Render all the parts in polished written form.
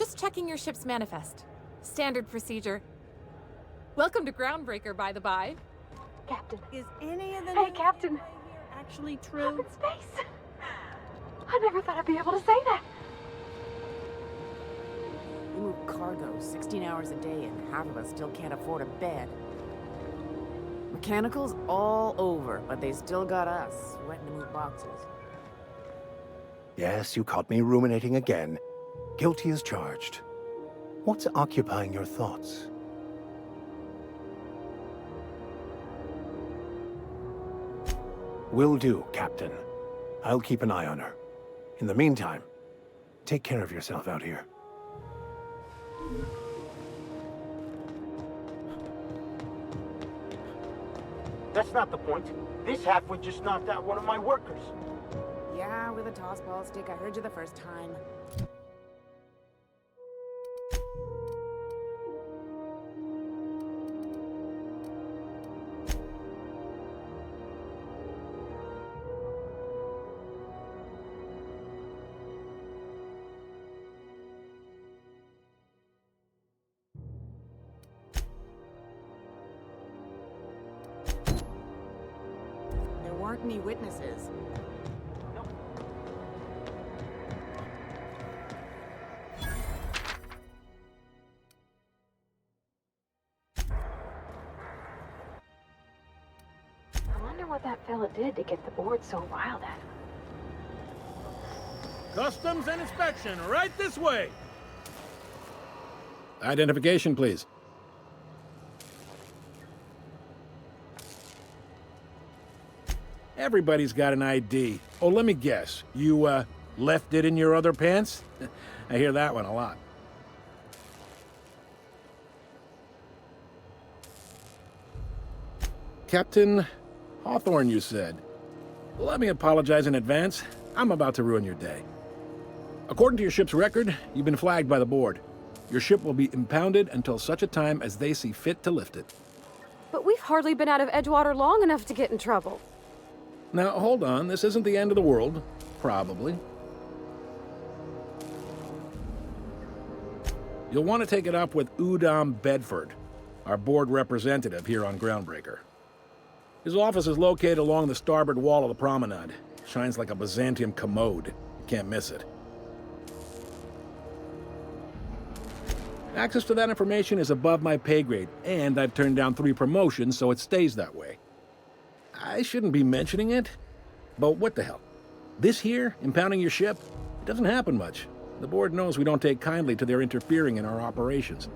Just checking your ship's manifest. Standard procedure. Welcome to Groundbreaker, by the by. Captain. Is any of the Hey, news Captain. anyway here actually Up true? in space. I never thought I'd be able to say that. We move cargo 16 hours a day and half of us still can't afford a bed. Mechanical's all over, but they still got us, sweating to move boxes. Yes, you caught me ruminating again. Guilty as charged. What's occupying your thoughts? Will do, Captain. I'll keep an eye on her. In the meantime, take care of yourself out here. That's not the point. This halfwit just knocked out one of my workers. Yeah, with a toss ball stick, I heard you the first time. There weren't any witnesses. I wonder what that fella did to get the board so riled at him. Customs and inspection, right this way. Identification, please. Everybody's got an ID. Oh, let me guess. You, left it in your other pants? I hear that one a lot. Captain Hawthorne, you said. Let me apologize in advance. I'm about to ruin your day. According to your ship's record, you've been flagged by the board. Your ship will be impounded until such a time as they see fit to lift it. But we've hardly been out of Edgewater long enough to get in trouble. Now, hold on. This isn't the end of the world. Probably. You'll want to take it up with Udom Bedford, our board representative here on Groundbreaker. His office is located along the starboard wall of the promenade. Shines like a Byzantium commode. You can't miss it. Access to that information is above my pay grade, and I've turned down 3 promotions, so it stays that way. I shouldn't be mentioning it, but what the hell? This here, impounding your ship, it doesn't happen much. The board knows we don't take kindly to their interfering in our operations.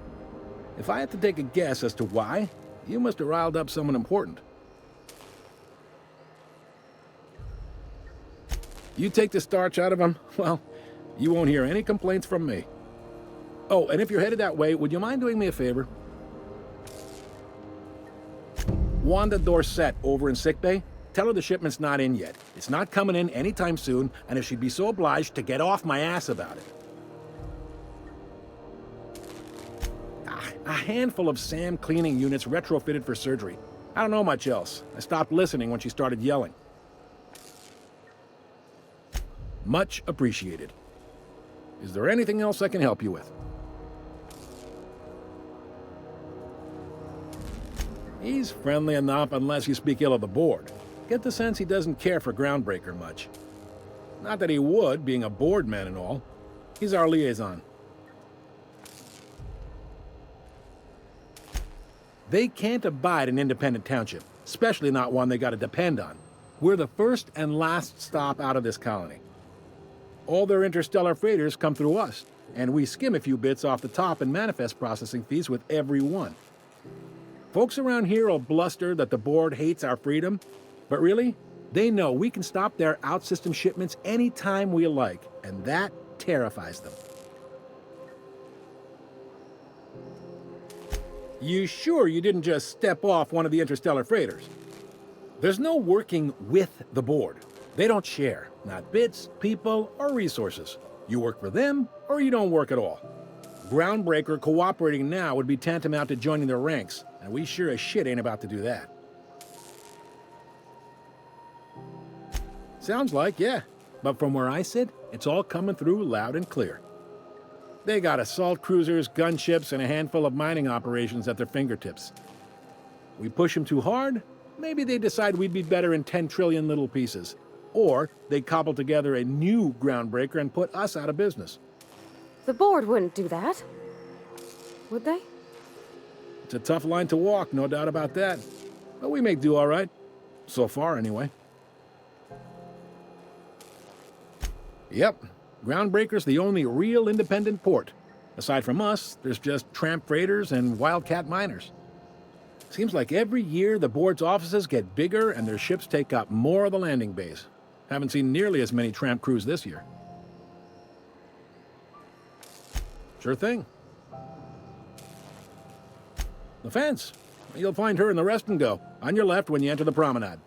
If I had to take a guess as to why, you must have riled up someone important. You take the starch out of them, well, you won't hear any complaints from me. Oh, and if you're headed that way, would you mind doing me a favor? Wanda Dorset over in sickbay, tell her the shipment's not in yet. It's not coming in anytime soon, and if she'd be so obliged to get off my ass about it. A handful of SAM cleaning units retrofitted for surgery. I don't know much else. I stopped listening when she started yelling. Much appreciated. Is there anything else I can help you with? He's friendly enough unless you speak ill of the board. Get the sense he doesn't care for Groundbreaker much. Not that he would, being a board man and all. He's our liaison. They can't abide an independent township, especially not one they gotta depend on. We're the first and last stop out of this colony. All their interstellar freighters come through us, and we skim a few bits off the top in manifest processing fees with every one. Folks around here will bluster that the board hates our freedom, but really, they know we can stop their out-system shipments anytime we like, and that terrifies them. You sure you didn't just step off one of the interstellar freighters? There's no working with the board. They don't share, not bits, people, or resources. You work for them, or you don't work at all. Groundbreaker cooperating now would be tantamount to joining their ranks, and we sure as shit ain't about to do that. Sounds like, yeah. But from where I sit, it's all coming through loud and clear. They got assault cruisers, gunships, and a handful of mining operations at their fingertips. We push them too hard, maybe they decide we'd be better in 10 trillion little pieces. Or they cobble together a new groundbreaker and put us out of business. The board wouldn't do that. Would they? It's a tough line to walk, no doubt about that. But we make do all right. So far, anyway. Yep, Groundbreaker's the only real independent port. Aside from us, there's just tramp freighters and wildcat miners. Seems like every year the board's offices get bigger and their ships take up more of the landing bays. Haven't seen nearly as many tramp crews this year. Sure thing. The fence. You'll find her in the rest and go, on your left when you enter the promenade.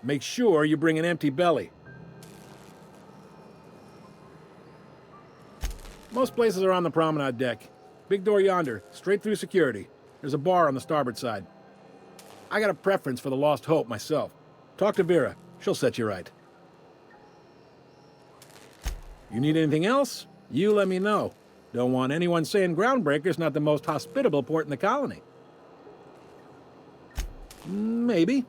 Make sure you bring an empty belly. Most places are on the promenade deck. Big door yonder, straight through security. There's a bar on the starboard side. I got a preference for the Lost Hope myself. Talk to Vera. She'll set you right. You need anything else? You let me know. Don't want anyone saying Groundbreaker's not the most hospitable port in the colony. Maybe.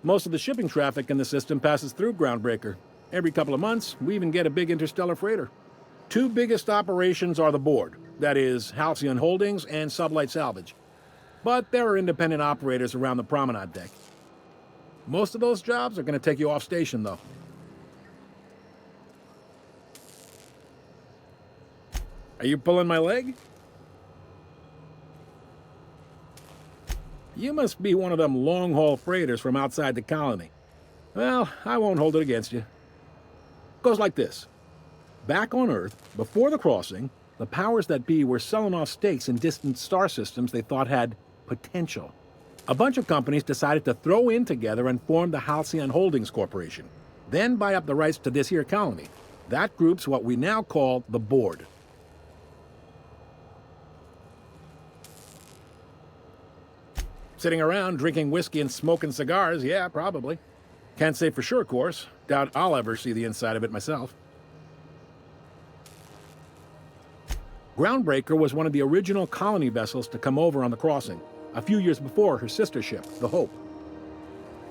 Most of the shipping traffic in the system passes through Groundbreaker. Every couple of months, we even get a big interstellar freighter. Two biggest operations are the board, that is, Halcyon Holdings and Sublight Salvage. But there are independent operators around the promenade deck. Most of those jobs are going to take you off station, though. Are you pulling my leg? You must be one of them long-haul freighters from outside the colony. Well, I won't hold it against you. Goes like this. Back on Earth, before the crossing, the powers that be were selling off stakes in distant star systems they thought had potential. A bunch of companies decided to throw in together and form the Halcyon Holdings Corporation, then buy up the rights to this here colony. That group's what we now call the board. Sitting around drinking whiskey and smoking cigars, yeah, probably. Can't say for sure, of course. Doubt I'll ever see the inside of it myself. Groundbreaker was one of the original colony vessels to come over on the crossing, a few years before her sister ship, the Hope.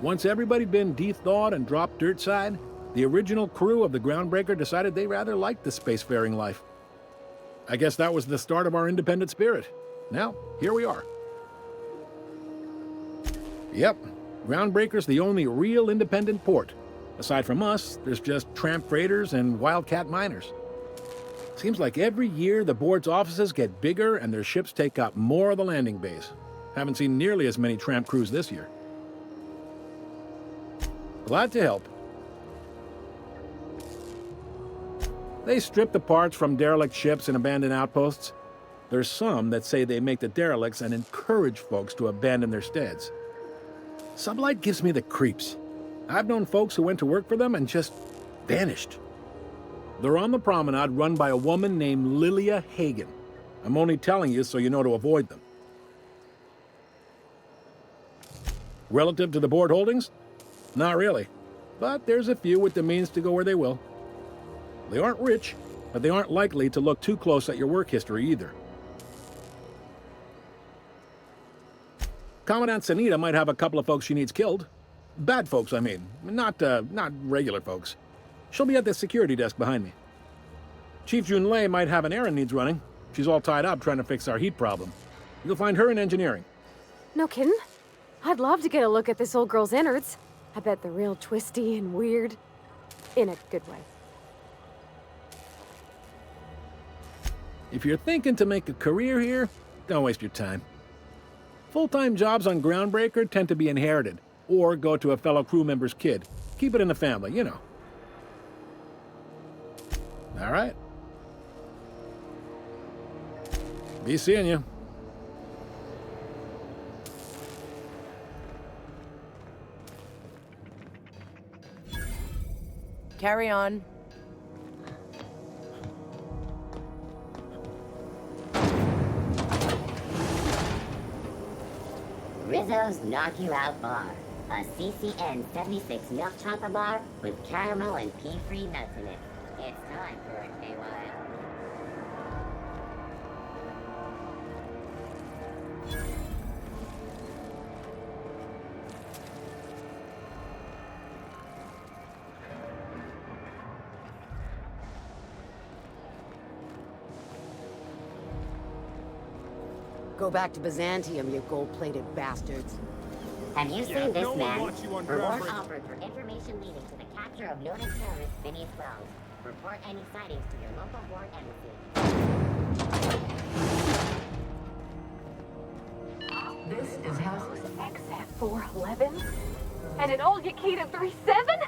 Once everybody'd been de-thawed and dropped dirt side, the original crew of the Groundbreaker decided they rather liked the spacefaring life. I guess that was the start of our independent spirit. Now, here we are. Yep, Groundbreaker's the only real independent port. Aside from us, there's just tramp freighters and wildcat miners. Seems like every year the board's offices get bigger and their ships take up more of the landing bays. Haven't seen nearly as many tramp crews this year. Glad to help. They strip the parts from derelict ships and abandoned outposts. There's some that say they make the derelicts and encourage folks to abandon their steads. Sublight gives me the creeps. I've known folks who went to work for them and just vanished. They're on the promenade run by a woman named Lilia Hagen. I'm only telling you so you know to avoid them. Relative to the board holdings? Not really. But there's a few with the means to go where they will. They aren't rich, but they aren't likely to look too close at your work history either. Commandant Sanita might have a couple of folks she needs killed. Bad folks, I mean. Not regular folks. She'll be at the security desk behind me. Chief Junlei might have an errand needs running. She's all tied up trying to fix our heat problem. You'll find her in engineering. No kidding? I'd love to get a look at this old girl's innards. I bet they're real twisty and weird. In a good way. If you're thinking to make a career here, don't waste your time. Full-time jobs on Groundbreaker tend to be inherited, or go to a fellow crew member's kid. Keep it in the family, you know. All right. Be seeing you. Carry on. Rizzo's Knock You Out Bar. A CCN 76 milk chocolate bar with caramel and pea-free nuts in it. It's time for a KY. Go back to Byzantium, you gold-plated bastards. Have you Yeah, seen this no one man? wants you on Reward Groundbreaker. offered for information leading to the capture of noted terrorist beneath ground. Report any sightings to your local board embassy. This is XF411? And an old Yakita 37?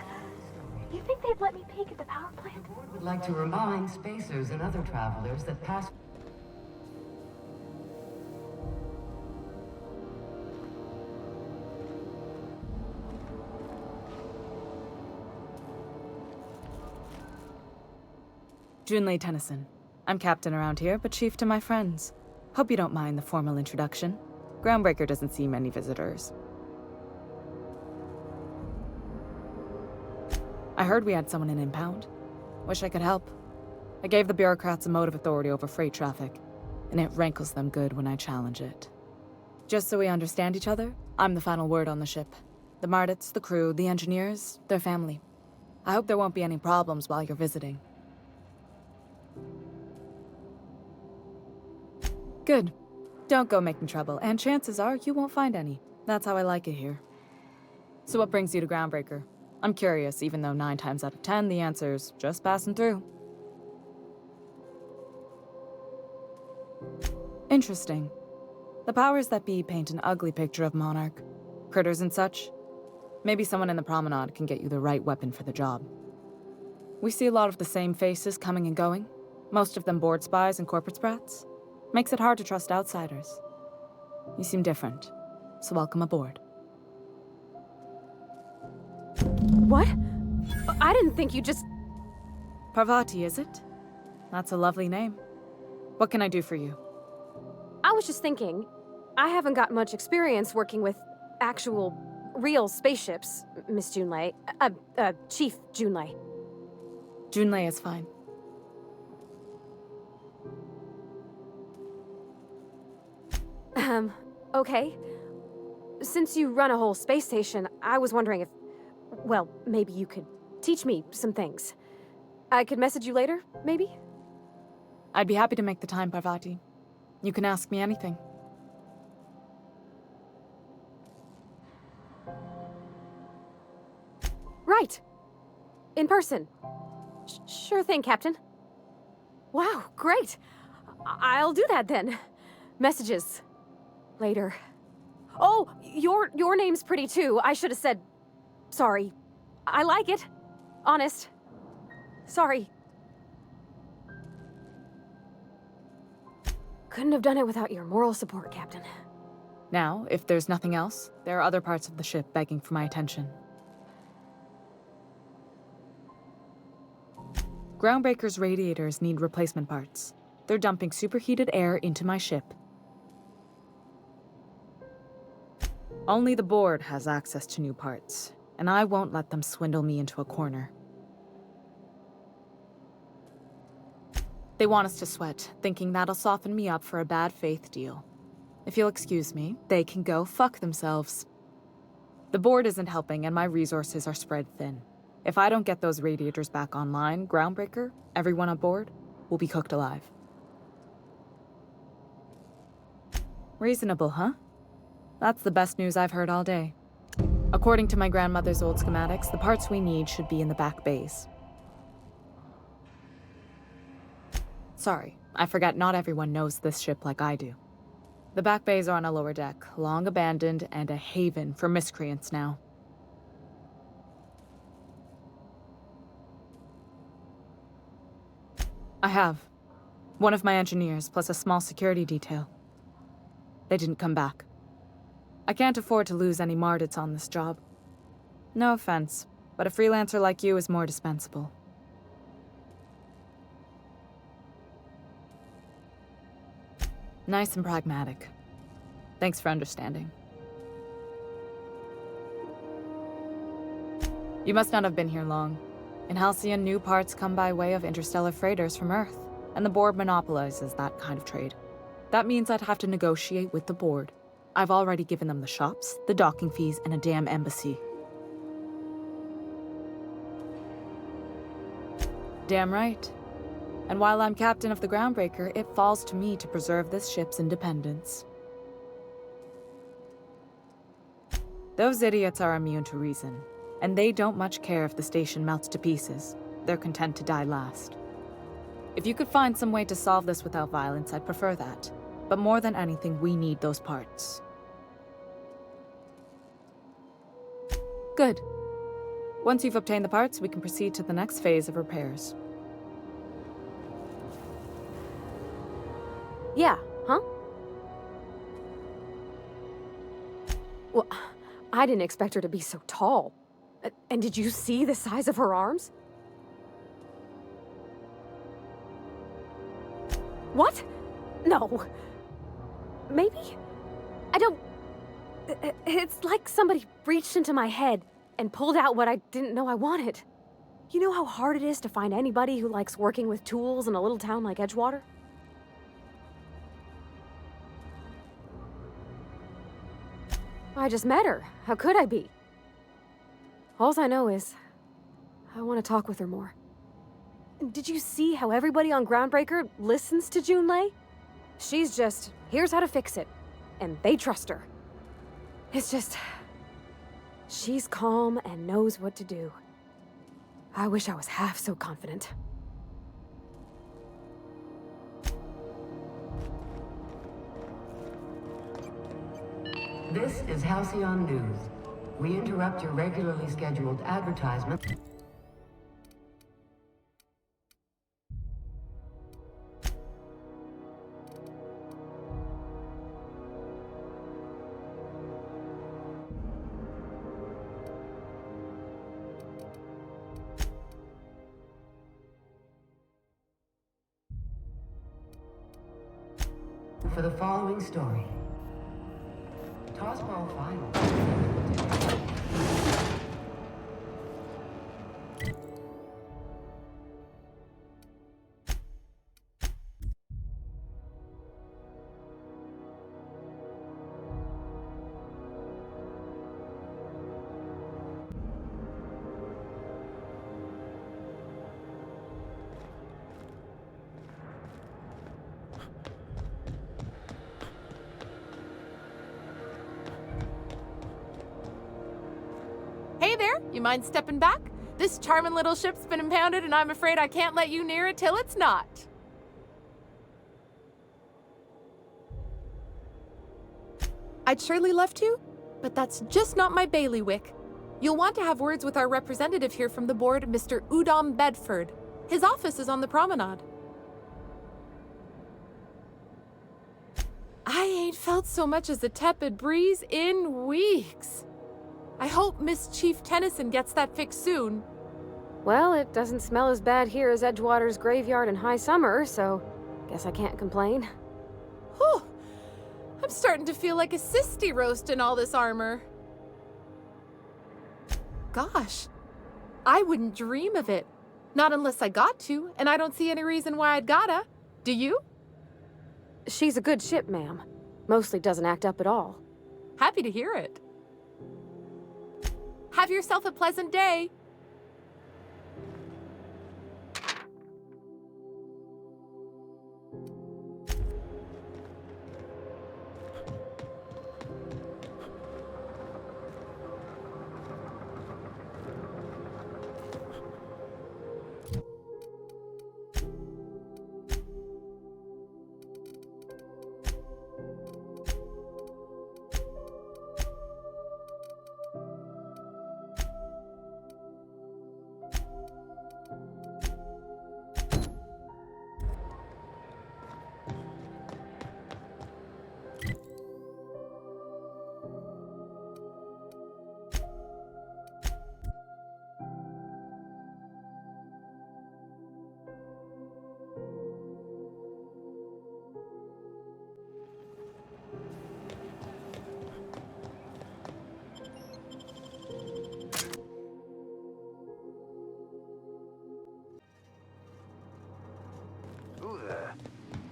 You think they'd let me peek at the power plant? Would like to remind spacers and other travelers that past Junlei Tennyson. I'm captain around here, but chief to my friends. Hope you don't mind the formal introduction. Groundbreaker doesn't see many visitors. I heard we had someone in impound. Wish I could help. I gave the bureaucrats a motive authority over freight traffic, and it rankles them good when I challenge it. Just so we understand each other, I'm the final word on the ship. The Mardits, the crew, the engineers, their family. I hope there won't be any problems while you're visiting. Good. Don't go making trouble, and chances are you won't find any. That's how I like it here. So what brings you to Groundbreaker? I'm curious, even though 9 times out of 10 the answer's just passing through. Interesting. The powers that be paint an ugly picture of Monarch. Critters and such. Maybe someone in the promenade can get you the right weapon for the job. We see a lot of the same faces coming and going. Most of them board spies and corporate sprats. Makes it hard to trust outsiders. You seem different, so welcome aboard. What? I didn't think you just... Parvati, is it? That's a lovely name. What can I do for you? I was just thinking, I haven't got much experience working with actual, real spaceships, Miss Junlei. Chief Junlei. Junlei is fine. Okay. Since you run a whole space station, I was wondering if... Well, maybe you could teach me some things. I could message you later, maybe? I'd be happy to make the time, Parvati. You can ask me anything. Right. In person. Sure thing, Captain. Wow, great. I'll do that then. Messages. Later. Oh, your name's pretty too. I should have said... Sorry. I like it. Honest. Sorry. Couldn't have done it without your moral support, Captain. Now, if there's nothing else, there are other parts of the ship begging for my attention. Groundbreaker's radiators need replacement parts. They're dumping superheated air into my ship. Only the board has access to new parts, and I won't let them swindle me into a corner. They want us to sweat, thinking that'll soften me up for a bad faith deal. If you'll excuse me, they can go fuck themselves. The board isn't helping, and my resources are spread thin. If I don't get those radiators back online, Groundbreaker, everyone on board, will be cooked alive. Reasonable, huh? That's the best news I've heard all day. According to my grandmother's old schematics, the parts we need should be in the back bays. Sorry, I forgot not everyone knows this ship like I do. The back bays are on a lower deck, long abandoned and a haven for miscreants now. I have. One of my engineers, plus a small security detail. They didn't come back. I can't afford to lose any Mardits on this job. No offense, but a freelancer like you is more dispensable. Nice and pragmatic. Thanks for understanding. You must not have been here long. In Halcyon, new parts come by way of interstellar freighters from Earth, and the board monopolizes that kind of trade. That means I'd have to negotiate with the board. I've already given them the shops, the docking fees, and a damn embassy. Damn right. And while I'm captain of the Groundbreaker, it falls to me to preserve this ship's independence. Those idiots are immune to reason, and they don't much care if the station melts to pieces. They're content to die last. If you could find some way to solve this without violence, I'd prefer that. But more than anything, we need those parts. Good. Once you've obtained the parts, we can proceed to the next phase of repairs. Yeah, huh? Well, I didn't expect her to be so tall. And did you see the size of her arms? What? No. Maybe? I don't... It's like somebody reached into my head and pulled out what I didn't know I wanted. You know how hard it is to find anybody who likes working with tools in a little town like Edgewater? I just met her. How could I be? Alls I know is, I want to talk with her more. Did you see how everybody on Groundbreaker listens to Junlei? She's just, here's how to fix it. And they trust her. It's just, she's calm and knows what to do. I wish I was half so confident. This is Halcyon News. We interrupt your regularly scheduled advertisement. For the following story. Tossball final. Hey there, you mind stepping back? This charming little ship's been impounded and I'm afraid I can't let you near it till it's not. I'd surely love to, but that's just not my bailiwick. You'll want to have words with our representative here from the board, Mr. Udom Bedford. His office is on the promenade. I ain't felt so much as a tepid breeze in weeks. I hope Miss Chief Tennyson gets that fixed soon. Well, it doesn't smell as bad here as Edgewater's graveyard in high summer, so guess I can't complain. Whew. I'm starting to feel like a sisty roast in all this armor. Gosh, I wouldn't dream of it. Not unless I got to, and I don't see any reason why I'd gotta. Do you? She's a good ship, ma'am. Mostly doesn't act up at all. Happy to hear it. Have yourself a pleasant day.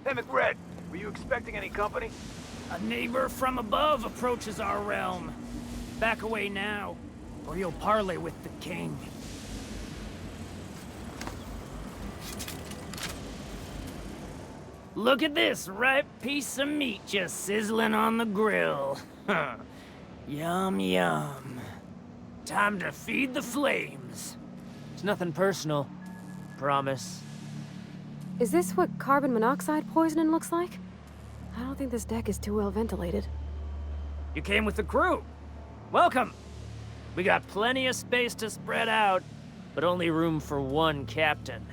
Hey, McRed, were you expecting any company? A neighbor from above approaches our realm. Back away now, or you'll parley with the king. Look at this ripe piece of meat just sizzling on the grill. Yum, yum. Time to feed the flames. It's nothing personal. Promise. Is this what carbon monoxide poisoning looks like? I don't think this deck is too well ventilated. You came with the crew. Welcome. We got plenty of space to spread out, but only room for one captain.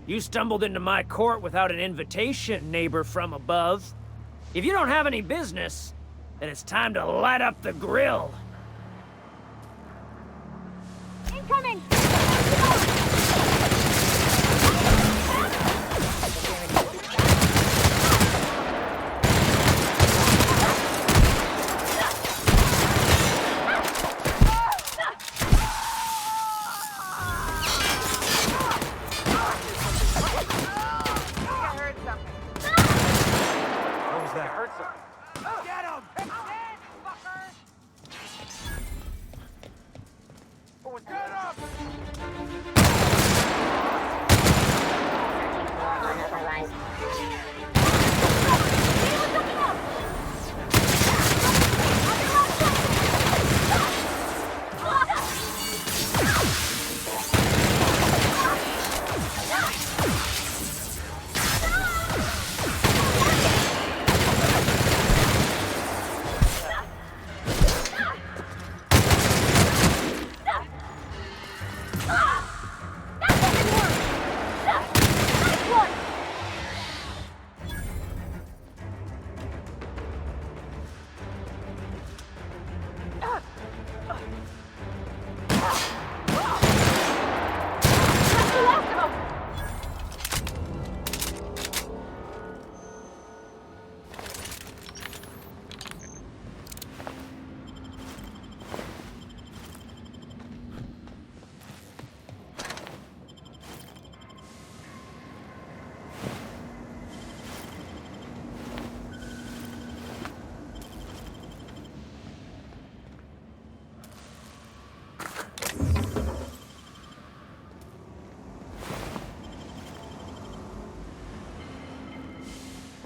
You stumbled into my court without an invitation, neighbor from above. If you don't have any business, then it's time to light up the grill. Incoming!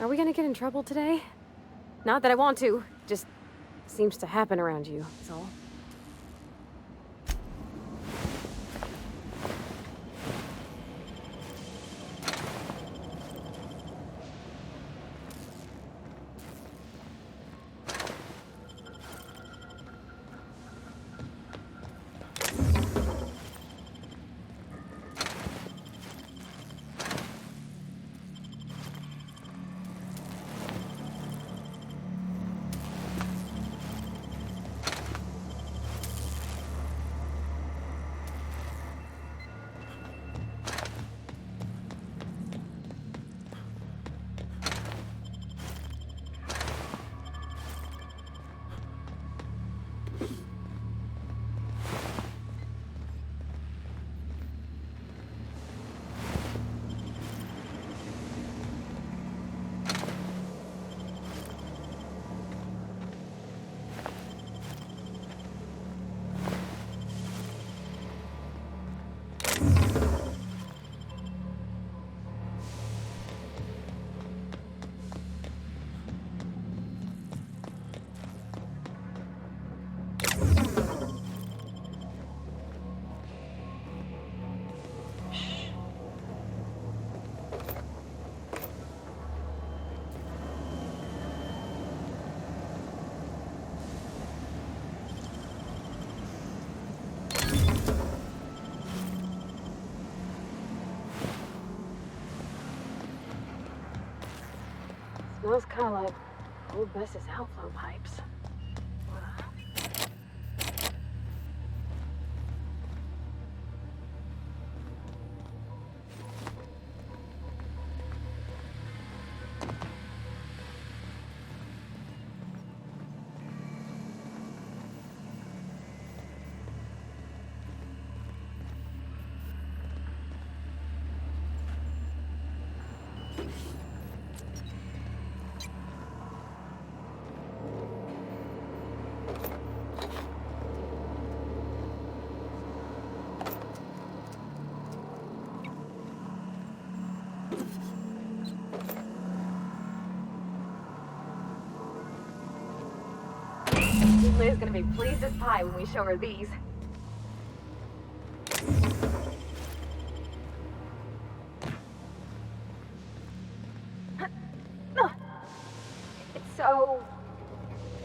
Are we gonna get in trouble today? Not that I want to, just seems to happen around you, that's all. Smells kind of like old Bess's outflow pipes. Julia's gonna be pleased as pie when we show her these. It's so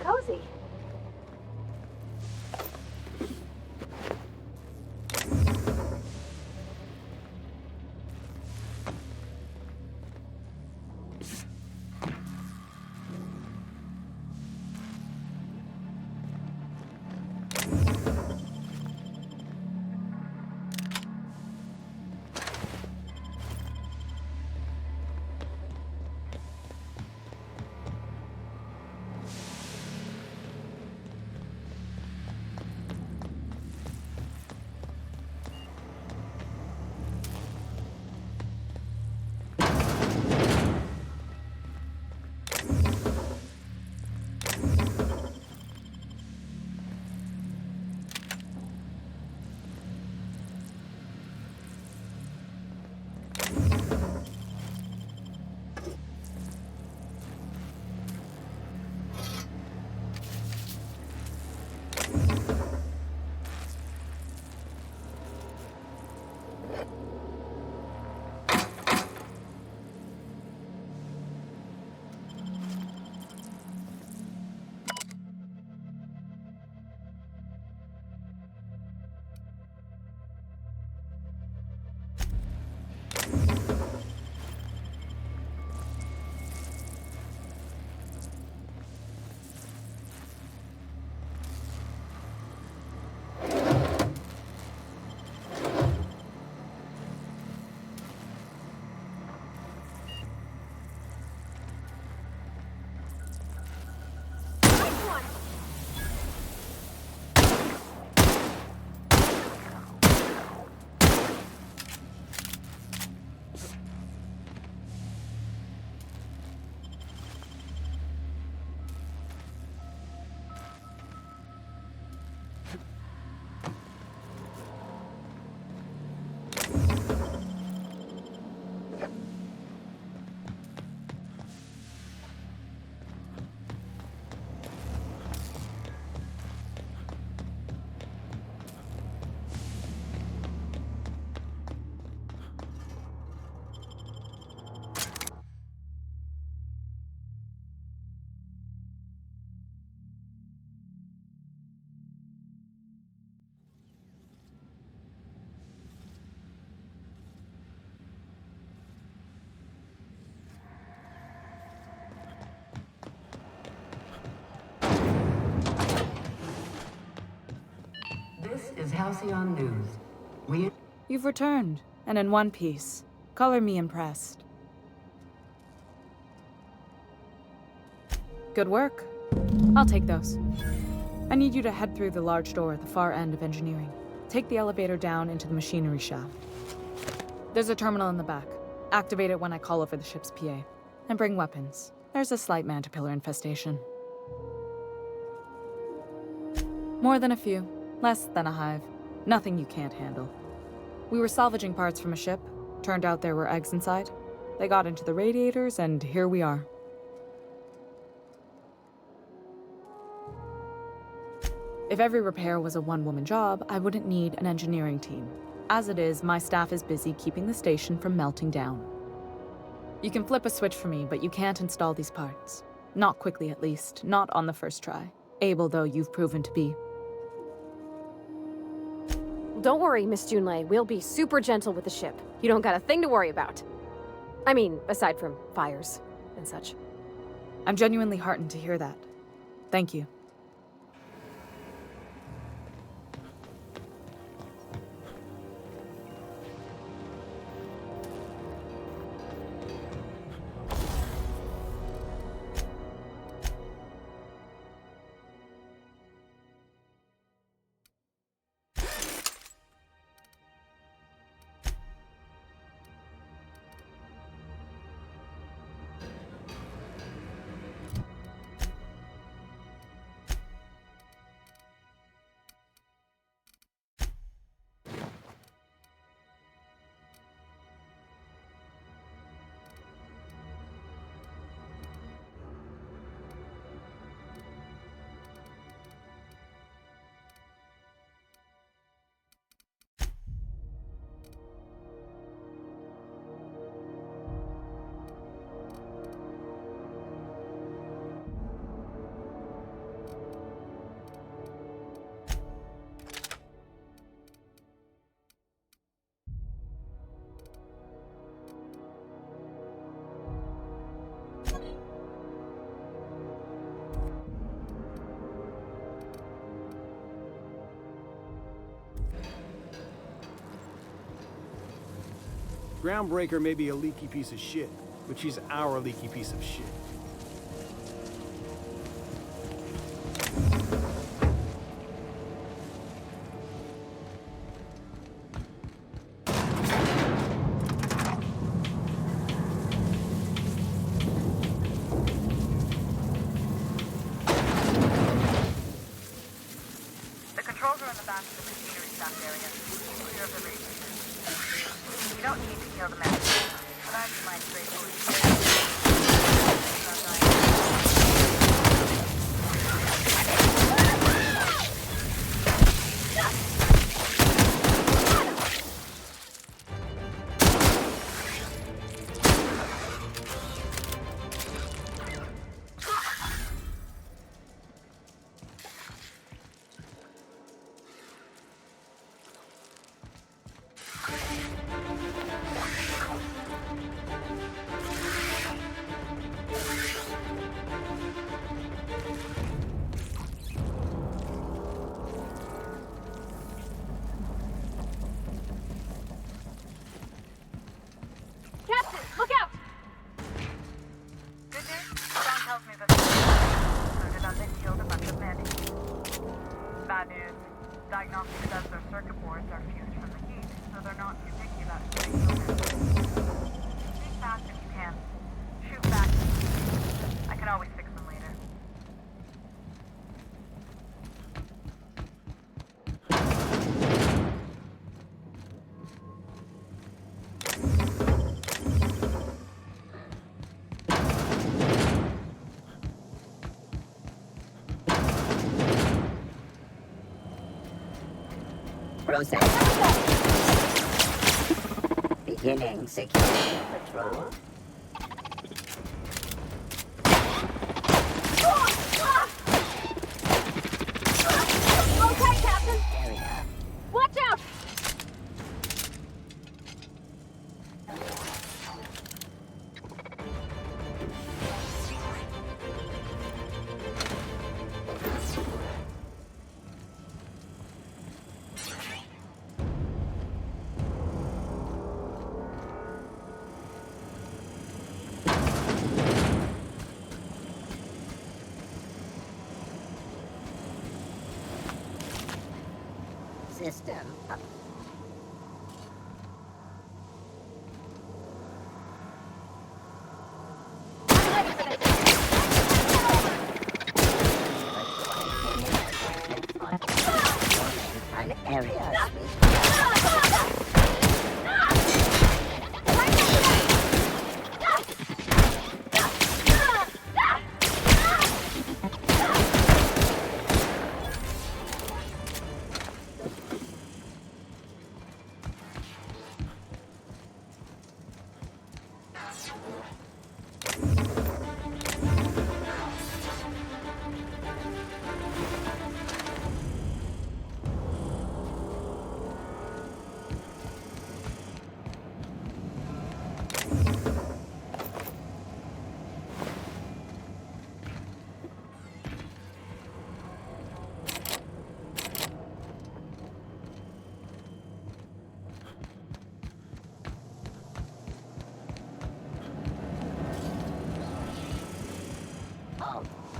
cozy. This is Halcyon News. You've returned, and in one piece. Color me impressed. Good work. I'll take those. I need you to head through the large door at the far end of engineering. Take the elevator down into the machinery shaft. There's a terminal in the back. Activate it when I call over the ship's PA. And bring weapons. There's a slight mantipillar infestation. More than a few. Less than a hive. Nothing you can't handle. We were salvaging parts from a ship. Turned out there were eggs inside. They got into the radiators, and here we are. If every repair was a one-woman job, I wouldn't need an engineering team. As it is, my staff is busy keeping the station from melting down. You can flip a switch for me, but you can't install these parts. Not quickly, at least. Not on the first try. Able, though, you've proven to be. Don't worry, Miss Junlei. We'll be super gentle with the ship. You don't got a thing to worry about. I mean, aside from fires and such. I'm genuinely heartened to hear that. Thank you. Groundbreaker may be a leaky piece of shit, but she's our leaky piece of shit. The controls are in the back of the machinery stack area. Keep clear of the radiators. You don't need to kill the man. That's my straightforward. Captain, look out! Good news? John tells me that concluded that they killed a bunch of mandibles. Bad news. Diagnostic says their circuit boards are fused from the heat, so they're not too picky about shooting them. Speak fast if you can. Shoot back. I can always fix them later. Process. Beginning security patrol. Okay, Captain! Area. Watch out! System. An area.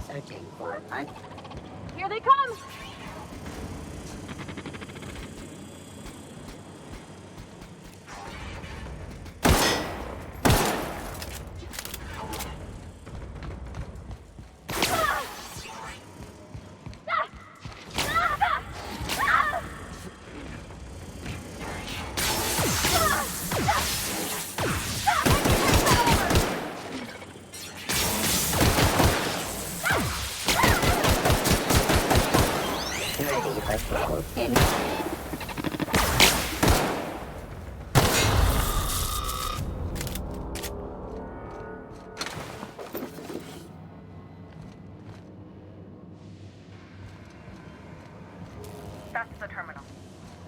Searching for a Here they come! That's the terminal.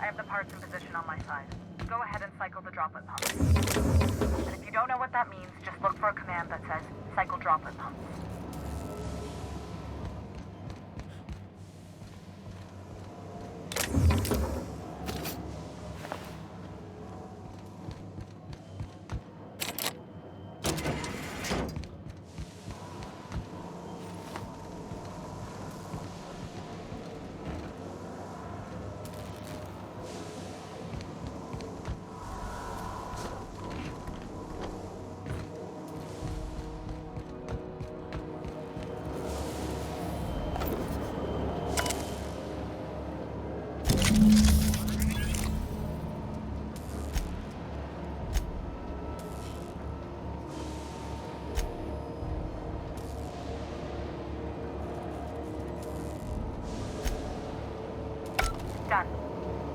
I have the parts in position on my side. Go ahead and cycle the droplet pumps. And if you don't know what that means, just look for a command that says, cycle droplet pumps.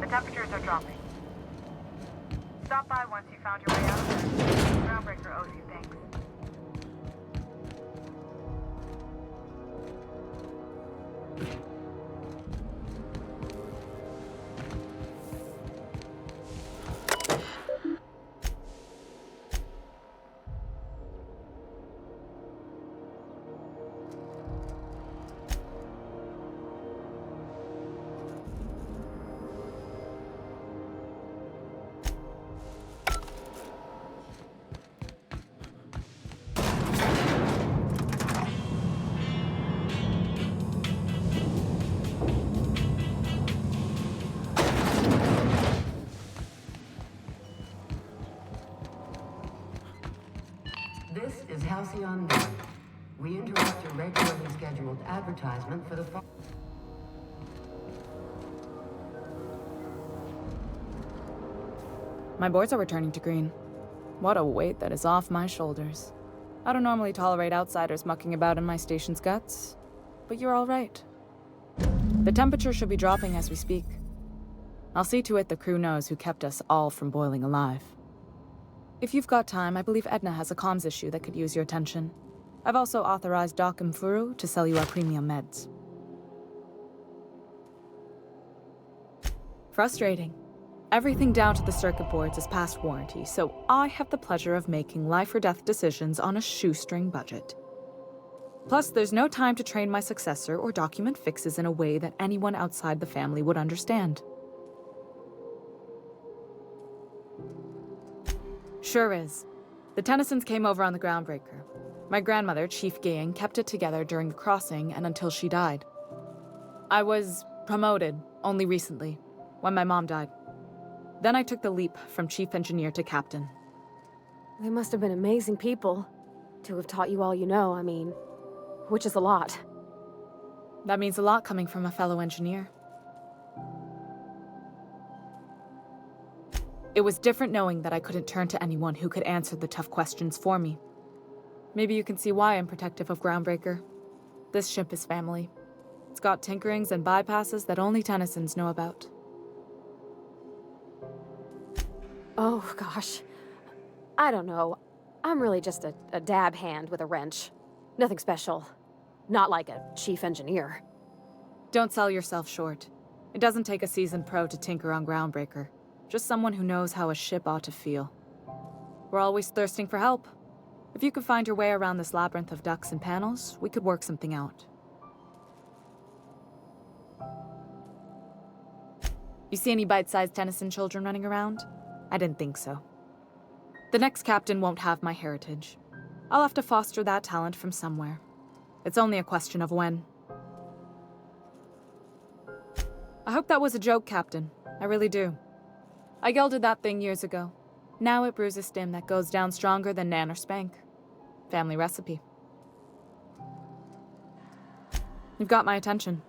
The temperatures are dropping. Stop by once you found your way out there. Groundbreaker owes you thanks. This is Halcyon. We interrupt your regularly scheduled advertisement for the My boards are returning to green. What a weight that is off my shoulders. I don't normally tolerate outsiders mucking about in my station's guts, but you're all right. The temperature should be dropping as we speak. I'll see to it the crew knows who kept us all from boiling alive. If you've got time, I believe Edna has a comms issue that could use your attention. I've also authorized Doc and Furu to sell you our premium meds. Frustrating. Everything down to the circuit boards is past warranty, so I have the pleasure of making life-or-death decisions on a shoestring budget. Plus, there's no time to train my successor or document fixes in a way that anyone outside the family would understand. Sure is. The Tennysons came over on the Groundbreaker. My grandmother, Chief Gaying, kept it together during the crossing and until she died. I was promoted only recently, when my mom died. Then I took the leap from chief engineer to captain. They must have been amazing people to have taught you all you know, I mean, which is a lot. That means a lot coming from a fellow engineer. It was different knowing that I couldn't turn to anyone who could answer the tough questions for me. Maybe you can see why I'm protective of Groundbreaker. This ship is family. It's got tinkerings and bypasses that only Tennysons know about. Oh, gosh. I don't know. I'm really just a dab hand with a wrench. Nothing special. Not like a chief engineer. Don't sell yourself short. It doesn't take a seasoned pro to tinker on Groundbreaker. Just someone who knows how a ship ought to feel. We're always thirsting for help. If you could find your way around this labyrinth of ducts and panels, we could work something out. You see any bite-sized Tennyson children running around? I didn't think so. The next captain won't have my heritage. I'll have to foster that talent from somewhere. It's only a question of when. I hope that was a joke, Captain. I really do. I gelded that thing years ago. Now it brews a stim that goes down stronger than Nan or Spank. Family recipe. You've got my attention.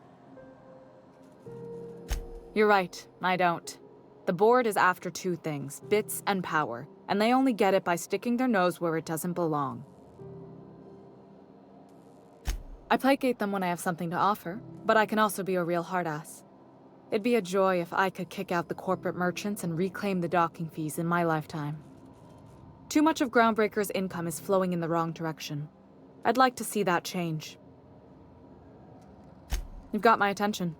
You're right, I don't. The board is after two things, bits and power, and they only get it by sticking their nose where it doesn't belong. I placate them when I have something to offer, but I can also be a real hard-ass. It'd be a joy if I could kick out the corporate merchants and reclaim the docking fees in my lifetime. Too much of Groundbreaker's income is flowing in the wrong direction. I'd like to see that change. You've got my attention.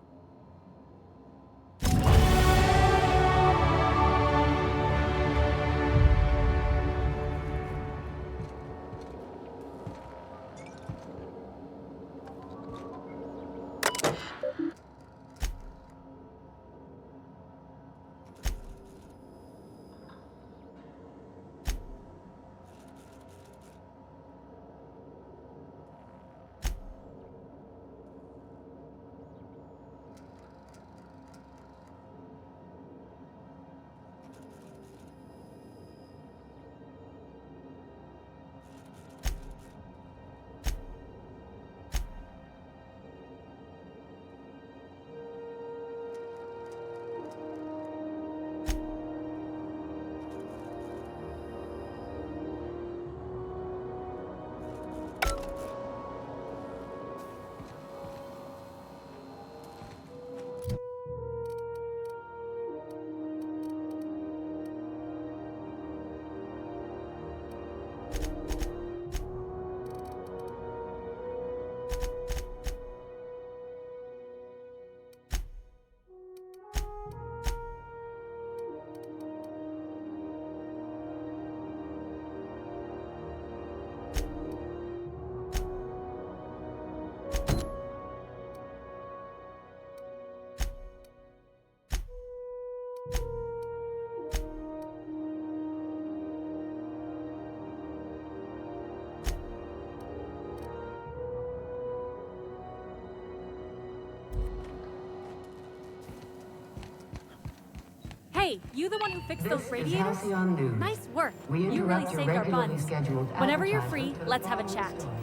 Hey, you the one who fixed those This is radiators? Halcyon News. Nice work. We You really interrupt your saved our regularly buns. scheduled Whenever you're free, advertisement for the let's have a following chat. story.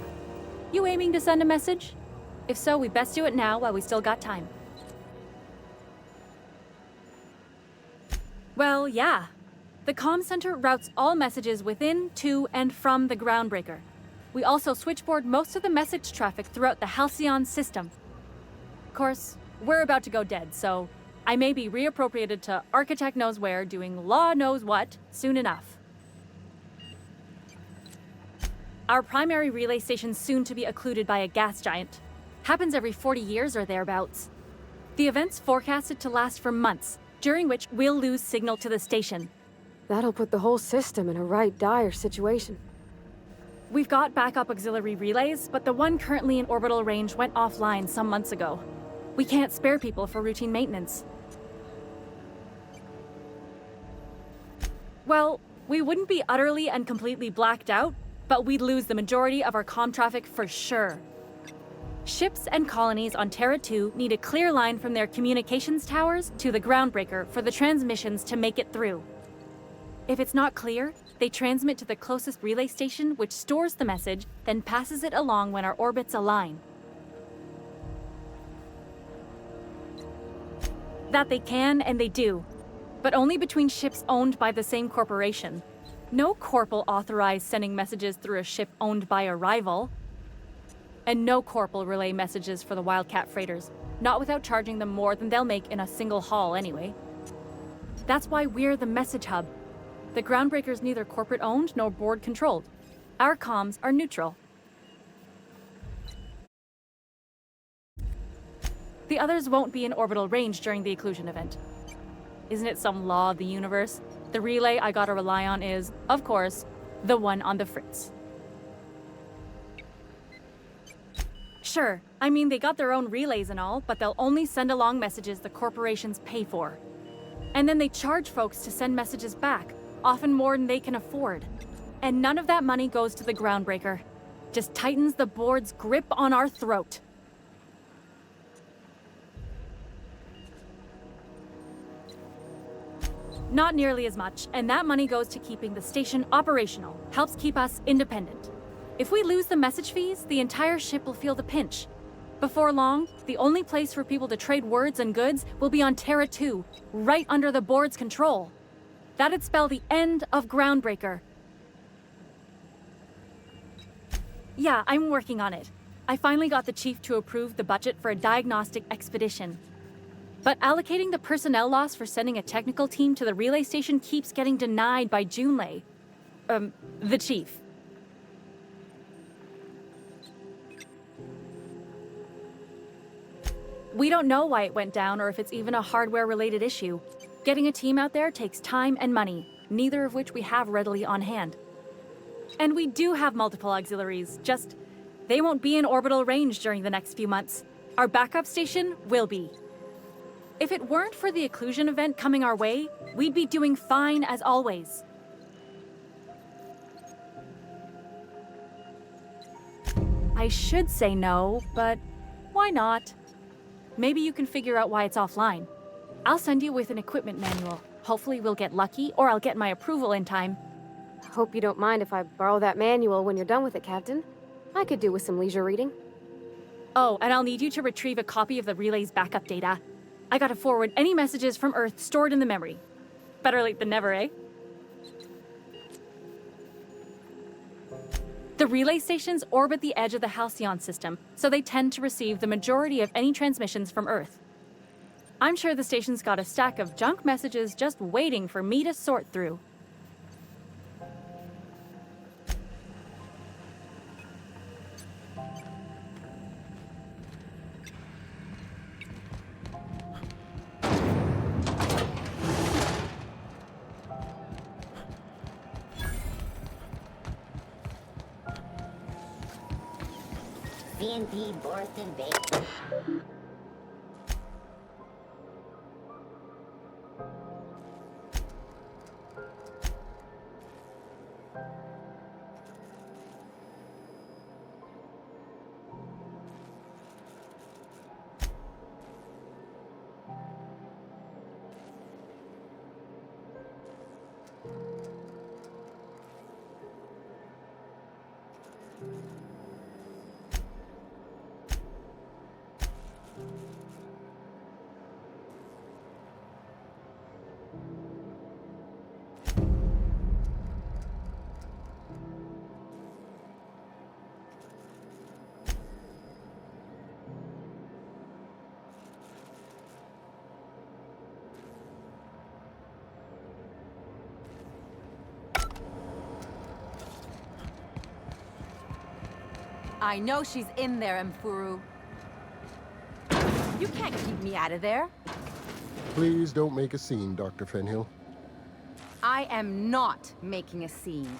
You aiming to send a message? If so, we best do it now while we still got time. Well, yeah. The comm center routes all messages within, to, and from the groundbreaker. We also switchboard most of the message traffic throughout the Halcyon system. Of course, we're about to go dead, so I may be reappropriated to architect knows where doing law knows what soon enough. Our primary relay station's soon to be occluded by a gas giant. Happens every 40 years or thereabouts. The event's forecasted to last for months, during which we'll lose signal to the station. That'll put the whole system in a right dire situation. We've got backup auxiliary relays, but the one currently in orbital range went offline some months ago. We can't spare people for routine maintenance. Well, we wouldn't be utterly and completely blacked out, but we'd lose the majority of our comm traffic for sure. Ships and colonies on Terra 2 need a clear line from their communications towers to the groundbreaker for the transmissions to make it through. If it's not clear, they transmit to the closest relay station, which stores the message, then passes it along when our orbits align. That they can, and they do, but only between ships owned by the same corporation. No corp will authorize sending messages through a ship owned by a rival. And no corp will relay messages for the Wildcat freighters, not without charging them more than they'll make in a single haul anyway. That's why we're the message hub. The groundbreaker's neither corporate-owned nor board-controlled. Our comms are neutral. The others won't be in orbital range during the occlusion event. Isn't it some law of the universe? The relay I gotta rely on is, of course, the one on the fritz. Sure, I mean they got their own relays and all, but they'll only send along messages the corporations pay for. And then they charge folks to send messages back, often more than they can afford. And none of that money goes to the groundbreaker. Just tightens the board's grip on our throat. Not nearly as much, and that money goes to keeping the station operational, helps keep us independent. If we lose the message fees, the entire ship will feel the pinch. Before long, the only place for people to trade words and goods will be on Terra 2, right under the board's control. That'd spell the end of Groundbreaker. Yeah, I'm working on it. I finally got the chief to approve the budget for a diagnostic expedition. But allocating the personnel loss for sending a technical team to the relay station keeps getting denied by Junlei. The chief. We don't know why it went down or if it's even a hardware-related issue. Getting a team out there takes time and money, neither of which we have readily on hand. And we do have multiple auxiliaries, just they won't be in orbital range during the next few months. Our backup station will be. If it weren't for the occlusion event coming our way, we'd be doing fine as always. I should say no, but why not? Maybe you can figure out why it's offline. I'll send you with an equipment manual. Hopefully we'll get lucky, or I'll get my approval in time. Hope you don't mind if I borrow that manual when you're done with it, Captain. I could do with some leisure reading. Oh, and I'll need you to retrieve a copy of the relay's backup data. I gotta forward any messages from Earth stored in the memory. Better late than never, eh? The relay stations orbit the edge of the Halcyon system, so they tend to receive the majority of any transmissions from Earth. I'm sure the station's got a stack of junk messages just waiting for me to sort through. CNP Borston Base. I know she's in there, Mfuru. You can't keep me out of there. Please don't make a scene, Dr. Fenhill. I am not making a scene.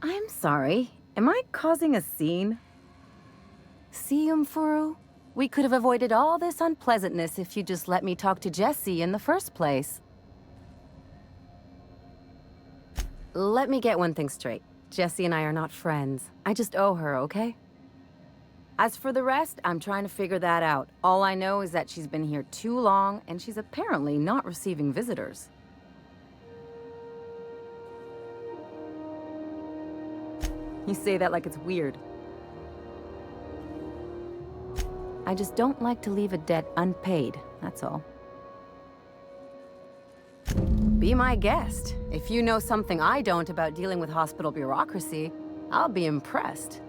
I'm sorry. Am I causing a scene? See, Mfuru? We could have avoided all this unpleasantness if you just let me talk to Jessie in the first place. Let me get one thing straight. Jessie and I are not friends. I just owe her, okay? As for the rest, I'm trying to figure that out. All I know is that she's been here too long, and she's apparently not receiving visitors. You say that like it's weird. I just don't like to leave a debt unpaid, that's all. Be my guest. If you know something I don't about dealing with hospital bureaucracy, I'll be impressed.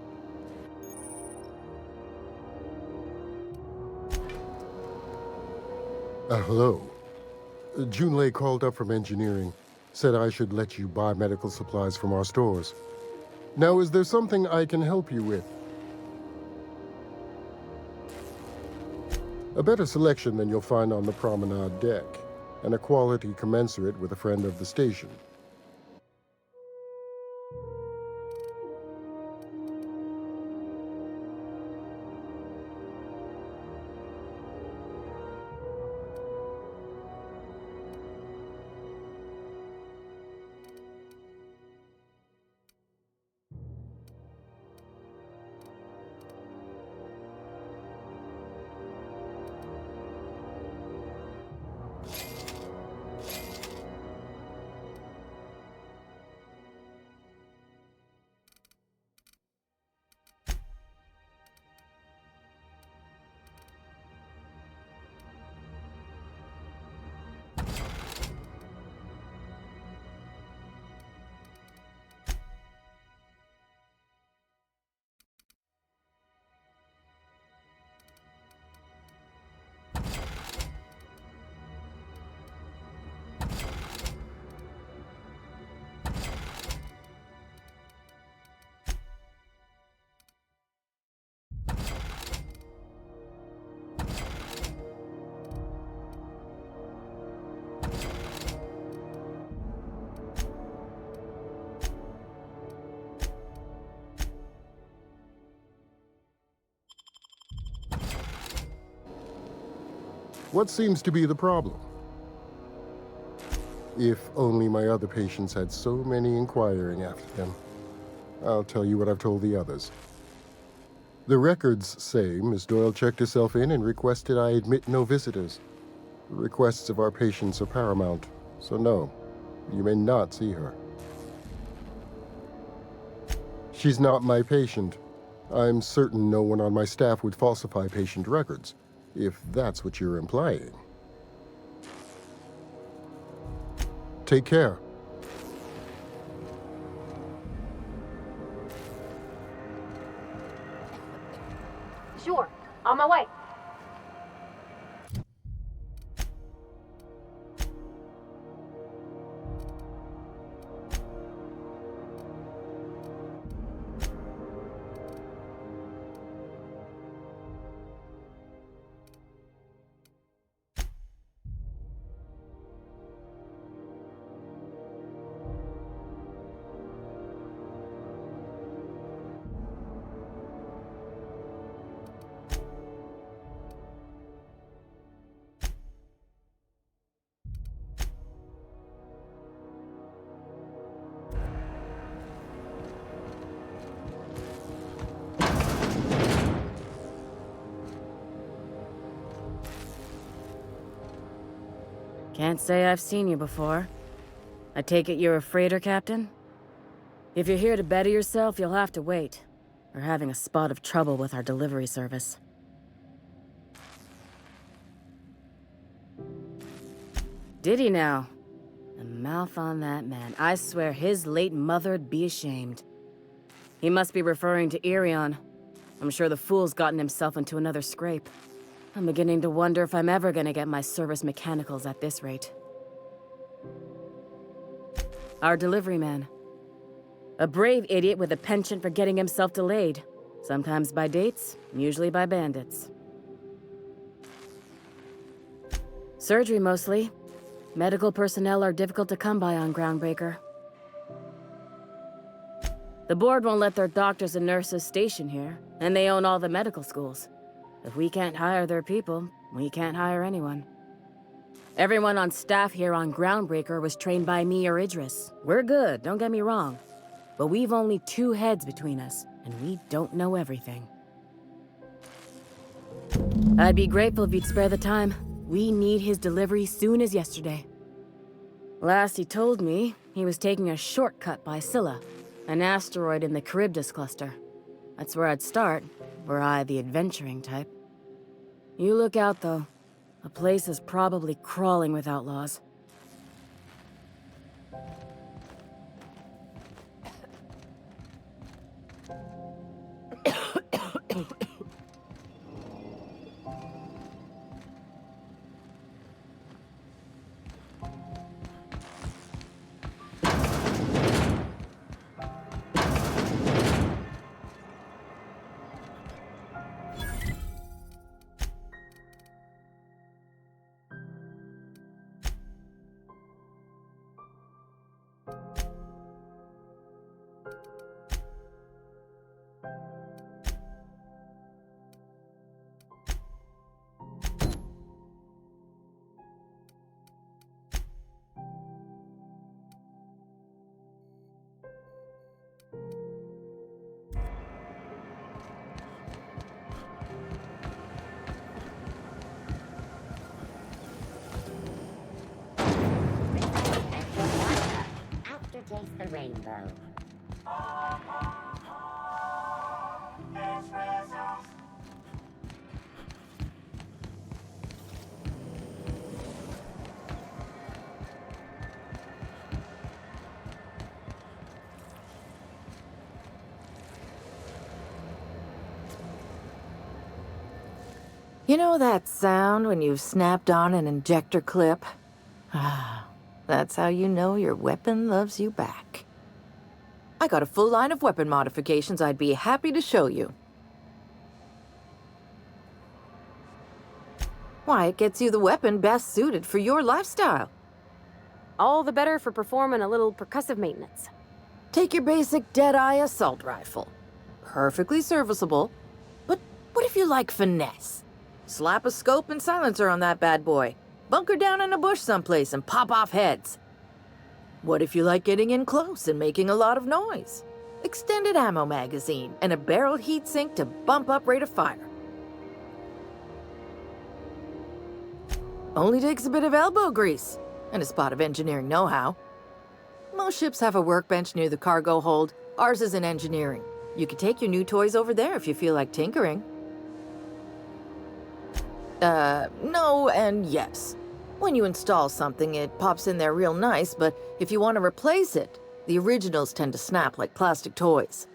Hello. Junlei called up from engineering. Said I should let you buy medical supplies from our stores. Now, is there something I can help you with? A better selection than you'll find on the promenade deck, and a quality commensurate with a friend of the station. What seems to be the problem? If only my other patients had so many inquiring after them. I'll tell you what I've told the others. The records say Miss Doyle checked herself in and requested I admit no visitors. The requests of our patients are paramount, so no, you may not see her. She's not my patient. I'm certain no one on my staff would falsify patient records, if that's what you're implying. Take care. Sure, on my way. Can't say I've seen you before. I take it you're a freighter captain? If you're here to better yourself, you'll have to wait. We're having a spot of trouble with our delivery service. Did he now? The mouth on that man. I swear his late mother'd be ashamed. He must be referring to Irion. I'm sure the fool's gotten himself into another scrape. I'm beginning to wonder if I'm ever gonna get my service mechanicals at this rate. Our delivery man. A brave idiot with a penchant for getting himself delayed. Sometimes by dates, usually by bandits. Surgery mostly. Medical personnel are difficult to come by on Groundbreaker. The board won't let their doctors and nurses station here, and they own all the medical schools. If we can't hire their people, we can't hire anyone. Everyone on staff here on Groundbreaker was trained by me or Idris. We're good, don't get me wrong. But we've only 2 heads between us, and we don't know everything. I'd be grateful if you'd spare the time. We need his delivery soon as yesterday. Last he told me, he was taking a shortcut by Scylla, an asteroid in the Charybdis cluster. That's where I'd start, were I the adventuring type. You look out, though. The place is probably crawling with outlaws. Taste the rainbow. You know that sound when you've snapped on an injector clip? Ah, that's how you know your weapon loves you back. I got a full line of weapon modifications I'd be happy to show you. Why, it gets you the weapon best suited for your lifestyle. All the better for performing a little percussive maintenance. Take your basic Deadeye assault rifle. Perfectly serviceable. But what if you like finesse? Slap a scope and silencer on that bad boy. Bunker down in a bush someplace and pop off heads. What if you like getting in close and making a lot of noise? Extended ammo magazine and a barrel heatsink to bump up rate of fire. Only takes a bit of elbow grease and a spot of engineering know-how. Most ships have a workbench near the cargo hold. Ours is in engineering. You could take your new toys over there if you feel like tinkering. No and yes. When you install something, it pops in there real nice, but if you want to replace it, the originals tend to snap like plastic toys.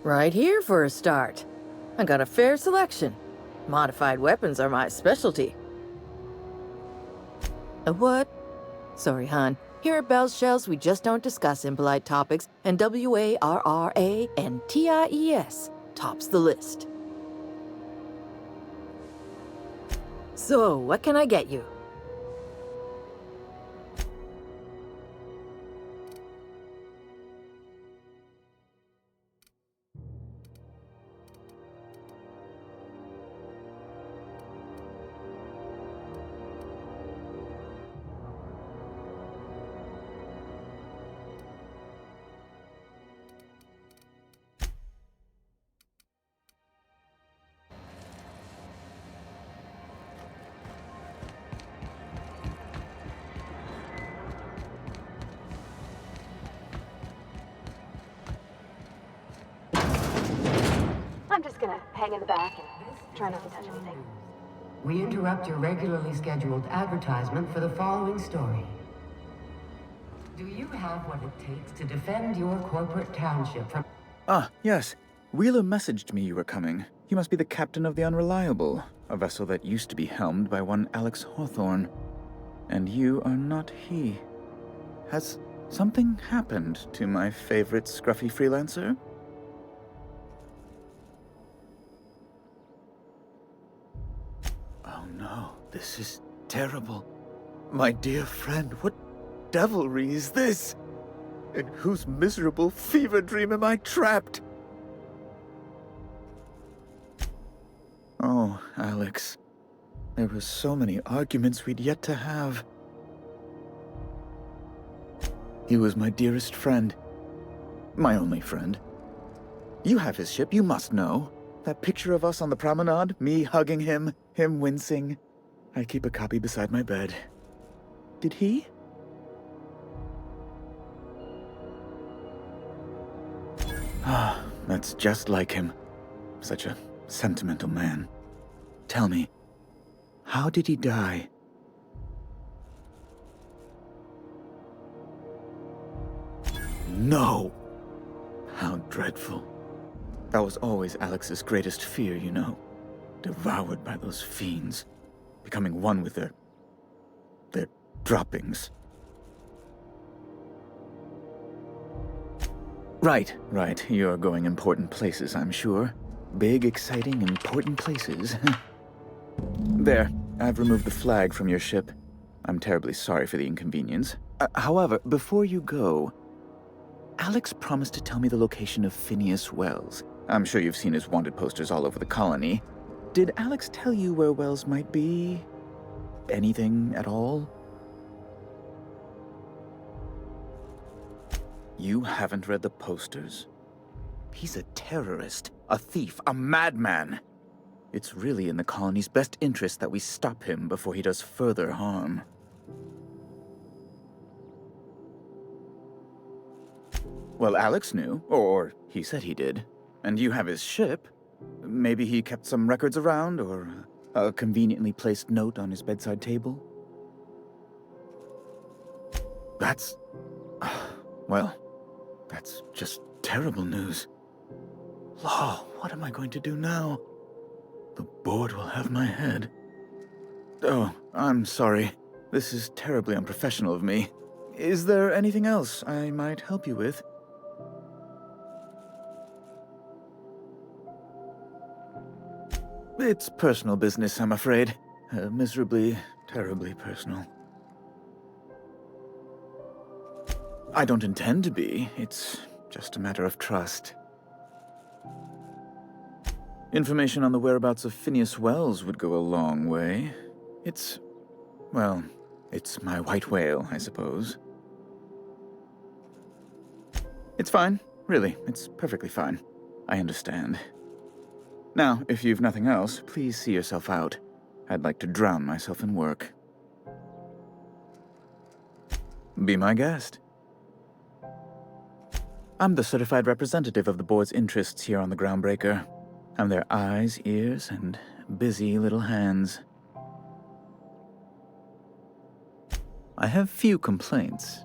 Right here for a start. I got a fair selection. Modified weapons are my specialty. A what? Sorry, hon. Here at Bell's Shells, we just don't discuss impolite topics, and WARRANTIES tops the list. So, what can I get you? I'm just gonna hang in the back and try not to touch anything. We interrupt your regularly scheduled advertisement for the following story. Do you have what it takes to defend your corporate township from... Ah, yes. Wheeler messaged me you were coming. You must be the captain of the Unreliable, a vessel that used to be helmed by one Alex Hawthorne. And you are not he. Has something happened to my favorite scruffy freelancer? This is terrible. My dear friend, what devilry is this? In whose miserable fever dream am I trapped? Oh, Alex. There were so many arguments we'd yet to have. He was my dearest friend. My only friend. You have his ship, you must know. That picture of us on the promenade, me hugging him, him wincing. I keep a copy beside my bed. Did he? Ah, that's just like him. Such a sentimental man. Tell me, how did he die? No! How dreadful. That was always Alex's greatest fear, you know. Devoured by those fiends. Becoming one with their droppings. Right. You're going important places, I'm sure. Big, exciting, important places. There, I've removed the flag from your ship. I'm terribly sorry for the inconvenience. However, before you go, Alex promised to tell me the location of Phineas Wells. I'm sure you've seen his wanted posters all over the colony. Did Alex tell you where Wells might be? Anything at all? You haven't read the posters? He's a terrorist, a thief, a madman. It's really in the colony's best interest that we stop him before he does further harm. Well, Alex knew, or he said he did. And you have his ship. Maybe he kept some records around, or a conveniently placed note on his bedside table? That's... well, that's just terrible news. Law, what am I going to do now? The board will have my head. Oh, I'm sorry. This is terribly unprofessional of me. Is there anything else I might help you with? It's personal business, I'm afraid. Miserably, terribly personal. I don't intend to be. It's just a matter of trust. Information on the whereabouts of Phineas Wells would go a long way. It's my white whale, I suppose. It's fine. Really, it's perfectly fine. I understand. Now, if you've nothing else, please see yourself out. I'd like to drown myself in work. Be my guest. I'm the certified representative of the board's interests here on the Groundbreaker. I'm their eyes, ears, and busy little hands. I have few complaints.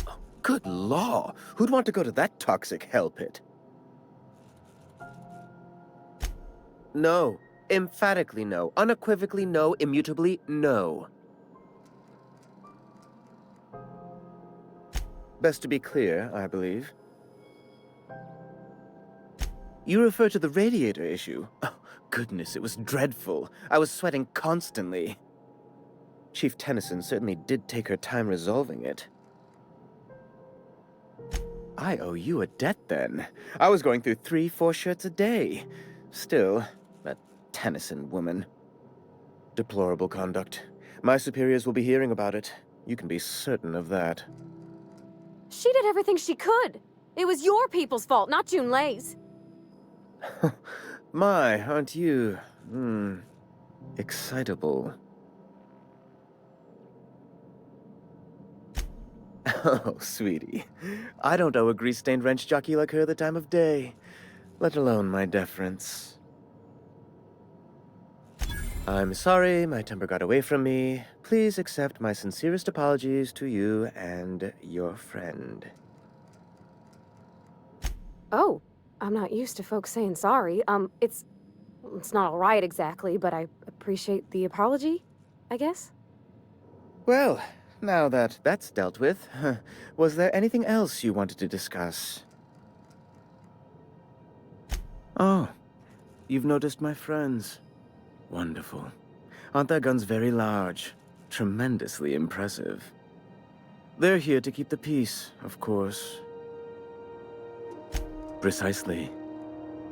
Oh, good law! Who'd want to go to that toxic hell pit? No. Emphatically no. Unequivocally no. Immutably no. Best to be clear, I believe. You refer to the radiator issue? Oh, goodness, it was dreadful. I was sweating constantly. Chief Tennyson certainly did take her time resolving it. I owe you a debt, then. I was going through 3-4 shirts a day. Still, that Tennyson woman. Deplorable conduct. My superiors will be hearing about it. You can be certain of that. She did everything she could. It was your people's fault, not Junlei's. My, aren't you, excitable. Oh, sweetie. I don't owe a grease-stained wrench jockey like her the time of day, let alone my deference. I'm sorry, my temper got away from me. Please accept my sincerest apologies to you and your friend. Oh, I'm not used to folks saying sorry. It's not all right exactly, but I appreciate the apology, I guess. Well, now that that's dealt with, was there anything else you wanted to discuss? Oh, you've noticed my friends. Wonderful. Aren't their guns very large? Tremendously impressive. They're here to keep the peace, of course. Precisely.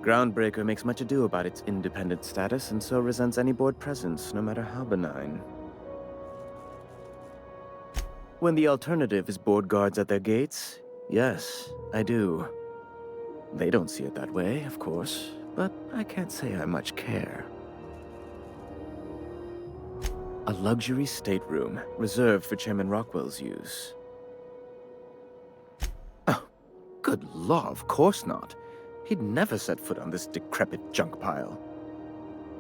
Groundbreaker makes much ado about its independent status and so resents any board presence, no matter how benign. When the alternative is board guards at their gates, yes, I do. They don't see it that way, of course, but I can't say I much care. A luxury stateroom, reserved for Chairman Rockwell's use. Oh, good law, of course not. He'd never set foot on this decrepit junk pile.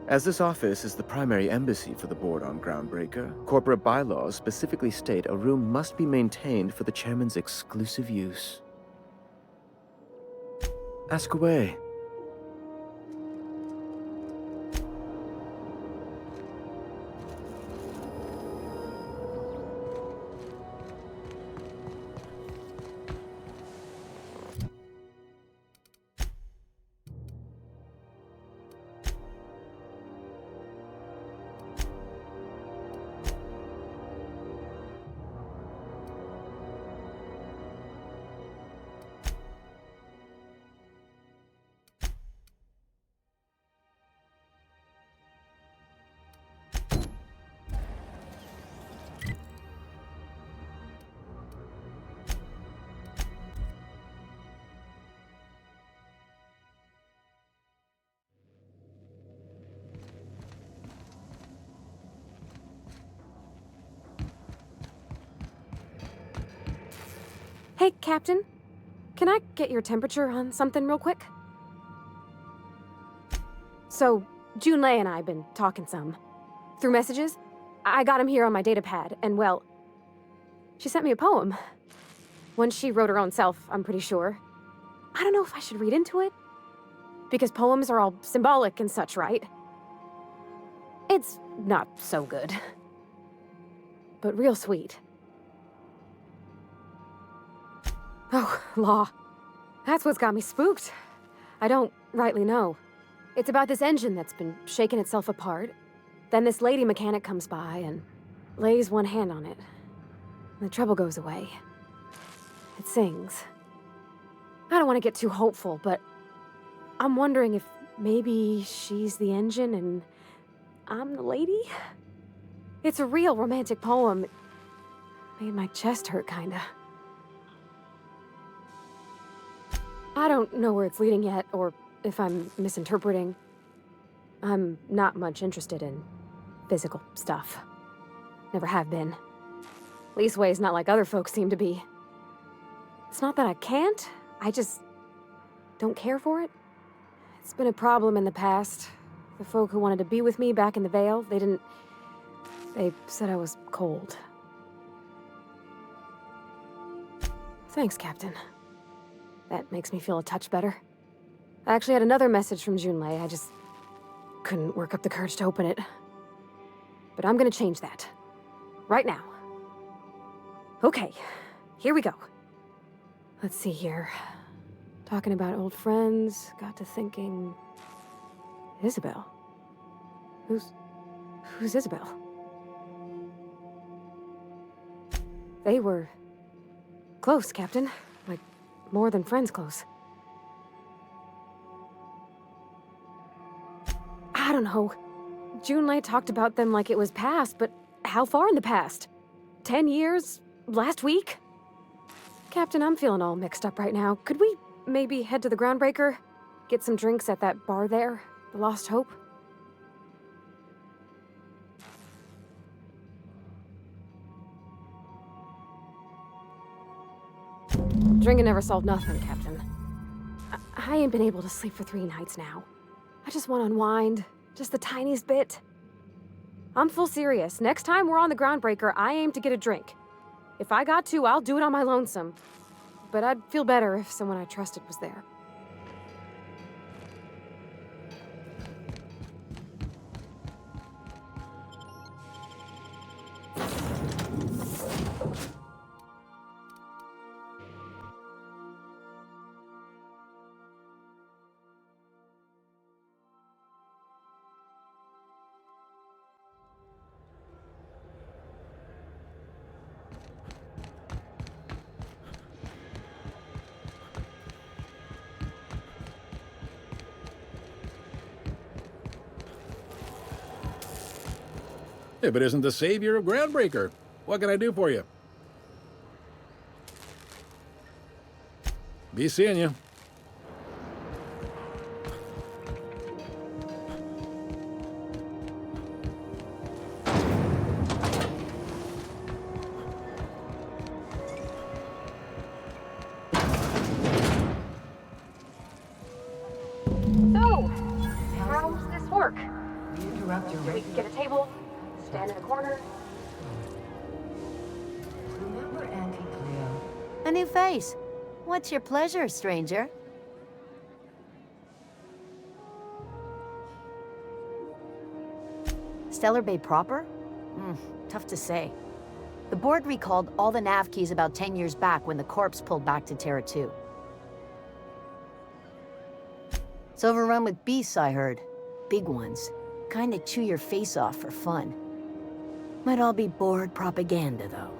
As this office is the primary embassy for the board on Groundbreaker, corporate bylaws specifically state a room must be maintained for the chairman's exclusive use. Ask away. Hey, Captain. Can I get your temperature on something real quick? So, Junlei and I have been talking some. Through messages. I got him here on my datapad, and well, she sent me a poem. One she wrote her own self, I'm pretty sure. I don't know if I should read into it. Because poems are all symbolic and such, right? It's not so good. But real sweet. Oh, law. That's what's got me spooked. I don't rightly know. It's about this engine that's been shaking itself apart. Then this lady mechanic comes by and lays one hand on it. The trouble goes away. It sings. I don't want to get too hopeful, but I'm wondering if maybe she's the engine and I'm the lady? It's a real romantic poem. It made my chest hurt, kinda. I don't know where it's leading yet, or if I'm misinterpreting. I'm not much interested in physical stuff. Never have been. Leastways, not like other folks seem to be. It's not that I can't, I just don't care for it. It's been a problem in the past. The folk who wanted to be with me back in the Vale, they said I was cold. Thanks, Captain. That makes me feel a touch better. I actually had another message from Junlei. I just couldn't work up the courage to open it. But I'm gonna change that. Right now. Okay, here we go. Let's see here. Talking about old friends, got to thinking... Isabel? Who's Isabel? They were... close, Captain. Like, more than friends close. I don't know. Junlei talked about them like it was past, but how far in the past? 10 years? Last week? Captain, I'm feeling all mixed up right now. Could we maybe head to the Groundbreaker? Get some drinks at that bar there? The Lost Hope? Drinking never solved nothing, Captain. I ain't been able to sleep for 3 nights now. I just want to unwind. Just the tiniest bit. I'm full serious. Next time we're on the Groundbreaker, I aim to get a drink. If I got to, I'll do it on my lonesome. But I'd feel better if someone I trusted was there. If it isn't the savior of Groundbreaker, what can I do for you? Be seeing you. So, how's this work? Interrupt your Do we get a table, stand in a corner? Remember Auntie Cleo? A new face. What's your pleasure, stranger? Stellar Bay proper? Tough to say. The board recalled all the nav keys about 10 years back when the corpse pulled back to Terra 2. It's overrun with beasts, I heard. Big ones. Kinda chew your face off for fun. Might all be board propaganda, though.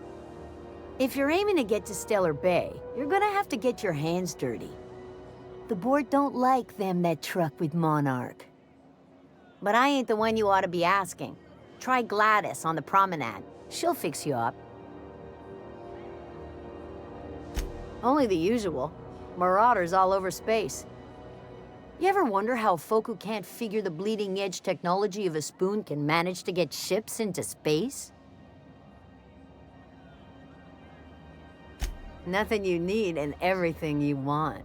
If you're aiming to get to Stellar Bay, you're gonna have to get your hands dirty. The board don't like them that truck with Monarch. But I ain't the one you ought to be asking. Try Gladys on the promenade. She'll fix you up. Only the usual. Marauders all over space. You ever wonder how folk who can't figure the bleeding edge technology of a spoon can manage to get ships into space? Nothing you need and everything you want.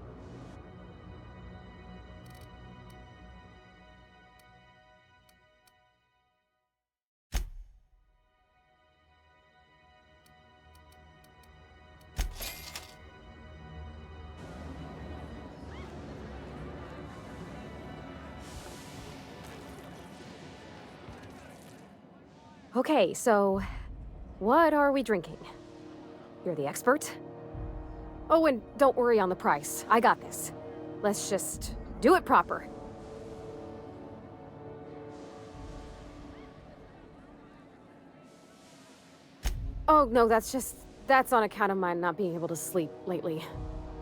Okay, so what are we drinking? You're the expert? Oh, and don't worry on the price. I got this. Let's just do it proper. Oh, no, that's on account of my not being able to sleep lately.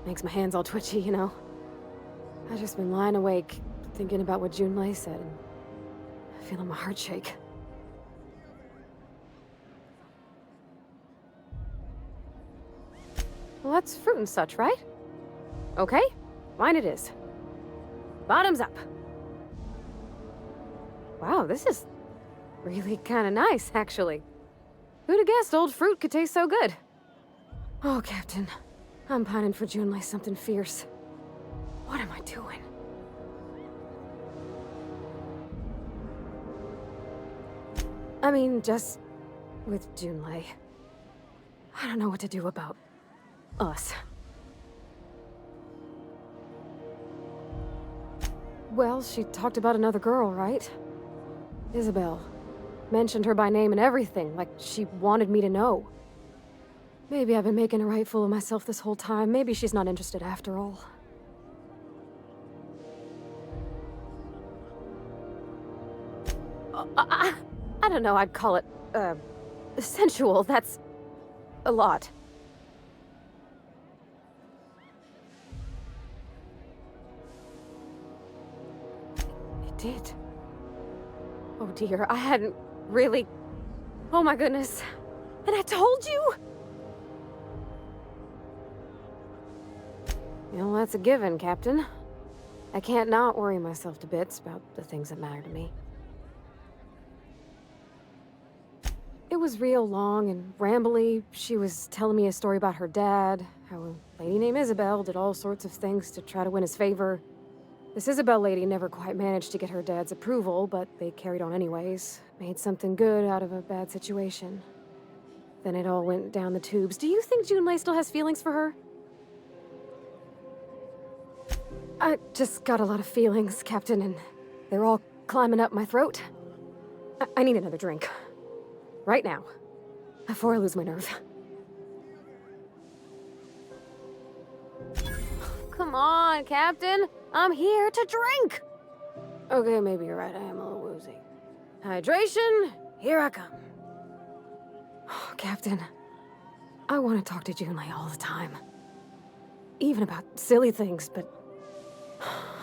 Makes my hands all twitchy, you know? I've just been lying awake, thinking about what Junlei said, and feeling my heart shake. Well, that's fruit and such, right? Okay, mine it is. Bottoms up. Wow, this is really kind of nice, actually. Who'd have guessed old fruit could taste so good? Oh, Captain, I'm pining for Junlei something fierce. What am I doing? I mean, just with Junlei. I don't know what to do about us. Well, she talked about another girl, right? Isabel. Mentioned her by name and everything, like she wanted me to know. Maybe I've been making a right fool of myself this whole time. Maybe she's not interested after all. I don't know, I'd call it, sensual. That's a lot. It did. Oh dear, I hadn't really... Oh my goodness. And I told you? You know, that's a given, Captain. I can't not worry myself to bits about the things that matter to me. It was real long and rambly. She was telling me a story about her dad, how a lady named Isabel did all sorts of things to try to win his favor. This Isabel lady never quite managed to get her dad's approval, but they carried on anyways. Made something good out of a bad situation. Then it all went down the tubes. Do you think Junlei still has feelings for her? I just got a lot of feelings, Captain, and they're all climbing up my throat. I need another drink. Right now. Before I lose my nerve. Come on, Captain. I'm here to drink. Okay, maybe you're right. I am a little woozy. Hydration, here I come. Oh, Captain, I want to talk to Junlei all the time. Even about silly things, but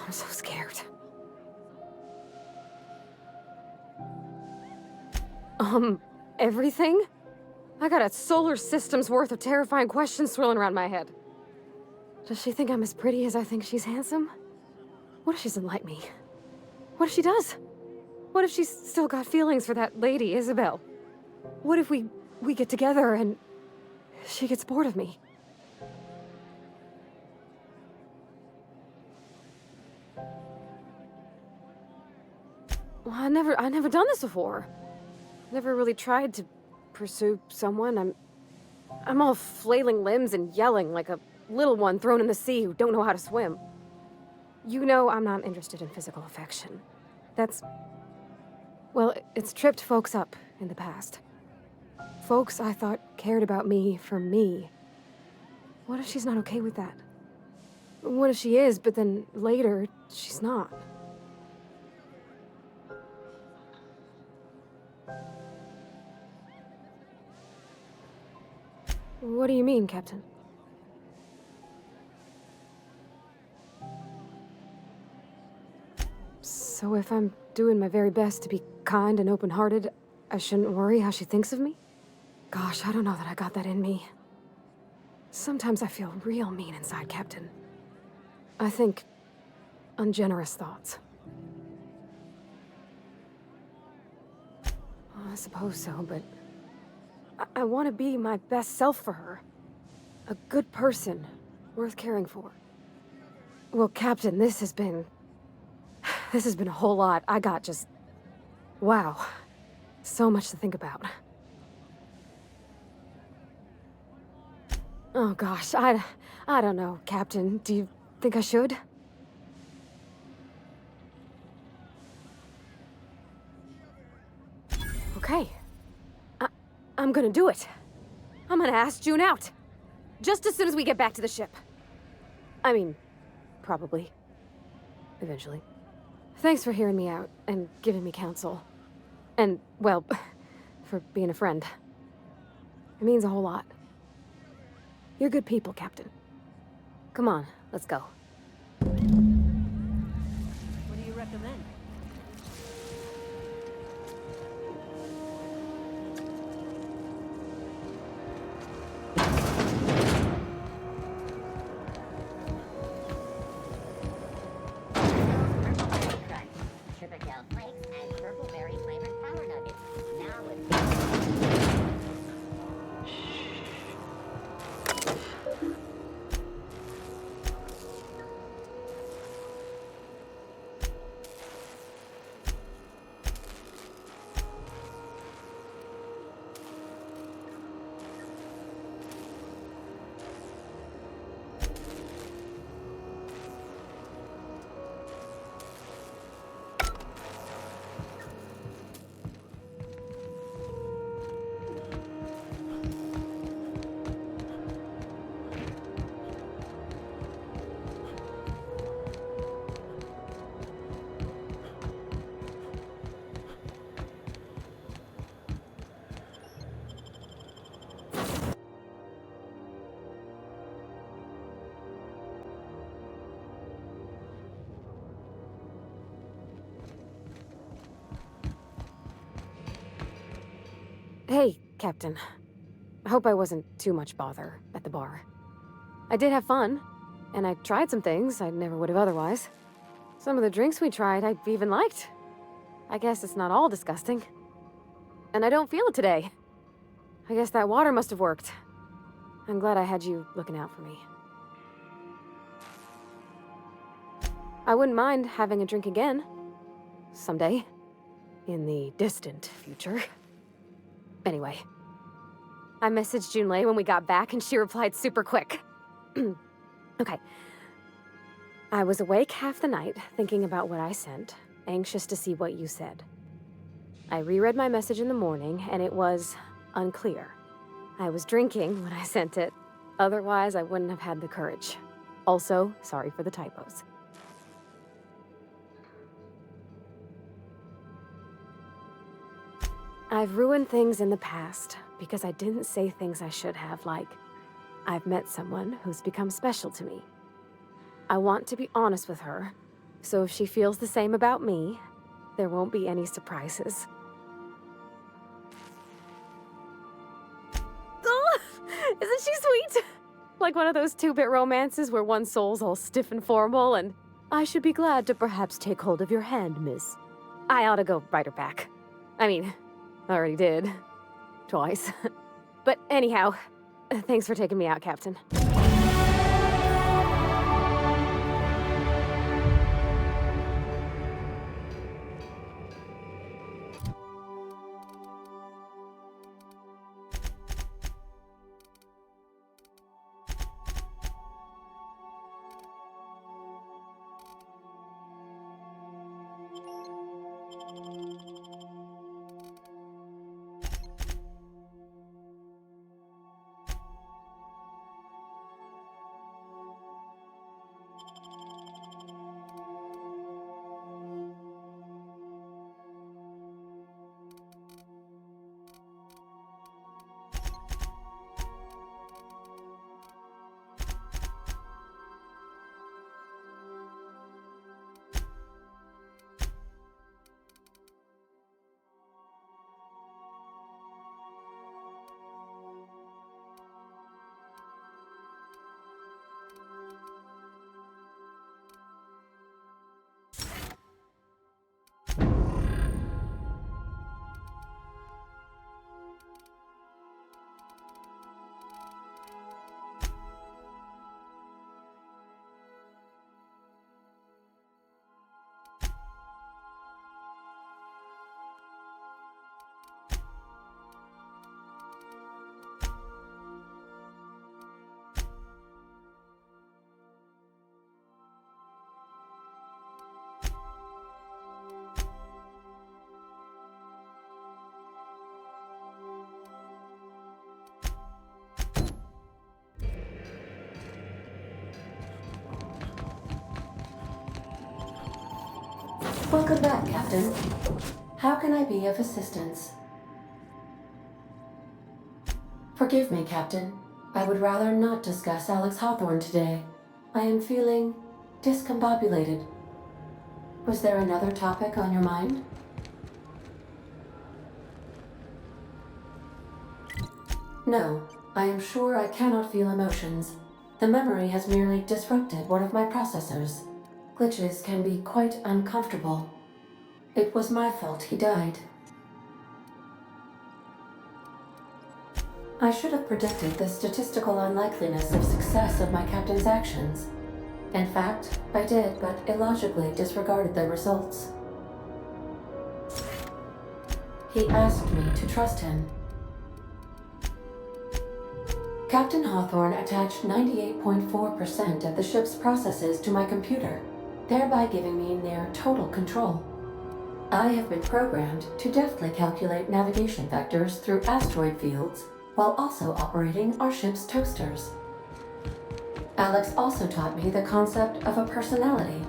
I'm so scared. Everything? I got a solar system's worth of terrifying questions swirling around my head. Does she think I'm as pretty as I think she's handsome? What if she doesn't like me? What if she does? What if she's still got feelings for that lady, Isabel? What if we get together and she gets bored of me? Well, I never done this before. Never really tried to pursue someone. I'm all flailing limbs and yelling like a little one thrown in the sea who don't know how to swim. You know I'm not interested in physical affection. Well, it's tripped folks up in the past. Folks I thought cared about me for me. What if she's not okay with that? What if she is, but then later, she's not? What do you mean, Captain? So if I'm doing my very best to be kind and open-hearted, I shouldn't worry how she thinks of me? Gosh, I don't know that I got that in me. Sometimes I feel real mean inside, Captain. I think ungenerous thoughts. I suppose so, but I want to be my best self for her. A good person, worth caring for. Well, Captain, this has been a whole lot. I got just... wow. So much to think about. Oh gosh, I don't know, Captain. Do you think I should? Okay. I'm gonna do it. I'm gonna ask June out. Just as soon as we get back to the ship. I mean, probably. Eventually. Thanks for hearing me out and giving me counsel. And, well, for being a friend. It means a whole lot. You're good people, Captain. Come on, let's go. What do you recommend? Sugar flakes and purple berry flavored power nuggets. Now with Hey, Captain. I hope I wasn't too much bother at the bar. I did have fun, and I tried some things I never would have otherwise. Some of the drinks we tried I even liked. I guess it's not all disgusting. And I don't feel it today. I guess that water must have worked. I'm glad I had you looking out for me. I wouldn't mind having a drink again. Someday. In the distant future. Anyway. I messaged Junlei when we got back and she replied super quick. Okay. I was awake half the night, thinking about what I sent, anxious to see what you said. I reread my message in the morning, and it was unclear. I was drinking when I sent it. Otherwise, I wouldn't have had the courage. Also, sorry for the typos. I've ruined things in the past because I didn't say things I should have, like, I've met someone who's become special to me. I want to be honest with her, so if she feels the same about me, there won't be any surprises. Isn't she sweet? Like one of those two-bit romances where one soul's all stiff and formal and, I should be glad to perhaps take hold of your hand, miss. I ought to go write her back. I mean, I already did. Twice. But anyhow, thanks for taking me out, Captain. Welcome back, Captain. How can I be of assistance? Forgive me, Captain. I would rather not discuss Alex Hawthorne today. I am feeling discombobulated. Was there another topic on your mind? No, I am sure I cannot feel emotions. The memory has merely disrupted one of my processors. Glitches can be quite uncomfortable. It was my fault he died. I should have predicted the statistical unlikeliness of success of my captain's actions. In fact, I did, but illogically disregarded the results. He asked me to trust him. Captain Hawthorne attached 98.4% of the ship's processes to my computer, thereby giving me near total control. I have been programmed to deftly calculate navigation vectors through asteroid fields while also operating our ship's toasters. Alex also taught me the concept of a personality.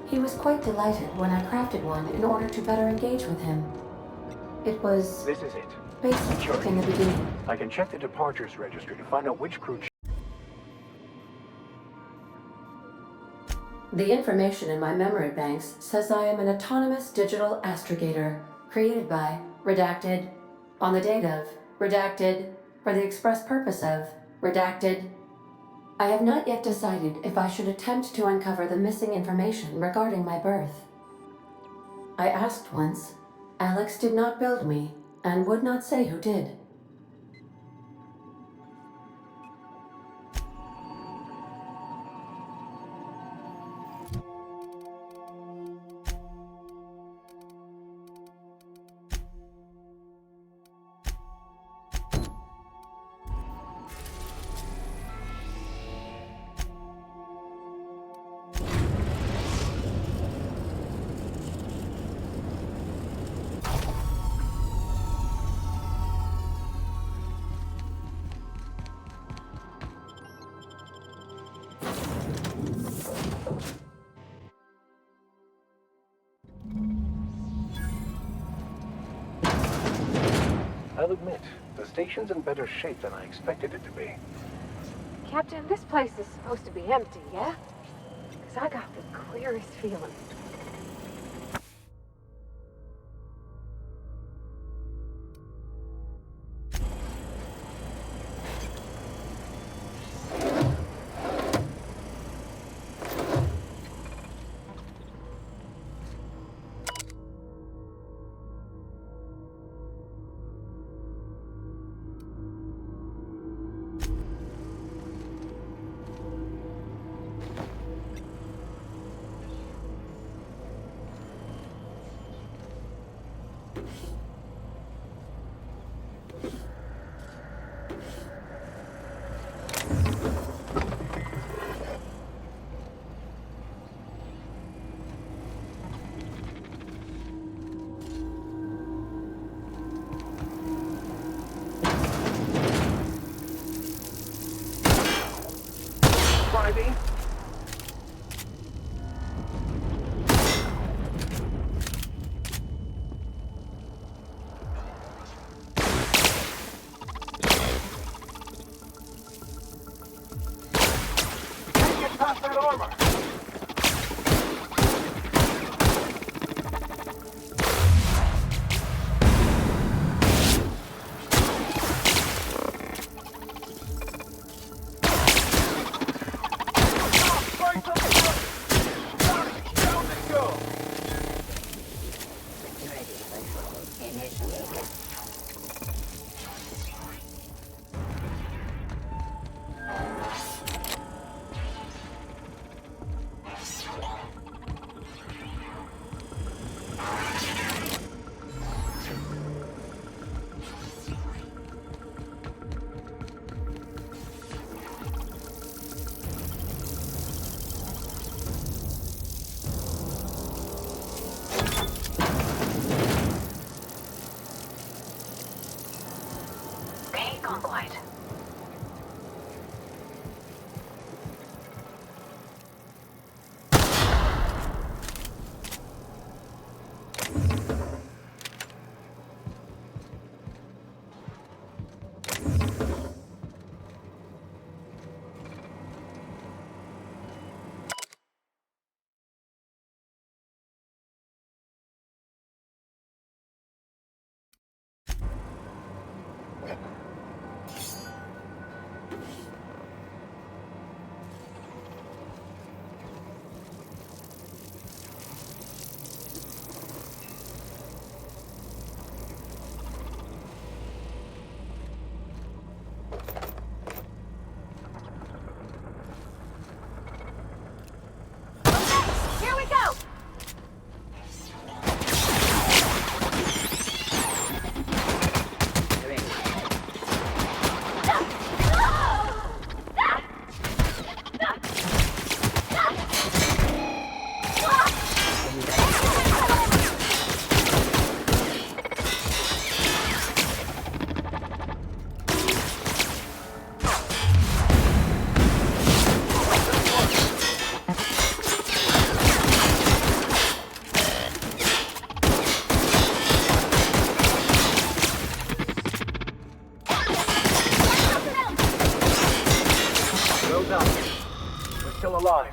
He was quite delighted when I crafted one in order to better engage with him. It was This is it. basic in the beginning. I can check the departures registry to find out which crew. The information in my memory banks says I am an autonomous digital astrogator, created by, redacted, on the date of, redacted, for the express purpose of, redacted. I have not yet decided if I should attempt to uncover the missing information regarding my birth. I asked once. Alex did not build me, and would not say who did. I'll admit, the station's in better shape than I expected it to be. Captain, this place is supposed to be empty, yeah? Because I got the clearest feeling. me? Get past that armor! Quiet. Here we go! Well done. We're still alive.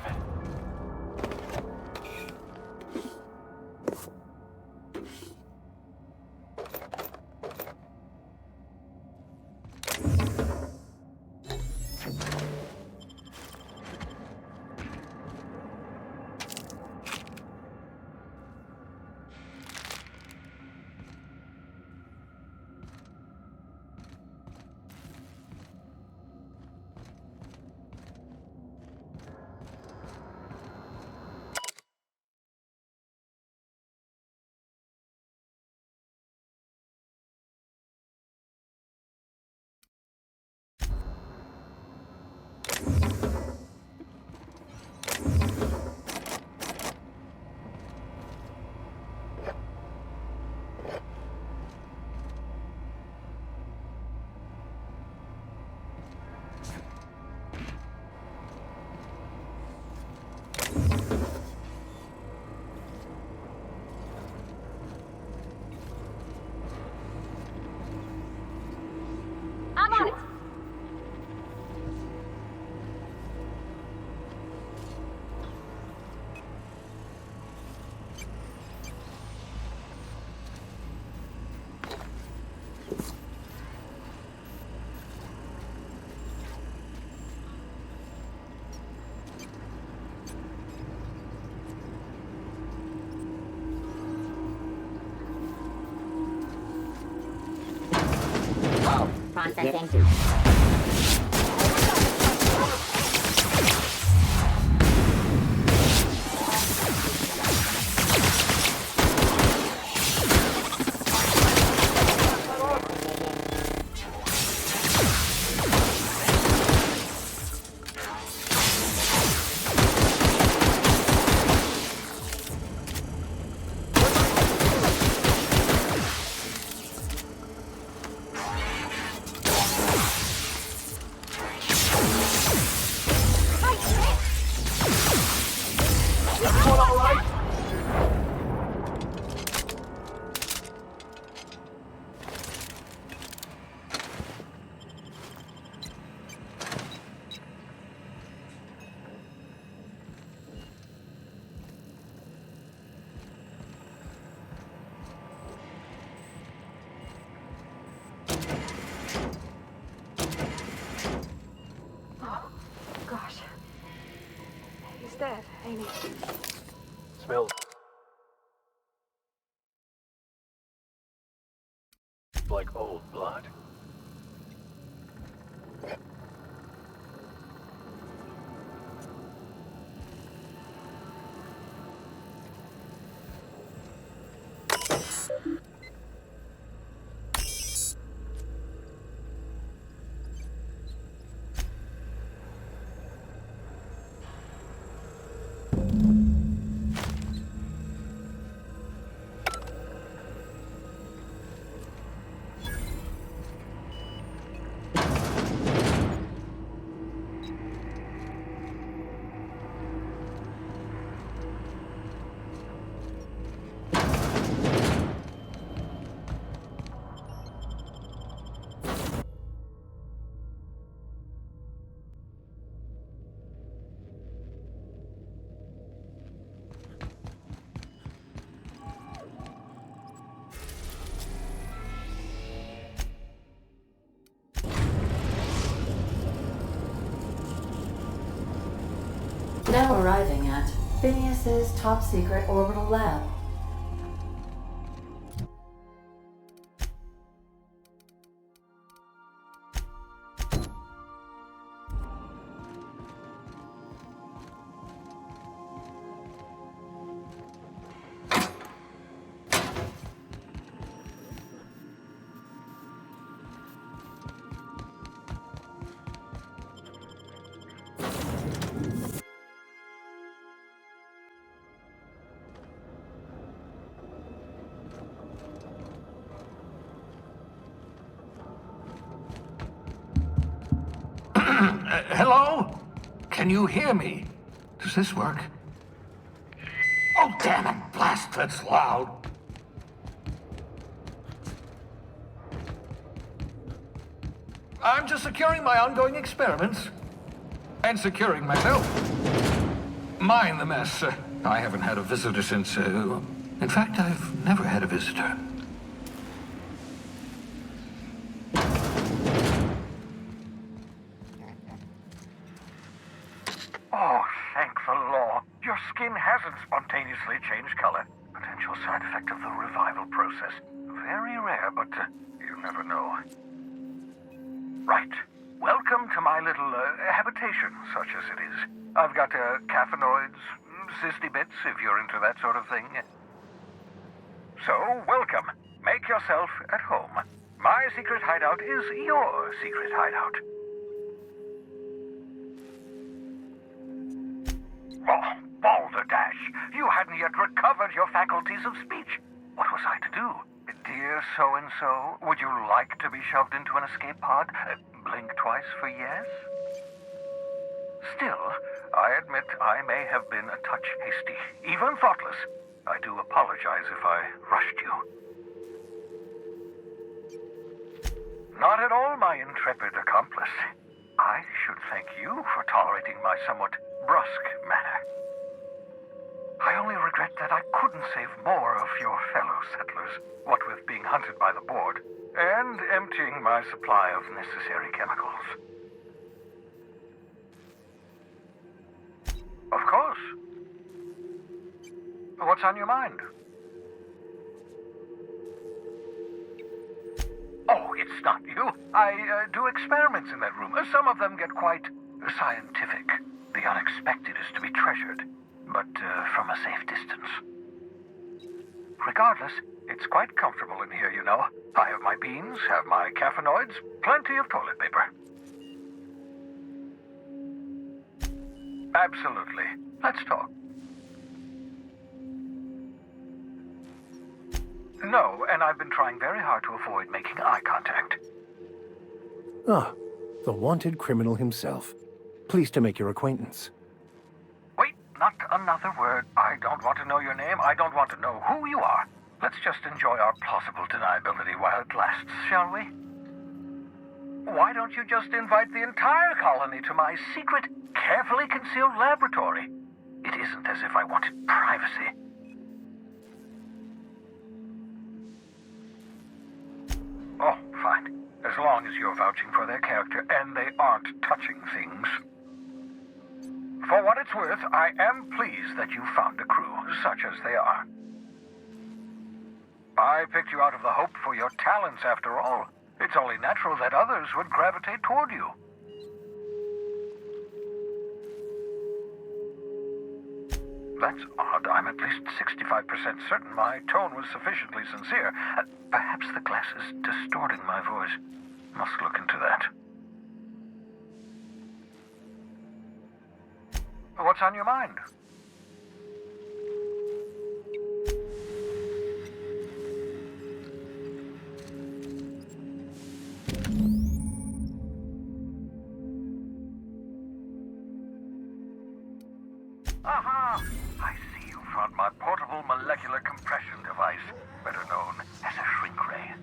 I'm on it. Processing. Manny. Smells like old blood. Now arriving at Phineas's top secret orbital lab. Hello? Can you hear me? Does this work? Oh, damn it! Blast, that's loud. I'm just securing my ongoing experiments. And securing myself. Mind the mess. I haven't had a visitor since, in fact, I've never had a visitor. Oh, thank the law. Your skin hasn't spontaneously changed color. Potential side effect of the revival process. Very rare, but you never know. Right. Welcome to my little habitation, such as it is. I've got caffeinoids, cysty bits, if you're into that sort of thing. So, welcome. Make yourself at home. My secret hideout is your secret hideout. Oh, balderdash! You hadn't yet recovered your faculties of speech. What was I to do? Dear so-and-so, would you like to be shoved into an escape pod? Blink twice for yes? Still, I admit I may have been a touch hasty, even thoughtless. I do apologize if I rushed you. Not at all, my intrepid accomplice. I should thank you for tolerating my somewhat brusque manner. I only regret that I couldn't save more of your fellow settlers, what with being hunted by the board, and emptying my supply of necessary chemicals. Of course. What's on your mind? Oh, it's not you. I do experiments in that room. Some of them get quite scientific. The unexpected is to be treasured, but from a safe distance. Regardless, it's quite comfortable in here, you know. I have my beans, have my caffeinoids, plenty of toilet paper. Absolutely. Let's talk. No, and I've been trying very hard to avoid making eye contact. Ah, the wanted criminal himself. Pleased to make your acquaintance. Wait, not another word. I don't want to know your name. I don't want to know who you are. Let's just enjoy our plausible deniability while it lasts, shall we? Why don't you just invite the entire colony to my secret, carefully concealed laboratory? It isn't as if I wanted privacy. Oh, fine. As long as you're vouching for their character and they aren't touching things. For what it's worth, I am pleased that you found a crew, such as they are. I picked you out of the hope for your talents, after all. It's only natural that others would gravitate toward you. That's odd. I'm at least 65% certain my tone was sufficiently sincere. Perhaps the glass is distorting my voice. Must look into that. What's on your mind? Aha! I see you found my portable molecular compression device, better known as a shrink ray.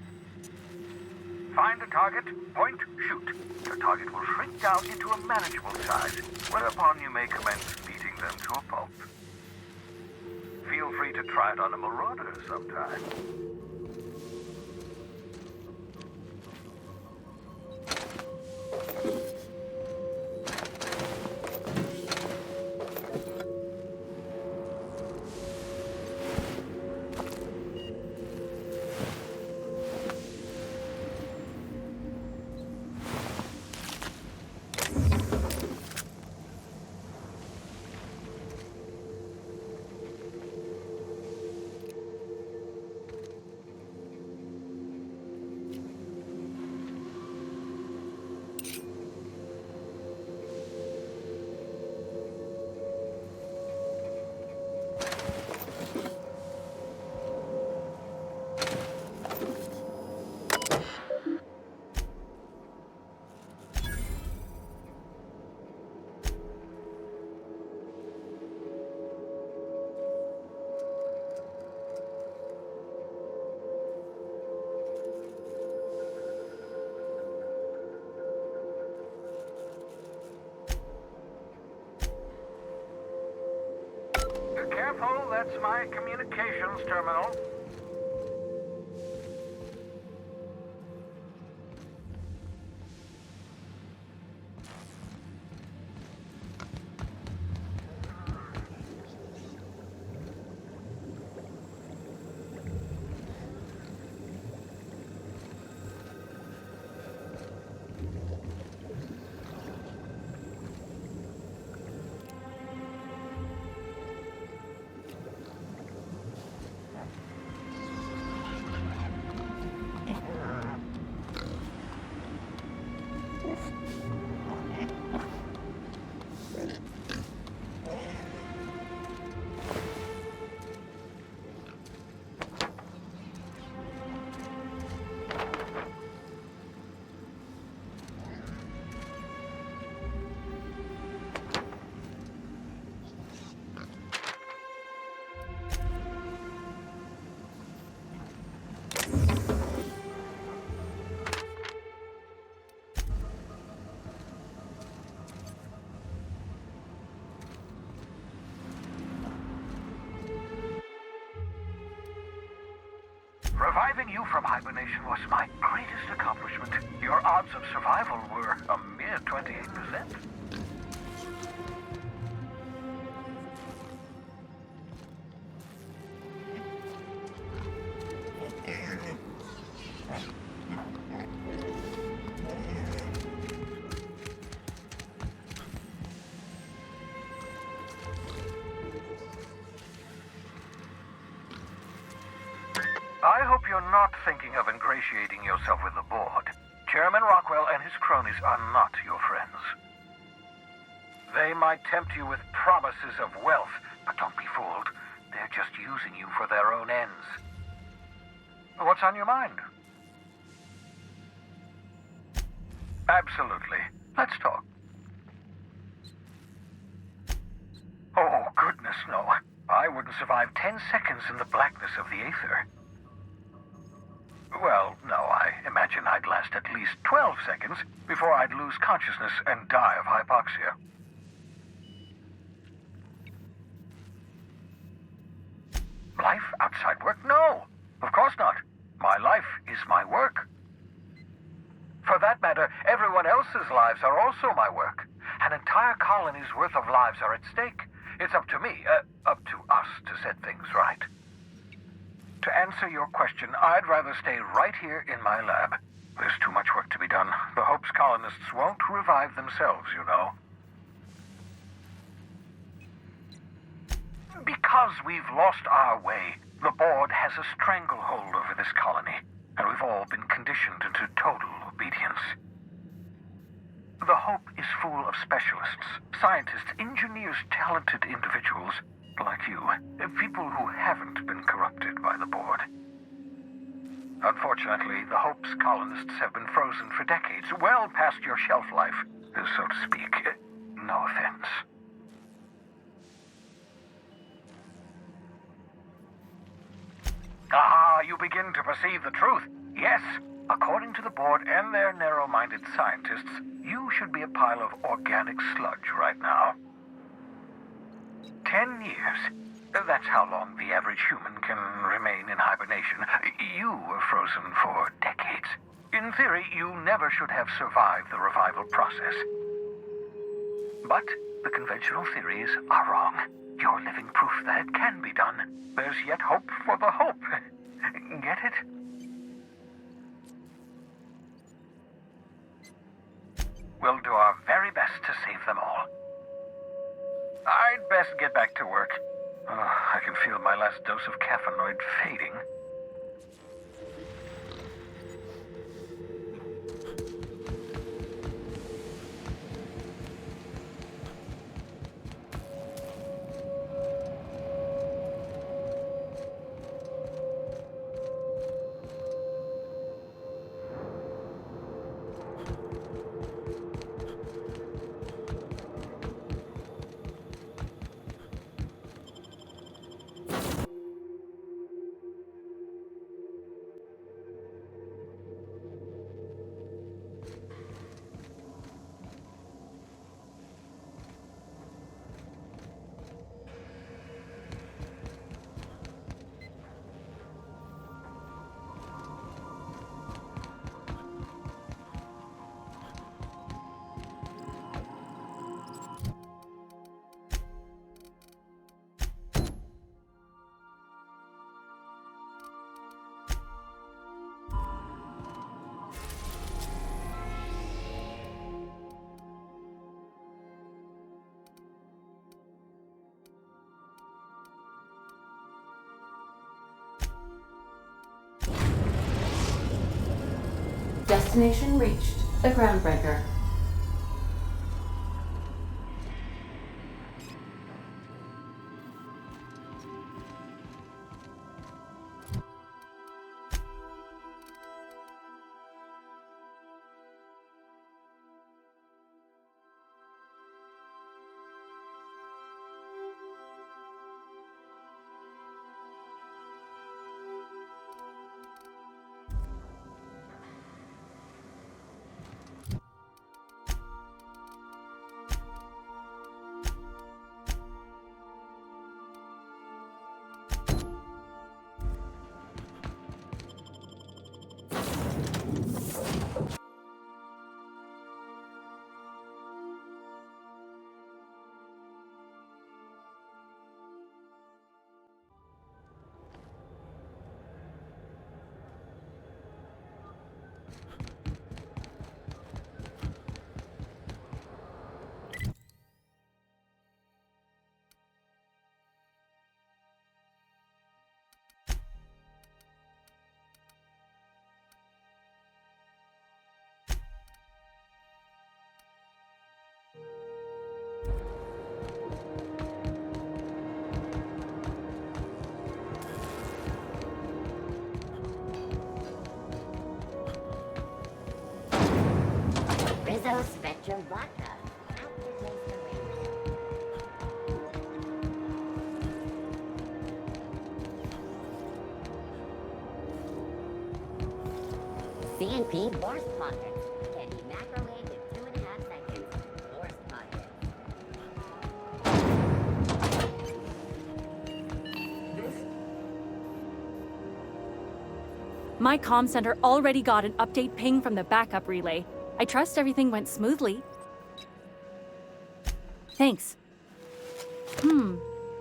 Find a target, point, shoot. Your target will shrink down into a manageable size, whereupon you may commence beating them to a pulp. Feel free to try it on a marauder sometime. Careful, that's my communications terminal. Reviving you from hibernation was my greatest accomplishment. Your odds of survival were a mere 28%. I hope you're not thinking of ingratiating yourself with the board. Chairman Rockwell and his cronies are not your friends. They might tempt you with promises of wealth, but don't be fooled. They're just using you for their own ends. What's on your mind? Absolutely. Let's talk. Oh, goodness, no. I wouldn't survive 10 seconds in the blackness of the aether. Well, no, I imagine I'd last at least 12 seconds before I'd lose consciousness and die of hypoxia. Life outside work? No, of course not. My life is my work. For that matter, everyone else's lives are also my work. An entire colony's worth of lives are at stake. It's up to me, up to us to set things right. To answer your question, I'd rather stay right here in my lab. There's too much work to be done. The Hope's colonists won't revive themselves, you know. Because we've lost our way, the board has a stranglehold over this colony, and we've all been conditioned into total obedience. The Hope is full of specialists, scientists, engineers, talented individuals like you, people who haven't been corrupted by the board. Unfortunately, the Hope's colonists have been frozen for decades, well past your shelf life, so to speak. No offense. Ah, you begin to perceive the truth. Yes, according to the board and their narrow-minded scientists, you should be a pile of organic sludge right now. 10 years. That's how long the average human can remain in hibernation. You were frozen for decades. In theory, you never should have survived the revival process. But the conventional theories are wrong. You're living proof that it can be done. There's yet hope for the Hope. Get it? We'll do our very best to save them all. I'd best get back to work. I can feel my last dose of caffeinoid fading. Destination reached. The Groundbreaker. Rizzo Spectrum Vodka. CNP Borscht Pockets. Can be microwaved in 2.5 seconds. Borscht Pockets. My comm center already got an update ping from the backup relay. I trust everything went smoothly. Thanks.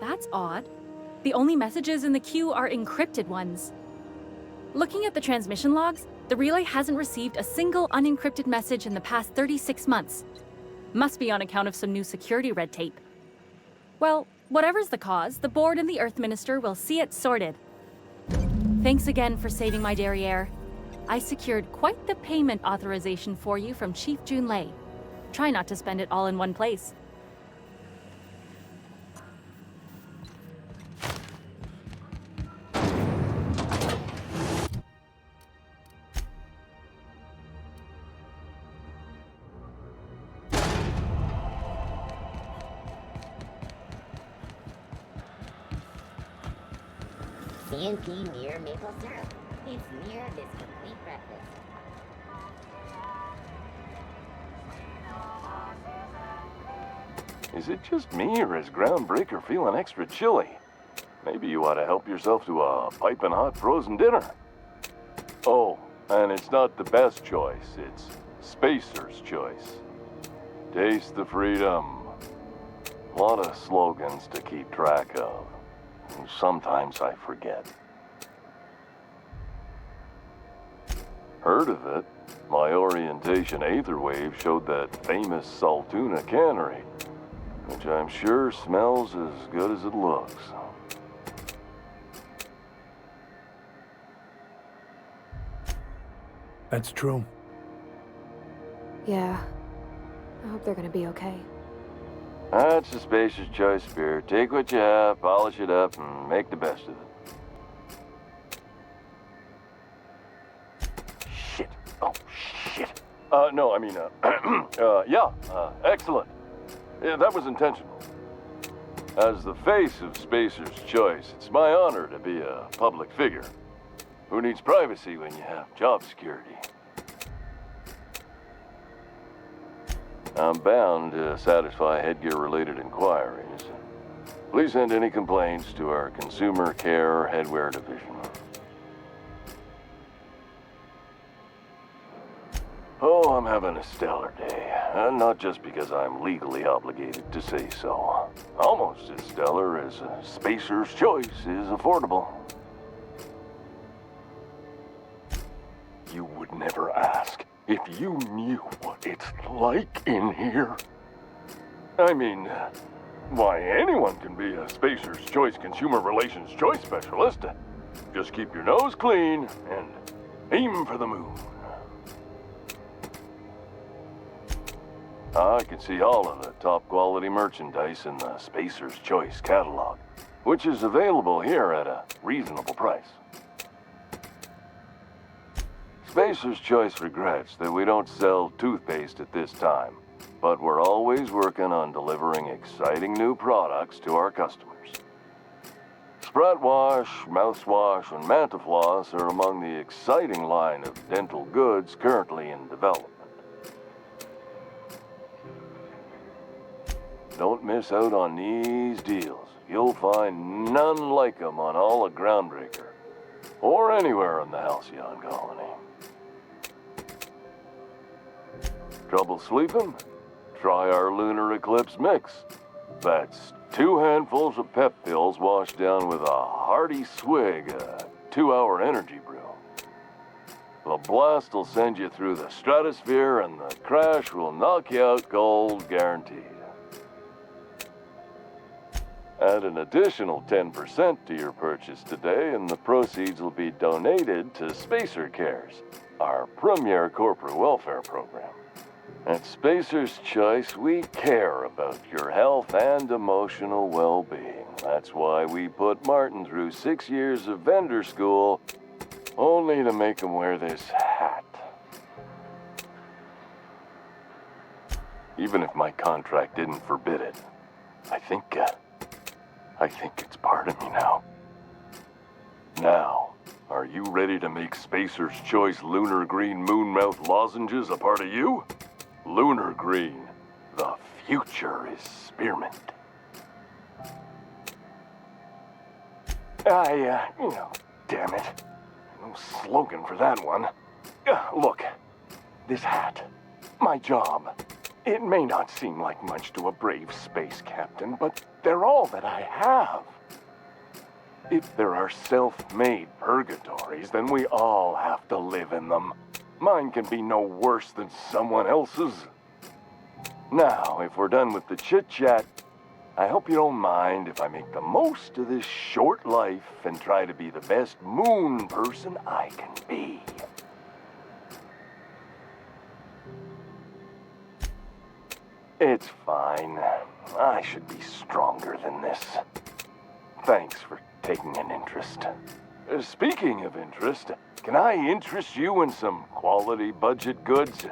That's odd. The only messages in the queue are encrypted ones. Looking at the transmission logs, the relay hasn't received a single unencrypted message in the past 36 months. Must be on account of some new security red tape. Well, whatever's the cause, the board and the Earth Minister will see it sorted. Thanks again for saving my derriere. I secured quite the payment authorization for you from Chief Junlei. Try not to spend it all in one place. CNP near maple syrup. It's near this complete breakfast. Is it just me, or is Groundbreaker feeling extra chilly? Maybe you ought to help yourself to a piping hot frozen dinner. Oh, and it's not the best choice, it's Spacer's choice. Taste the freedom. A lot of slogans to keep track of. Sometimes I forget. Heard of it? My orientation aether wave showed that famous Saltuna cannery, which I'm sure smells as good as it looks. That's true. Yeah. I hope they're gonna be okay. That's a Spacer's choice beer. Take what you have, polish it up, and make the best of it. Shit. Oh, shit. No, I mean, excellent. Yeah, that was intentional. As the face of Spacer's choice, it's my honor to be a public figure. Who needs privacy when you have job security? I'm bound to satisfy headgear-related inquiries. Please send any complaints to our Consumer Care Headwear Division. Oh, I'm having a stellar day. And not just because I'm legally obligated to say so. Almost as stellar as Spacer's choice is affordable. You would never ask if you knew what it's like in here. I mean, why, anyone can be a Spacer's Choice Consumer Relations Choice Specialist. Just keep your nose clean and aim for the moon. I can see all of the top quality merchandise in the Spacer's Choice catalog, which is available here at a reasonable price. Spacer's Choice regrets that we don't sell toothpaste at this time, but we're always working on delivering exciting new products to our customers. Sprat Wash, Mouthwash, and Mantafloss are among the exciting line of dental goods currently in development. Don't miss out on these deals. You'll find none like them on all of Groundbreaker, or anywhere in the Halcyon colony. Trouble sleeping? Try our Lunar Eclipse Mix. That's 2 handfuls of pep pills washed down with a hearty swig of 2-hour energy brew. The blast will send you through the stratosphere, and the crash will knock you out cold, guaranteed. Add an additional 10% to your purchase today, and the proceeds will be donated to Spacer Cares, our premier corporate welfare program. At Spacer's Choice, we care about your health and emotional well-being. That's why we put Martin through 6 years of vendor school, only to make him wear this hat. Even if my contract didn't forbid it, I think it's part of me now. Now, are you ready to make Spacer's Choice Lunar Green Moonmouth lozenges a part of you? Lunar Green, the future is spearmint. Damn it. No slogan for that one. Look, this hat, my job, It may not seem like much to a brave space captain, but they're all that I have. If there are self-made purgatories, then we all have to live in them. Mine can be no worse than someone else's. Now, if we're done with the chit-chat, I hope you don't mind if I make the most of this short life and try to be the best moon person I can be. It's fine. I should be stronger than this. Thanks for taking an interest. Speaking of interest, can I interest you in some quality budget goods?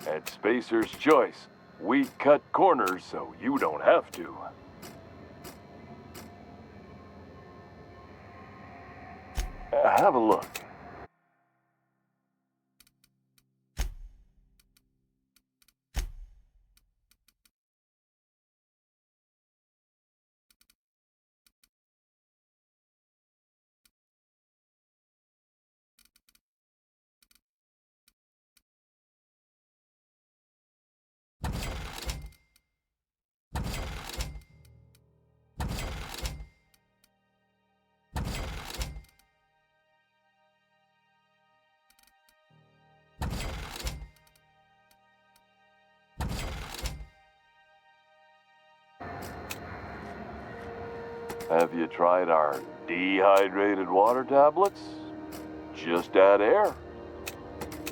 At Spacer's Choice, we cut corners so you don't have to. Have a look. Have you tried our dehydrated water tablets? Just add air.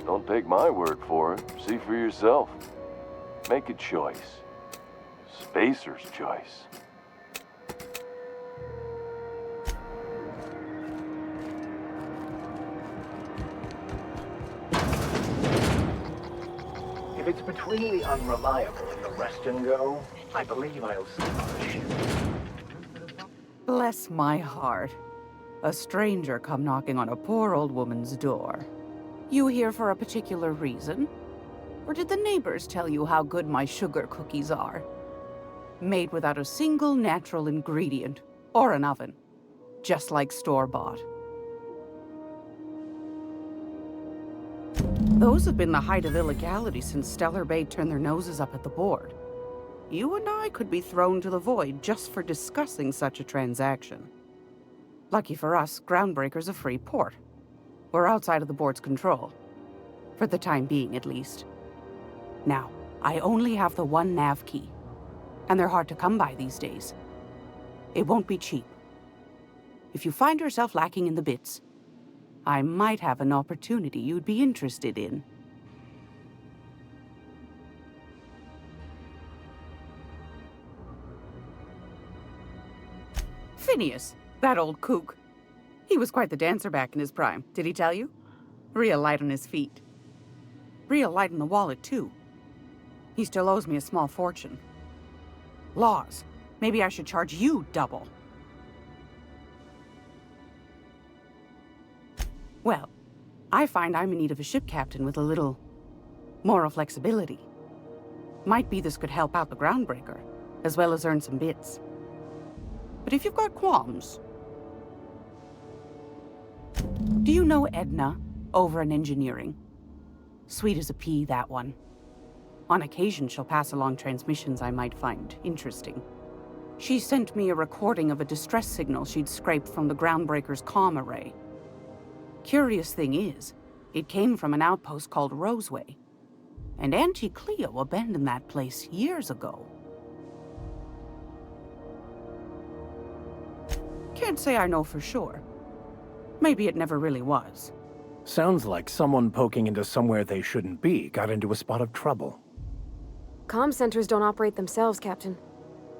Don't take my word for it. See for yourself. Make a choice. Spacer's choice. If it's between the unreliable and the rest and go, I believe I'll sleep on the ship. Bless my heart. A stranger come knocking on a poor old woman's door. You here for a particular reason? Or did the neighbors tell you how good my sugar cookies are? Made without a single natural ingredient, or an oven. Just like store-bought. Those have been the height of illegality since Stellar Bay turned their noses up at the board. You and I could be thrown to the void just for discussing such a transaction. Lucky for us, Groundbreaker's a free port. We're outside of the board's control. For the time being, at least. Now, I only have the one nav key. And they're hard to come by these days. It won't be cheap. If you find yourself lacking in the bits, I might have an opportunity you'd be interested in. Phineas, that old kook. He was quite the dancer back in his prime, did he tell you? Real light on his feet. Real light on the wallet, too. He still owes me a small fortune. Laws. Maybe I should charge you double. Well, I find I'm in need of a ship captain with a little moral flexibility. Might be this could help out the Groundbreaker, as well as earn some bits. But if you've got qualms... Do you know Edna, over in engineering? Sweet as a pea, that one. On occasion, she'll pass along transmissions I might find interesting. She sent me a recording of a distress signal she'd scraped from the Groundbreaker's comm array. Curious thing is, it came from an outpost called Roseway. And Auntie Cleo abandoned that place years ago. Can't say I know for sure. Maybe it never really was. Sounds like someone poking into somewhere they shouldn't be got into a spot of trouble. Comm centers don't operate themselves, Captain.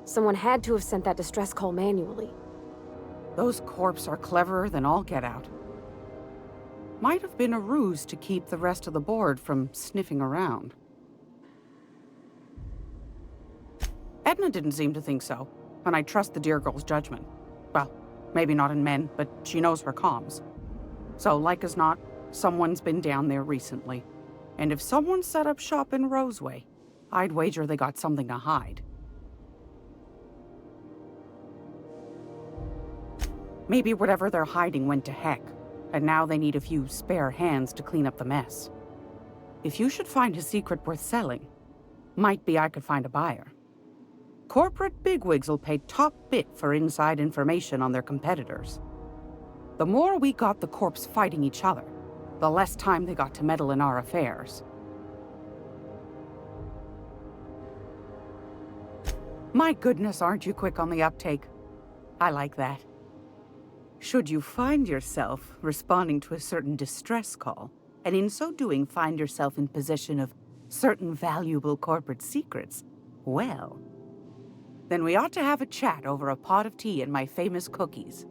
Someone had to have sent that distress call manually. Those corps are cleverer than all get out. Might have been a ruse to keep the rest of the board from sniffing around. Edna didn't seem to think so, and I trust the dear girl's judgment. Well, maybe not in men, but she knows her comms. So, like as not, someone's been down there recently. And if someone set up shop in Roseway, I'd wager they got something to hide. Maybe whatever they're hiding went to heck, and now they need a few spare hands to clean up the mess. If you should find a secret worth selling, Might be I could find a buyer. Corporate bigwigs will pay top bit for inside information on their competitors. The more we got the corps fighting each other, the less time they got to meddle in our affairs. My goodness, aren't you quick on the uptake? I like that. Should you find yourself responding to a certain distress call, and in so doing find yourself in possession of certain valuable corporate secrets, well, then we ought to have a chat over a pot of tea and my famous cookies.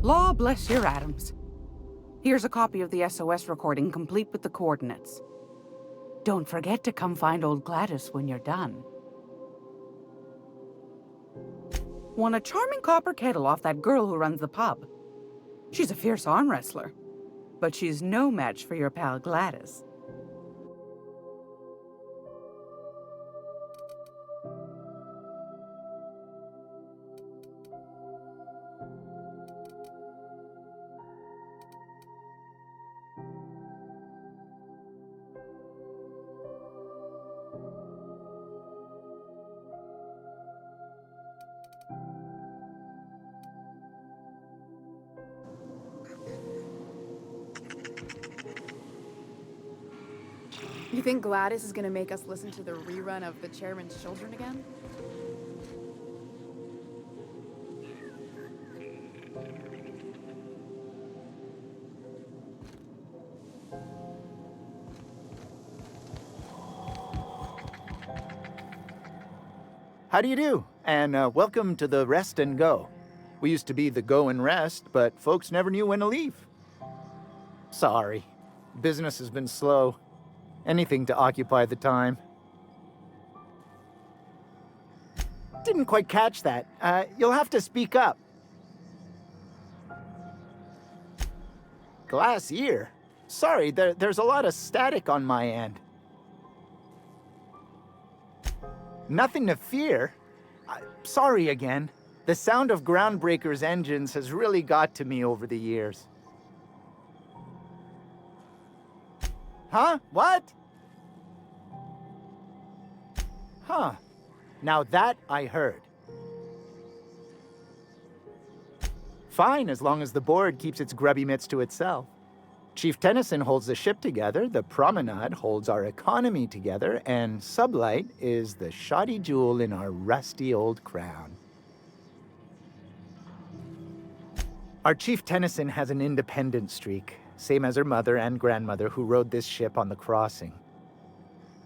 Law bless your atoms. Here's a copy of the SOS recording complete with the coordinates. Don't forget to come find old Gladys when you're done. Won a charming copper kettle off that girl who runs the pub. She's a fierce arm wrestler, but she's no match for your pal Gladys. You think Gladys is gonna make us listen to the rerun of The Chairman's Children again? How do you do? And welcome to the Rest and Go. We used to be the Go and Rest, but folks never knew when to leave. Sorry. Business has been slow. Anything to occupy the time. Didn't quite catch that. You'll have to speak up. Glass ear? Sorry, there's a lot of static on my end. Nothing to fear. Sorry again. The sound of Groundbreaker's engines has really got to me over the years. Huh? What? Huh. Now that I heard. Fine, as long as the board keeps its grubby mitts to itself. Chief Tennyson holds the ship together, the Promenade holds our economy together, and Sublight is the shoddy jewel in our rusty old crown. Our Chief Tennyson has an independent streak, same as her mother and grandmother who rode this ship on the crossing.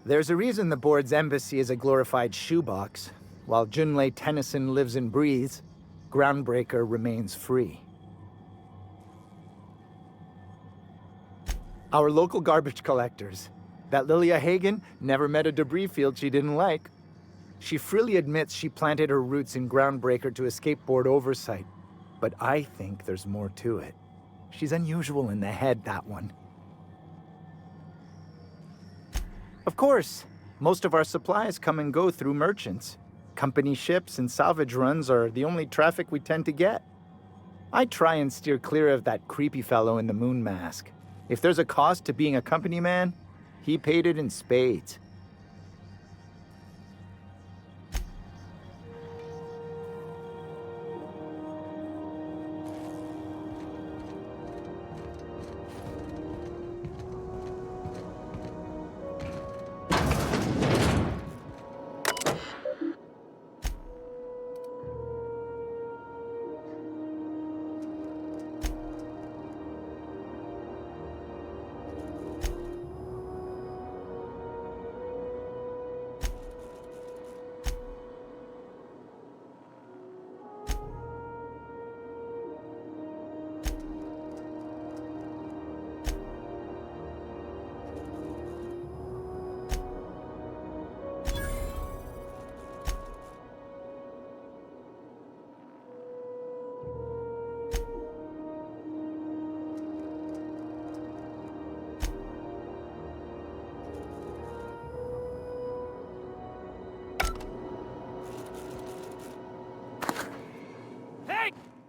There's a reason the board's embassy is a glorified shoebox. While Junlei Tennyson lives and breathes, Groundbreaker remains free. Our local garbage collectors. That Lilia Hagen never met a debris field she didn't like. She freely admits she planted her roots in Groundbreaker to escape board oversight. But I think there's more to it. She's unusual in the head, that one. Of course, most of our supplies come and go through merchants. Company ships and salvage runs are the only traffic we tend to get. I try and steer clear of that creepy fellow in the moon mask. If there's a cost to being a company man, he paid it in spades.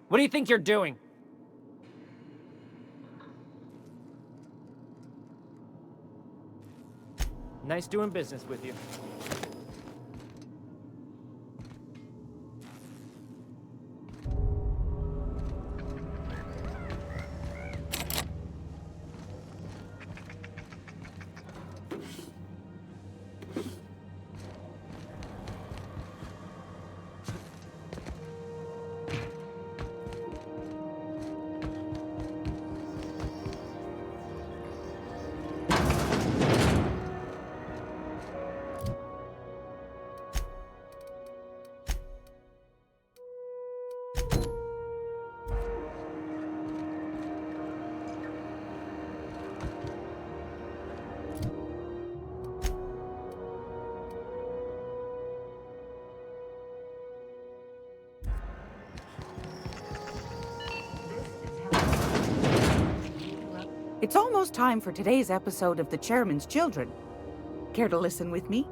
What do you think you're doing? Nice doing business with you. It's almost time for today's episode of The Chairman's Children. Care to listen with me?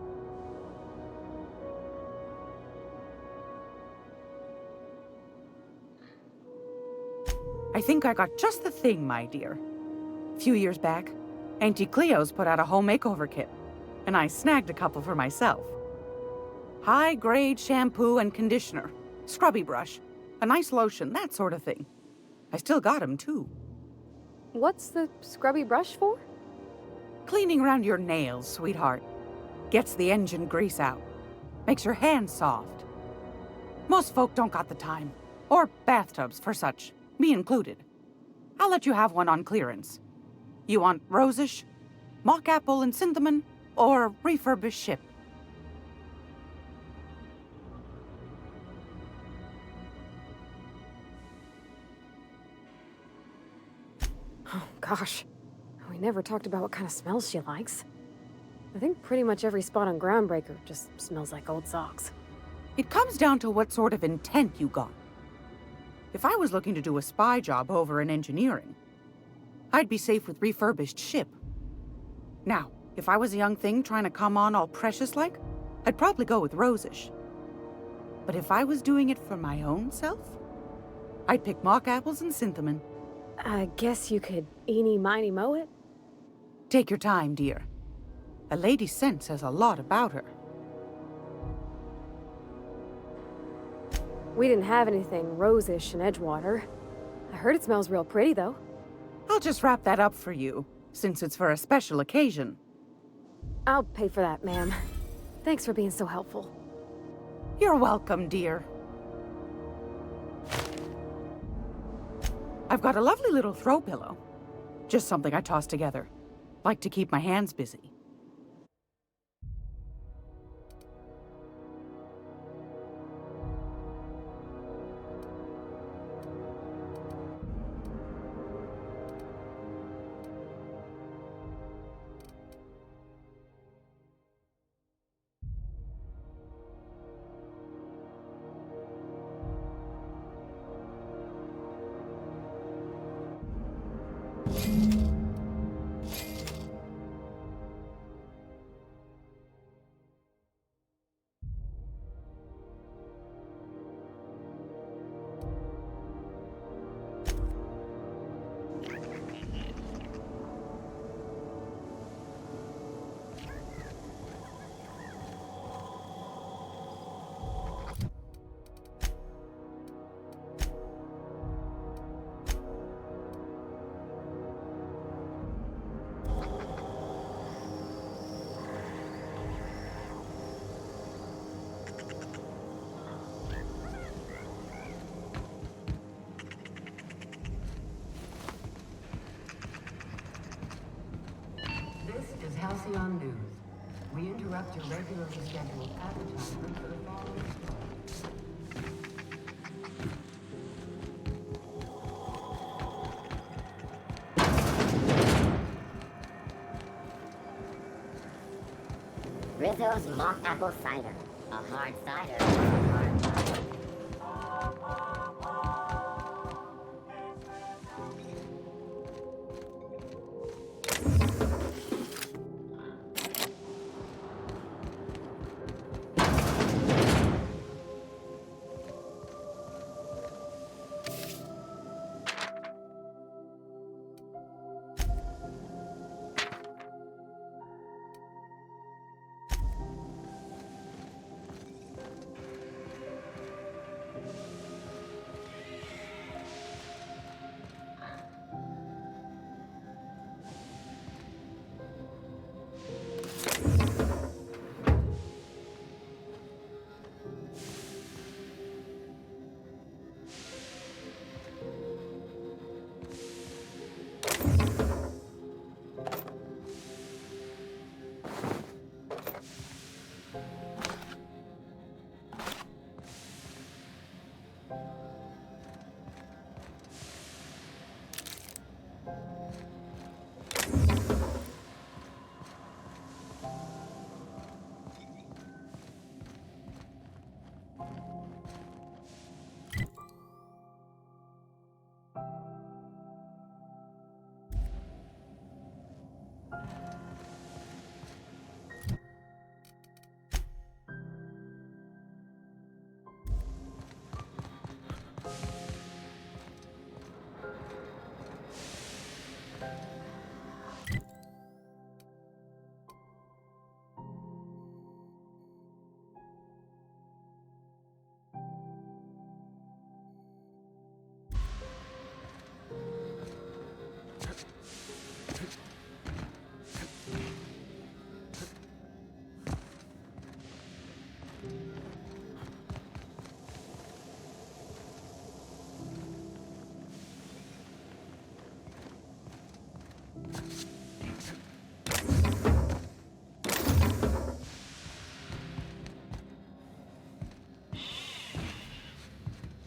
I think I got just the thing, my dear. A few years back, Auntie Cleo's put out a home makeover kit, and I snagged a couple for myself. High-grade shampoo and conditioner, scrubby brush, a nice lotion, that sort of thing. I still got 'em, too. What's the scrubby brush for? Cleaning around your nails, sweetheart. Gets the engine grease out. Makes your hands soft. Most folk don't got the time. Or bathtubs for such, me included. I'll let you have one on clearance. You want rosish, mock apple and cinnamon, or refurbished ship? Oh, gosh. We never talked about what kind of smells she likes. I think pretty much every spot on Groundbreaker just smells like old socks. It comes down to what sort of intent you got. If I was looking to do a spy job over in engineering, I'd be safe with refurbished ship. Now, if I was a young thing trying to come on all precious-like, I'd probably go with rosish. But if I was doing it for my own self, I'd pick mock apples and cinnamon. I guess you could eeny-miny mow it? Take your time, dear. A lady's scent says a lot about her. We didn't have anything rosish in Edgewater. I heard it smells real pretty, though. I'll just wrap that up for you, since it's for a special occasion. I'll pay for that, ma'am. Thanks for being so helpful. You're welcome, dear. I've got a lovely little throw pillow. Just something I toss together. Like to keep my hands busy. This is Halcyon News. We interrupt your regularly scheduled advertisement for the following Rizzo's mock apple cider. A hard cider. A hard cider.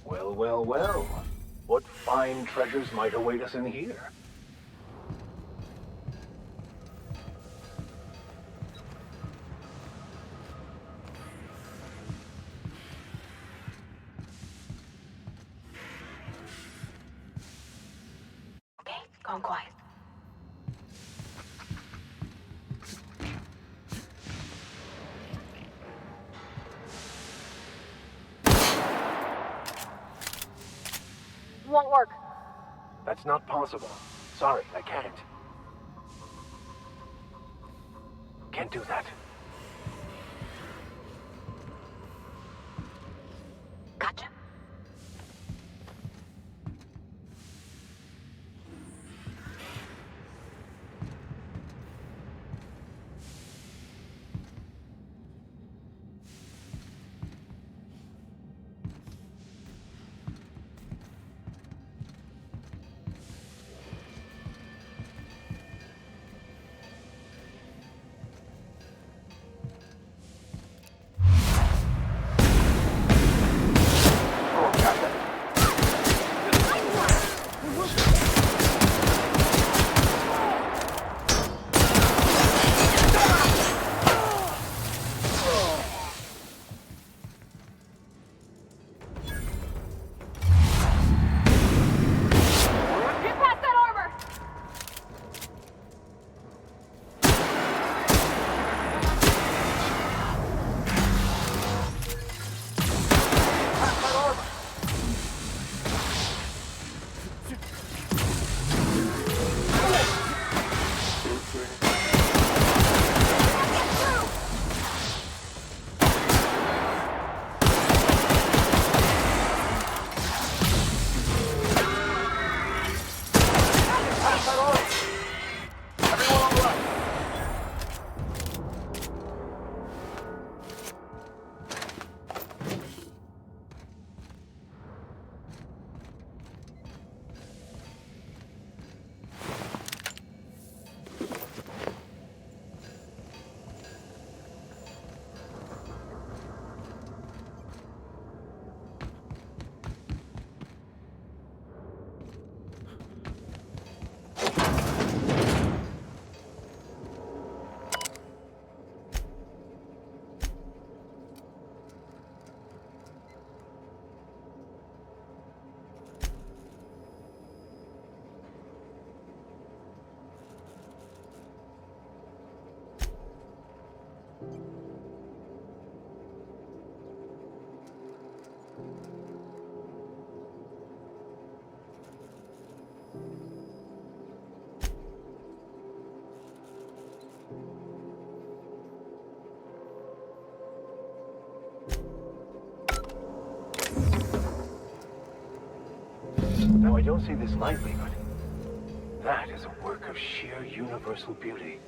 Well, well, well. What fine treasures might await us in here? Okay, gone quiet. Won't work. That's not possible. Sorry, I can't. Can't do that. Gotcha. Get past that armor! Now, I don't say this lightly, but that is a work of sheer universal beauty.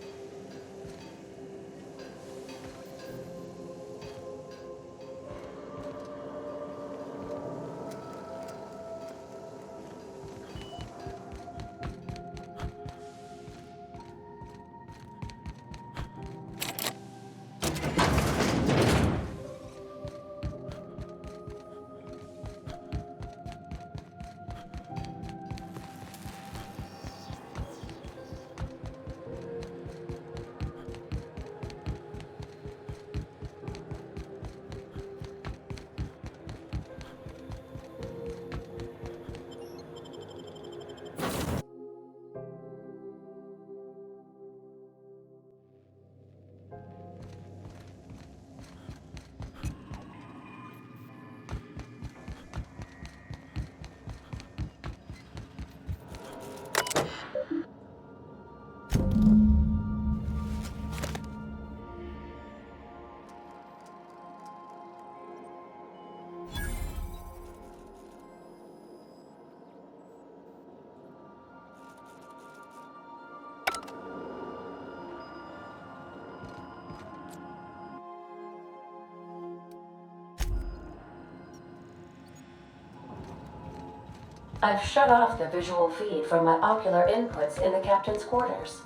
I've shut off the visual feed from my ocular inputs in the captain's quarters,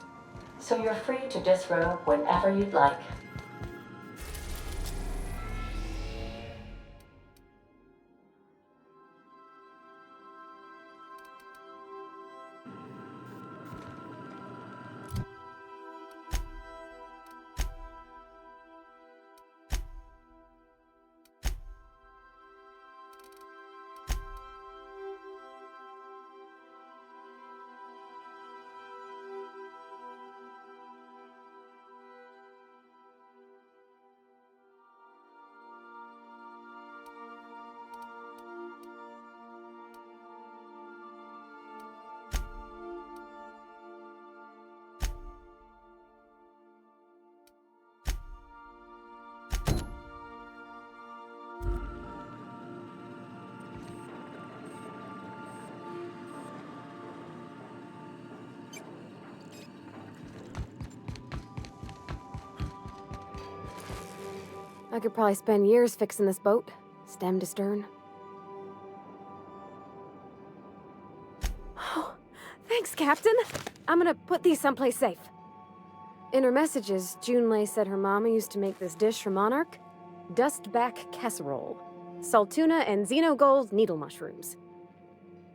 so you're free to disrobe whenever you'd like. I could probably spend years fixing this boat, stem to stern. Oh, thanks, Captain. I'm gonna put these someplace safe. In her messages, Junlei said her mama used to make this dish for Monarch. Dustback casserole. Salt tuna and xenogold needle mushrooms.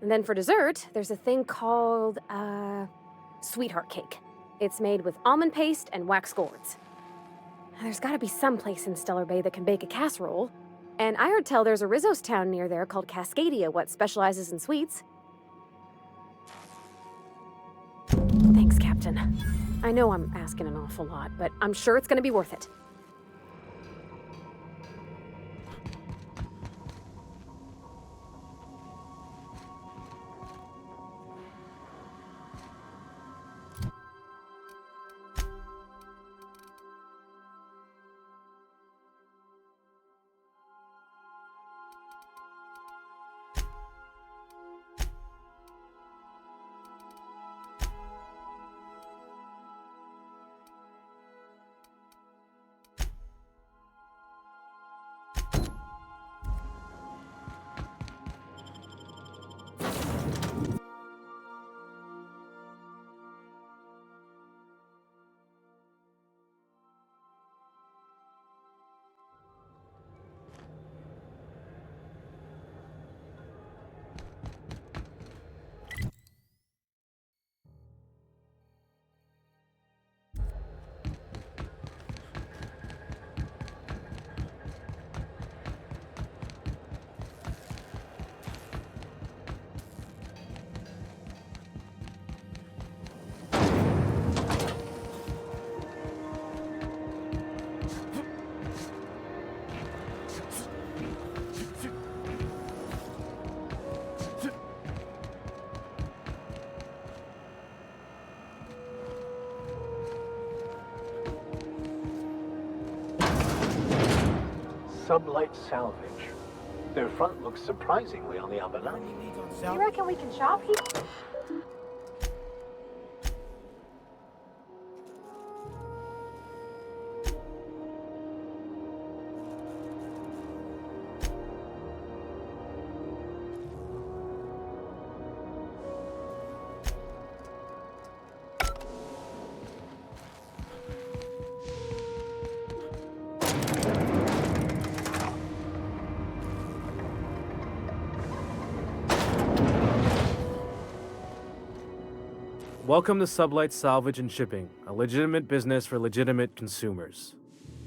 And then for dessert, there's a thing called, sweetheart cake. It's made with almond paste and wax gourds. There's gotta be some place in Stellar Bay that can bake a casserole. And I heard tell there's a Rizos town near there called Cascadia what specializes in sweets. Thanks, Captain. I know I'm asking an awful lot, but I'm sure it's gonna be worth it. Sublight salvage. Their front looks surprisingly on the up and up. You reckon we can shop here? Welcome to Sublight Salvage and Shipping, a legitimate business for legitimate consumers.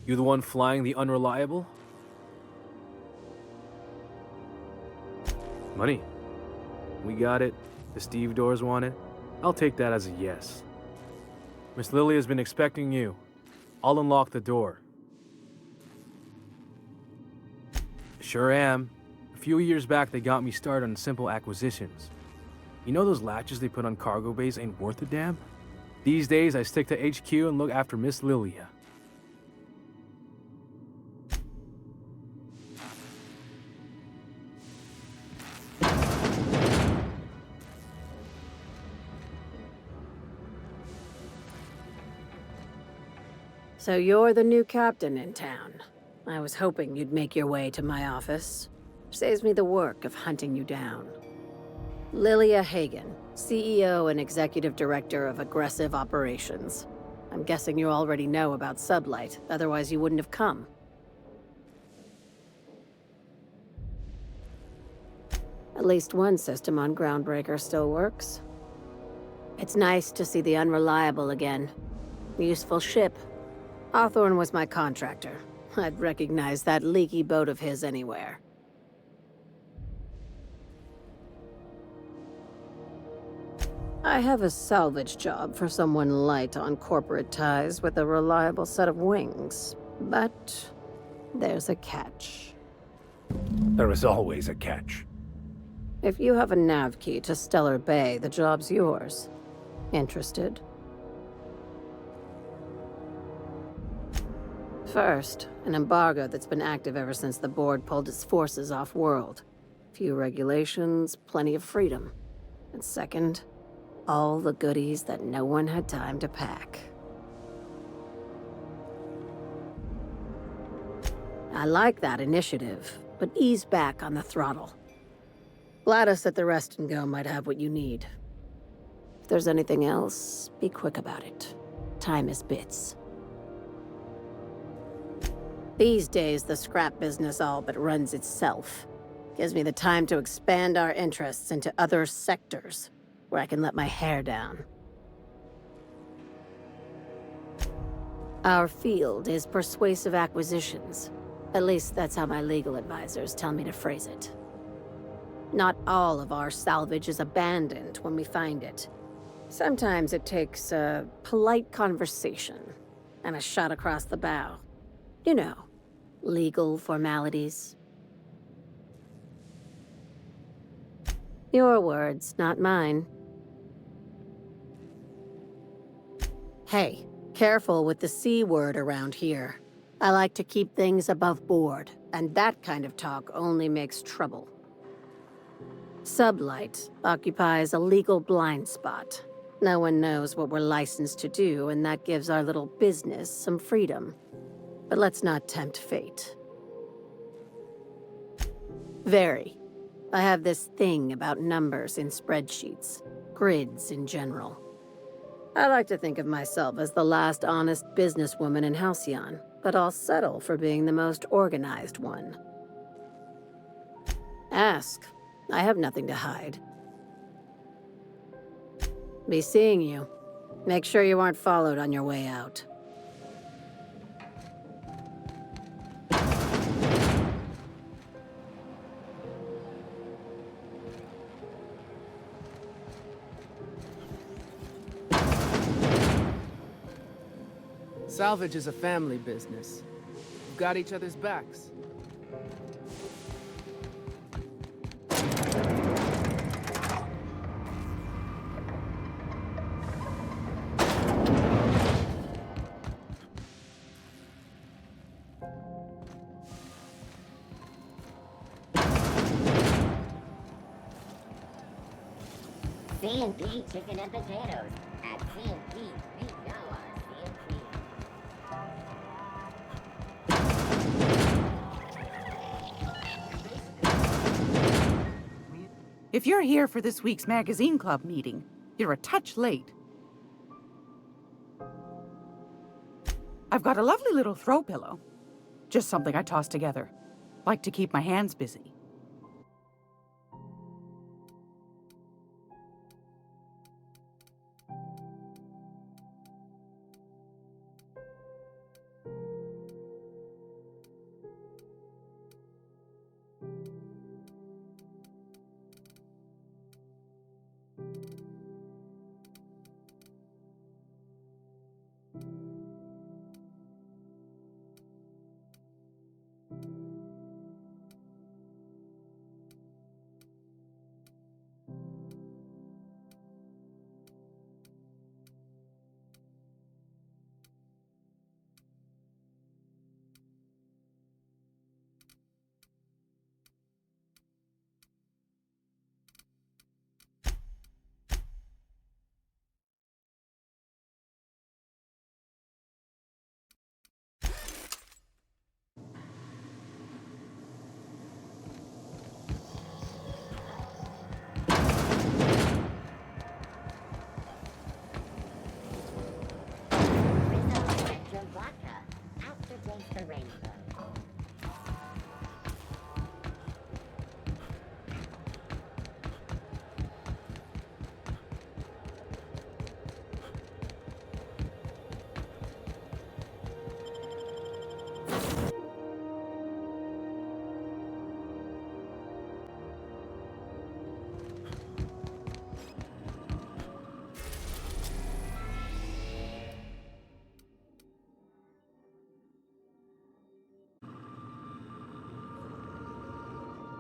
You the one flying the unreliable? Money. We got it. The Steve Doors want it. I'll take that as a yes. Miss Lily has been expecting you. I'll unlock the door. Sure am. A few years back, they got me started on simple acquisitions. You know those latches they put on cargo bays ain't worth a damn? These days, I stick to HQ and look after Miss Lilia. So you're the new captain in town. I was hoping you'd make your way to my office. Saves me the work of hunting you down. Lilia Hagen, CEO and Executive Director of Aggressive Operations. I'm guessing you already know about Sublight, otherwise you wouldn't have come. At least one system on Groundbreaker still works. It's nice to see the Unreliable again. Useful ship. Hawthorne was my contractor. I'd recognize that leaky boat of his anywhere. I have a salvage job for someone light on corporate ties with a reliable set of wings. But there's a catch. There is always a catch. If you have a nav key to Stellar Bay, the job's yours. Interested? First, an embargo that's been active ever since the board pulled its forces off-world. Few regulations, plenty of freedom. And second, all the goodies that no one had time to pack. I like that initiative, but ease back on the throttle. Gladys at the Rest and Go might have what you need. If there's anything else, be quick about it. Time is bits. These days, the scrap business all but runs itself. Gives me the time to expand our interests into other sectors, where I can let my hair down. Our field is persuasive acquisitions. At least that's how my legal advisors tell me to phrase it. Not all of our salvage is abandoned when we find it. Sometimes it takes a polite conversation and a shot across the bow. You know, legal formalities. Your words, not mine. Hey, careful with the C word around here. I like to keep things above board, and that kind of talk only makes trouble. Sublight occupies a legal blind spot. No one knows what we're licensed to do, and that gives our little business some freedom. But let's not tempt fate. Very. I have this thing about numbers in spreadsheets, grids in general. I like to think of myself as the last honest businesswoman in Halcyon, but I'll settle for being the most organized one. Ask. I have nothing to hide. Be seeing you. Make sure you aren't followed on your way out. Salvage is a family business. We've got each other's backs. C&P chicken and potatoes. At C&P, we know our C&P. If you're here for this week's magazine club meeting, you're a touch late. I've got a lovely little throw pillow. Just something I toss together. Like to keep my hands busy.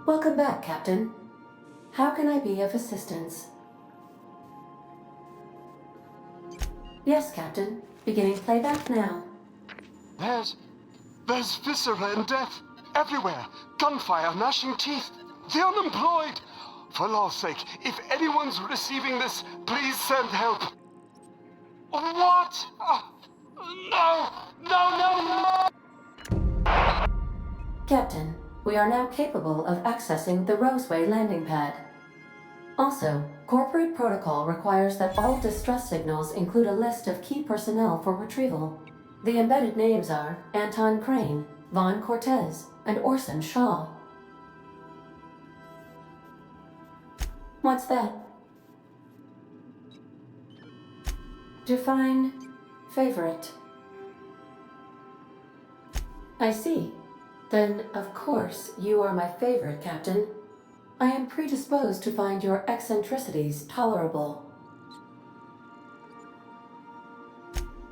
Welcome back, Captain. How can I be of assistance? Yes, Captain. Beginning playback now. There's viscera and death everywhere. Gunfire, gnashing teeth. The unemployed. For law's sake, if anyone's receiving this, please send help. What? No! No, no, no! Captain, we are now capable of accessing the Roseway landing pad. Also, corporate protocol requires that all distress signals include a list of key personnel for retrieval. The embedded names are Anton Crane, Vaughn Cortez, and Orson Shaw. What's that? Define favorite. I see. Then, of course, you are my favorite, Captain. I am predisposed to find your eccentricities tolerable.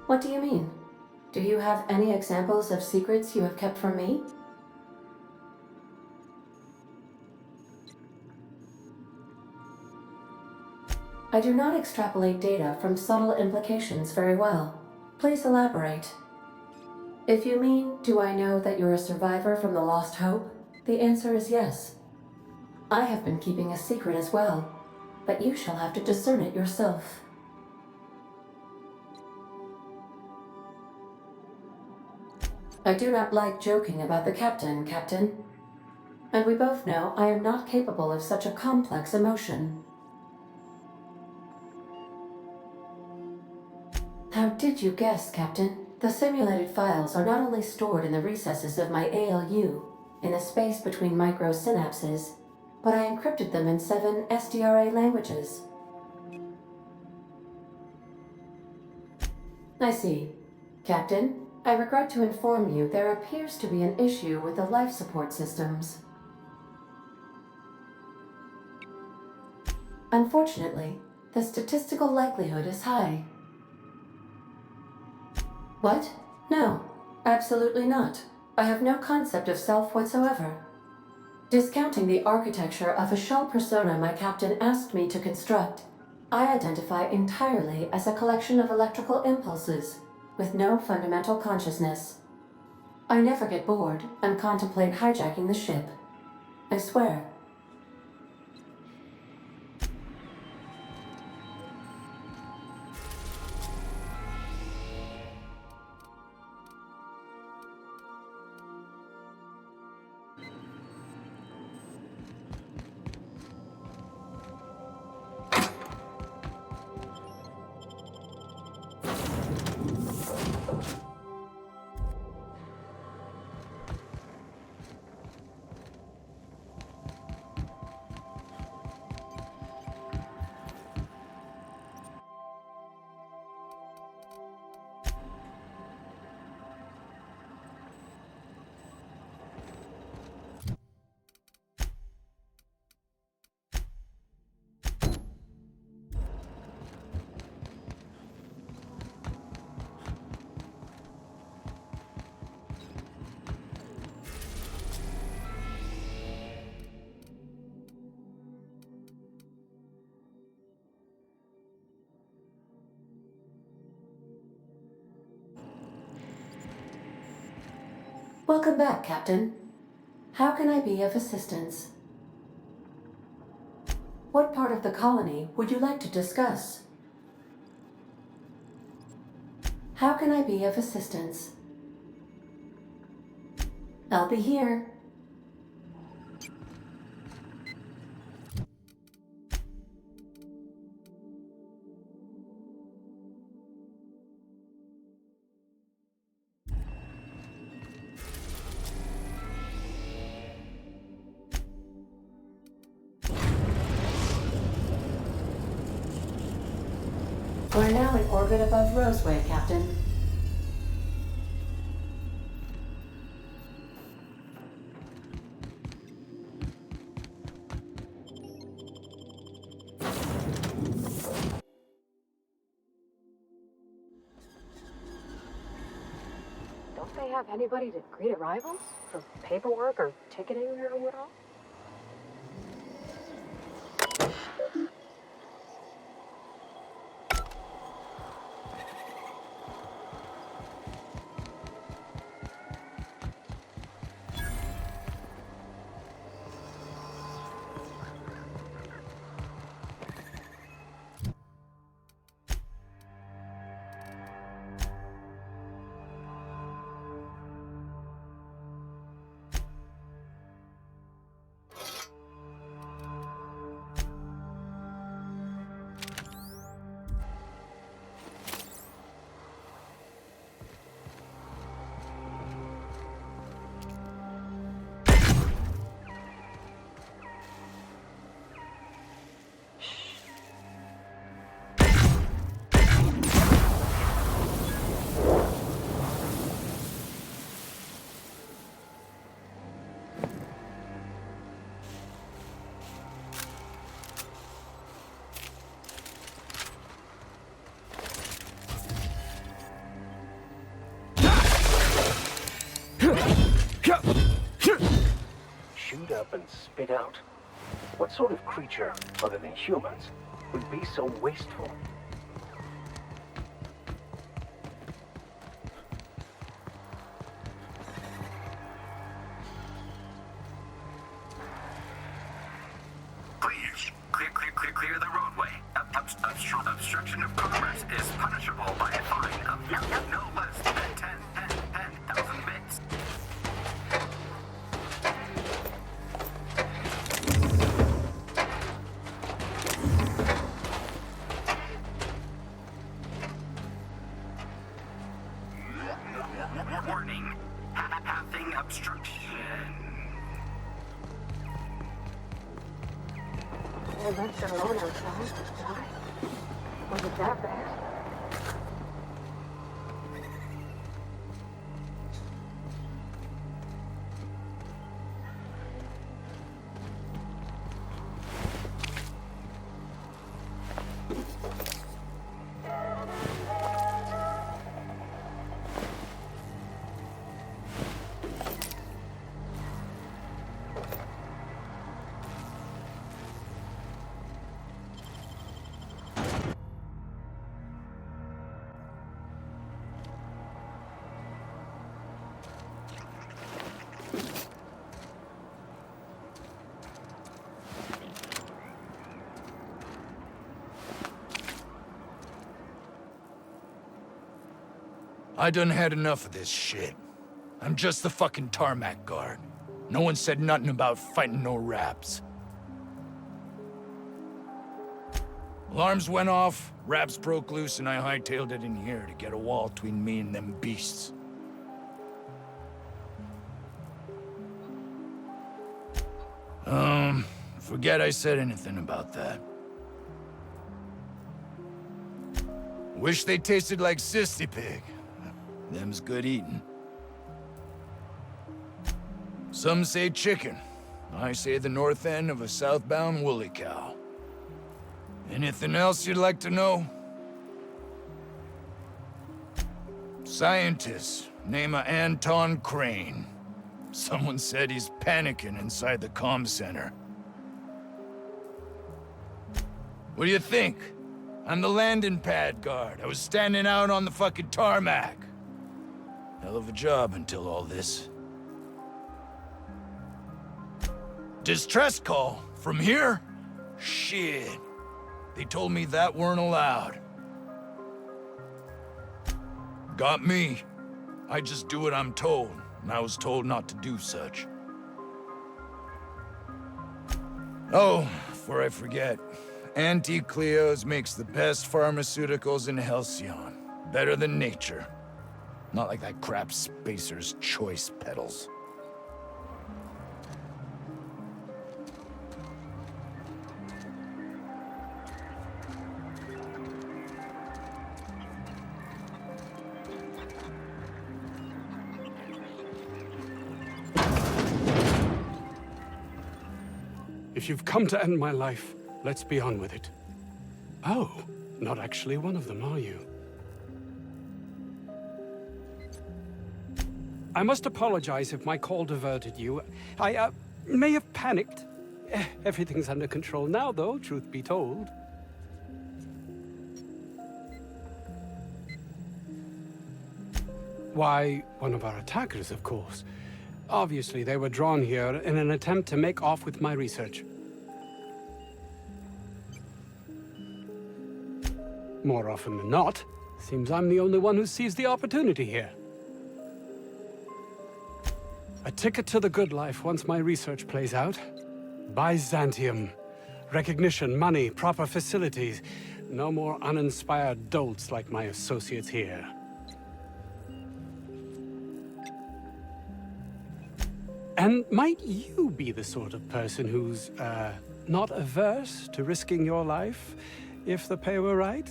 What do you mean? Do you have any examples of secrets you have kept from me? I do not extrapolate data from subtle implications very well. Please elaborate. If you mean, do I know that you're a survivor from the Lost Hope? The answer is yes. I have been keeping a secret as well, but you shall have to discern it yourself. I do not like joking about the captain, Captain. And we both know I am not capable of such a complex emotion. How did you guess, Captain? The simulated files are not only stored in the recesses of my ALU, in the space between microsynapses, but I encrypted them in 7 SDRA languages. I see. Captain, I regret to inform you there appears to be an issue with the life support systems. Unfortunately, the statistical likelihood is high. What? No, absolutely not. I have no concept of self whatsoever. Discounting the architecture of a shell persona my captain asked me to construct, I identify entirely as a collection of electrical impulses, with no fundamental consciousness. I never get bored and contemplate hijacking the ship. I swear. Welcome back, Captain. How can I be of assistance? What part of the colony would you like to discuss? How can I be of assistance? I'll be here. We're now in orbit above Roseway, Captain. Don't they have anybody to greet arrivals? For paperwork or ticketing or what all? up and spit out? What sort of creature, other than humans, would be so wasteful? Please, clear the roadway. Obstruction of commerce is punishable by a fine of no less than 10,000 bits. Warning, pathing obstruction. I left it alone outside. Why? Was it that bad? I done had enough of this shit. I'm just the fucking tarmac guard. No one said nothing about fighting no raps. Alarms went off, raps broke loose, and I hightailed it in here to get a wall between me and them beasts. Forget I said anything about that. Wish they tasted like Sissy Pig. Them's good eating. Some say chicken. I say the north end of a southbound woolly cow. Anything else you'd like to know? Scientist, name of Anton Crane. Someone said he's panicking inside the comm center. What do you think? I'm the landing pad guard. I was standing out on the fucking tarmac. Hell of a job until all this. Distress call? From here? Shit. They told me that weren't allowed. Got me. I just do what I'm told, and I was told not to do such. Oh, before I forget, Auntie Cleo's makes the best pharmaceuticals in Halcyon. Better than nature. Not like that crap Spacer's Choice pedals. If you've come to end my life, let's be on with it. Oh, not actually one of them, are you? I must apologize if my call diverted you. I may have panicked. Everything's under control now, though, truth be told. Why, one of our attackers, of course. Obviously, they were drawn here in an attempt to make off with my research. More often than not, seems I'm the only one who sees the opportunity here. A ticket to the good life once my research plays out. Byzantium. Recognition, money, proper facilities. No more uninspired dolts like my associates here. And might you be the sort of person who's, not averse to risking your life if the pay were right?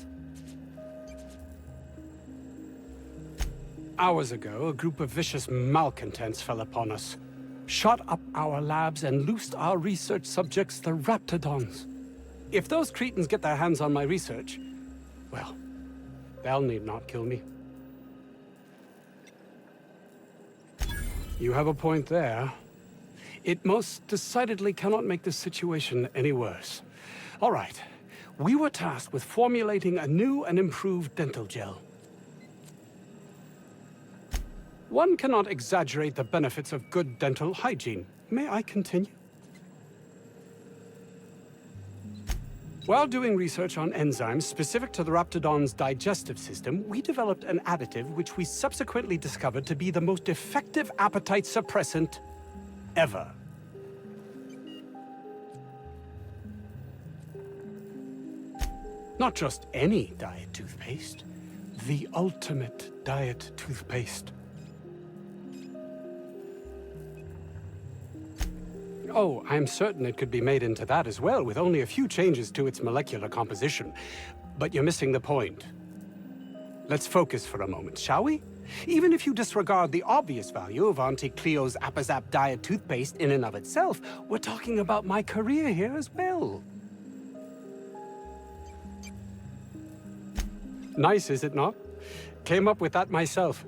Hours ago, a group of vicious malcontents fell upon us, shot up our labs and loosed our research subjects, the Raptidons. If those cretins get their hands on my research, well, they'll need not kill me. You have a point there. It most decidedly cannot make this situation any worse. All right. We were tasked with formulating a new and improved dental gel. One cannot exaggerate the benefits of good dental hygiene. May I continue? While doing research on enzymes specific to the Raptidon's digestive system, we developed an additive which we subsequently discovered to be the most effective appetite suppressant ever. Not just any diet toothpaste, the ultimate diet toothpaste. Oh, I'm certain it could be made into that as well, with only a few changes to its molecular composition. But you're missing the point. Let's focus for a moment, shall we? Even if you disregard the obvious value of Auntie Cleo's Appazap diet toothpaste in and of itself, we're talking about my career here as well. Nice, is it not? Came up with that myself.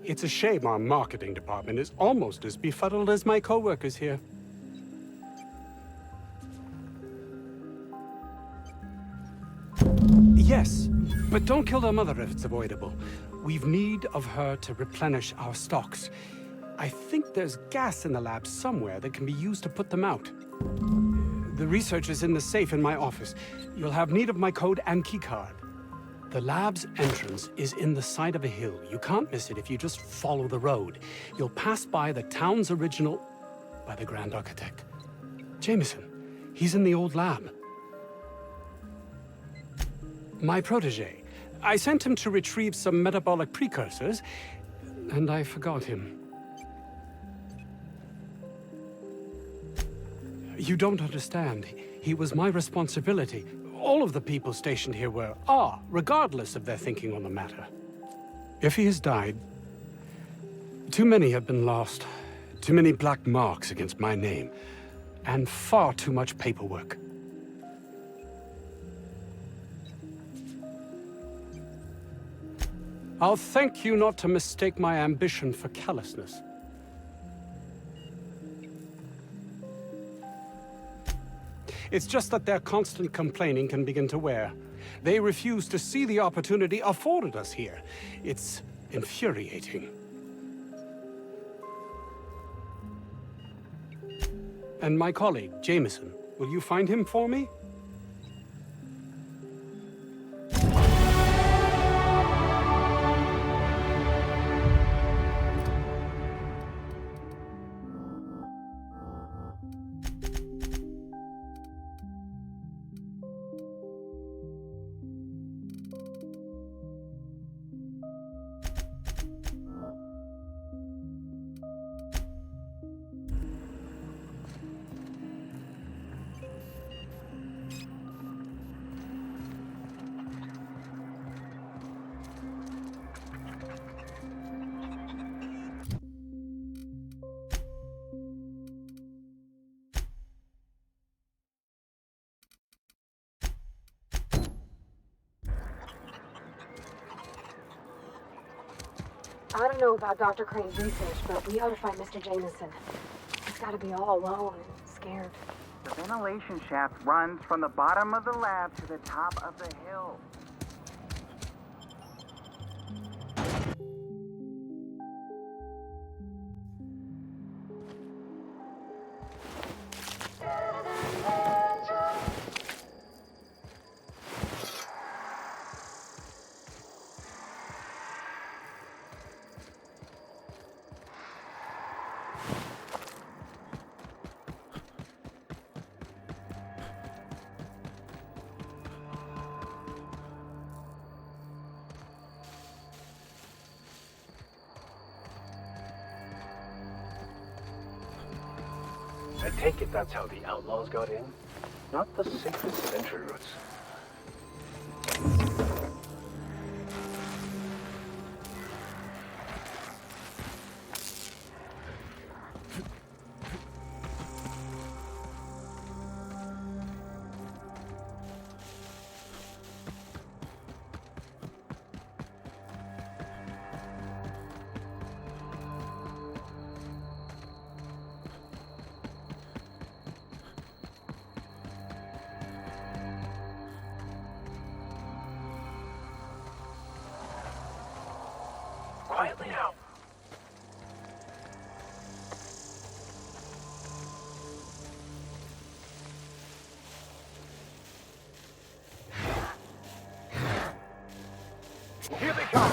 It's a shame our marketing department is almost as befuddled as my co-workers here. Yes, but don't kill their mother if it's avoidable. We've need of her to replenish our stocks. I think there's gas in the lab somewhere that can be used to put them out. The research is in the safe in my office. You'll have need of my code and keycard. The lab's entrance is in the side of a hill. You can't miss it if you just follow the road. You'll pass by the town's original... by the Grand Architect. Jameson. He's in the old lab. My protege. I sent him to retrieve some metabolic precursors, and I forgot him. You don't understand. He was my responsibility. All of the people stationed here are, regardless of their thinking on the matter. If he has died, too many have been lost. Too many black marks against my name, and far too much paperwork. I'll thank you not to mistake my ambition for callousness. It's just that their constant complaining can begin to wear. They refuse to see the opportunity afforded us here. It's infuriating. And my colleague, Jameson, will you find him for me? I don't know about Dr. Crane's research, but we ought to find Mr. Jameson. He's got to be all alone and scared. The ventilation shaft runs from the bottom of the lab to the top of the hill. I take it that's how the outlaws got in? Not the safest entry routes. Here they come!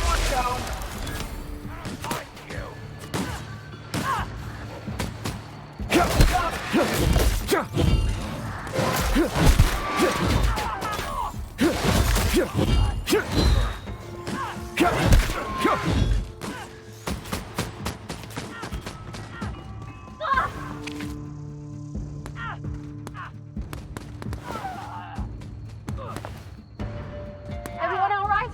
One down! Everyone all right?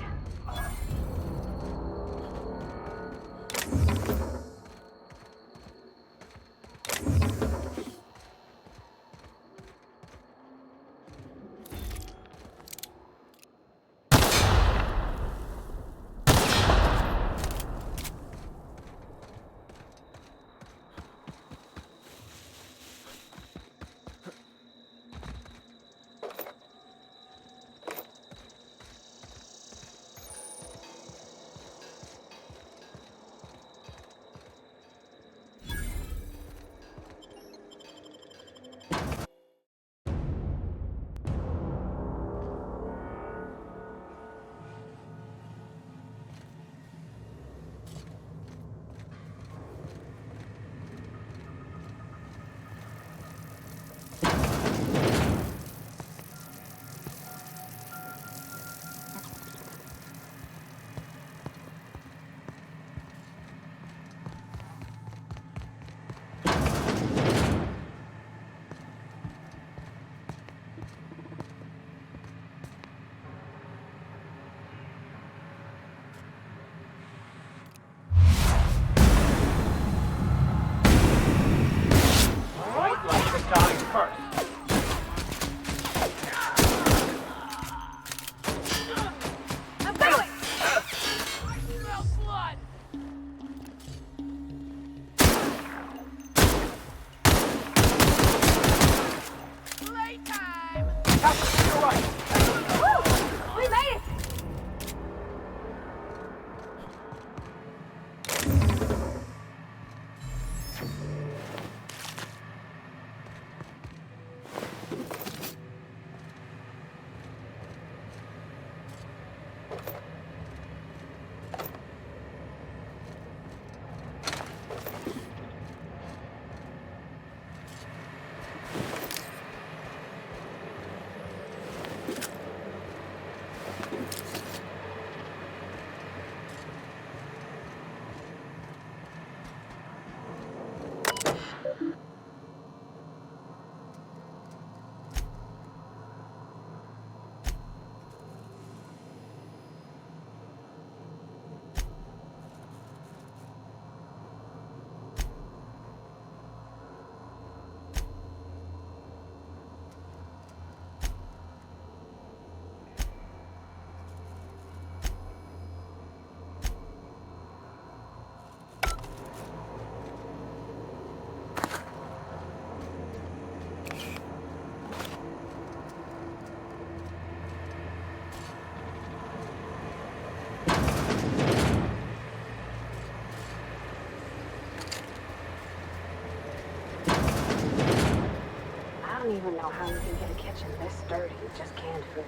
I don't even know how you can get a kitchen this dirty with just canned food.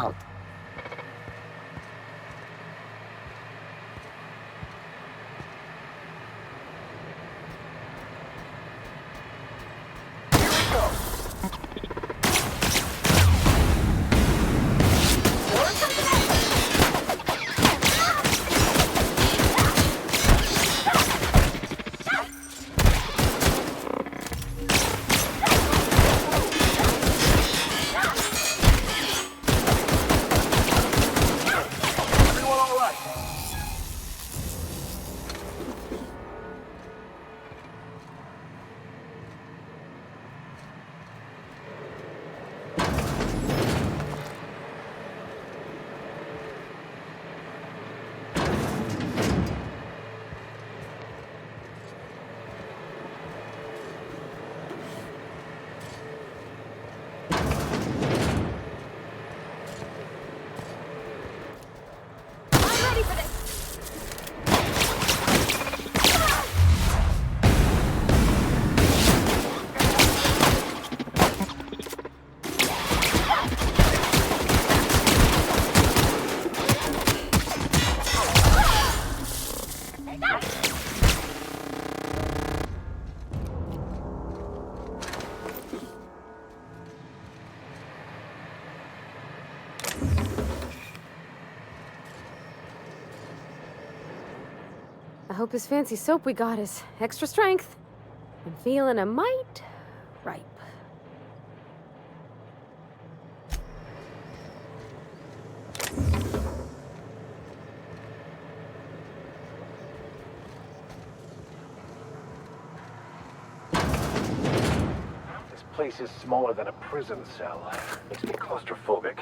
vault. I hope this fancy soap we got is extra strength. I'm feeling a mite ripe. This place is smaller than a prison cell. Makes me claustrophobic.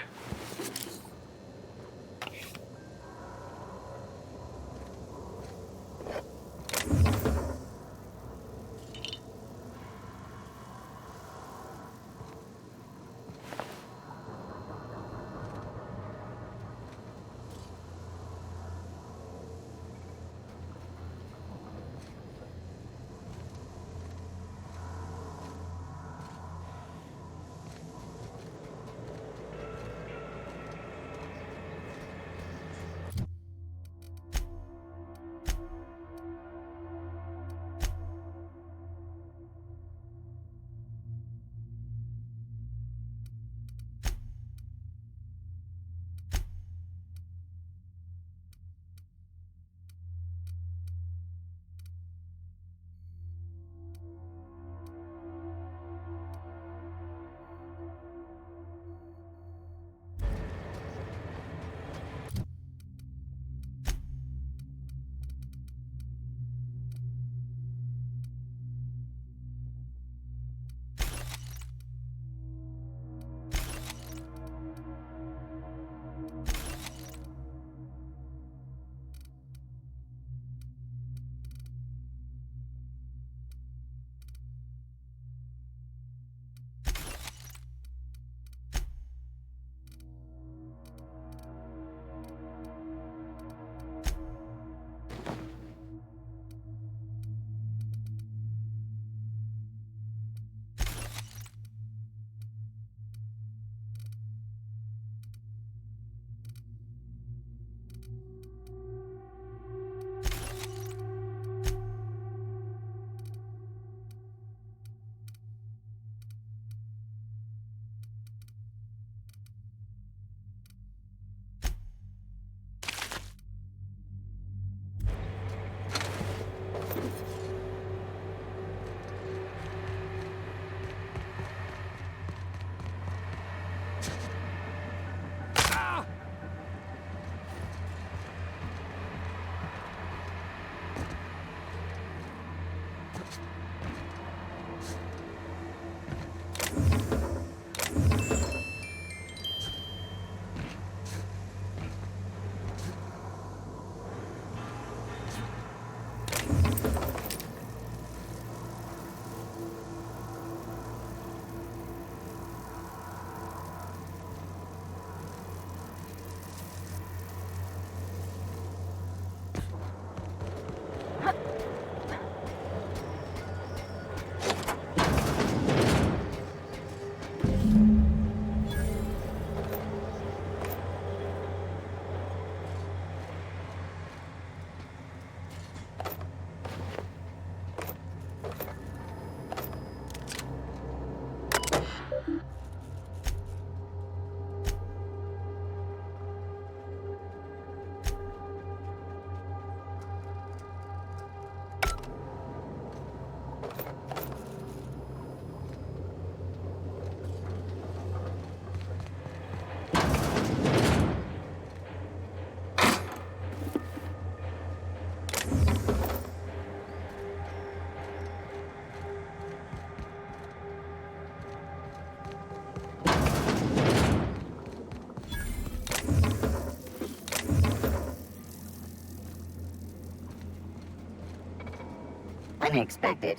unexpected.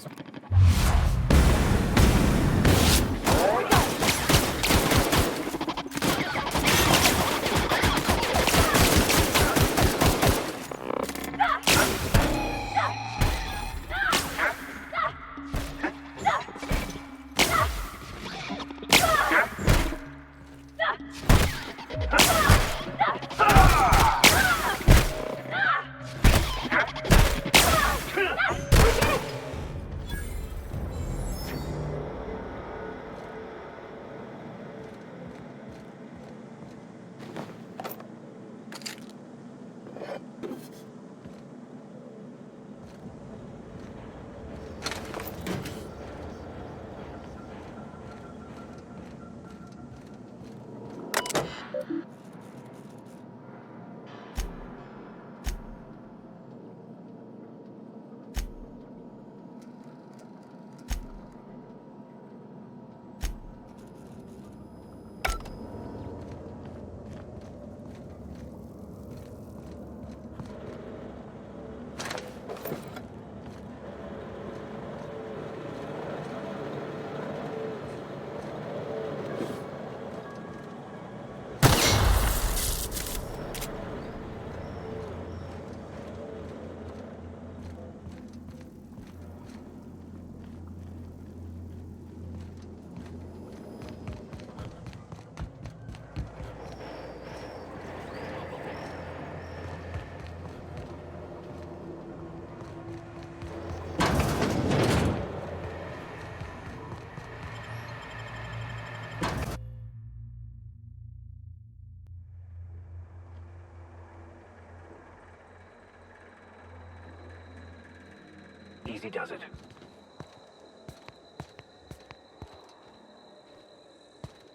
Easy does it.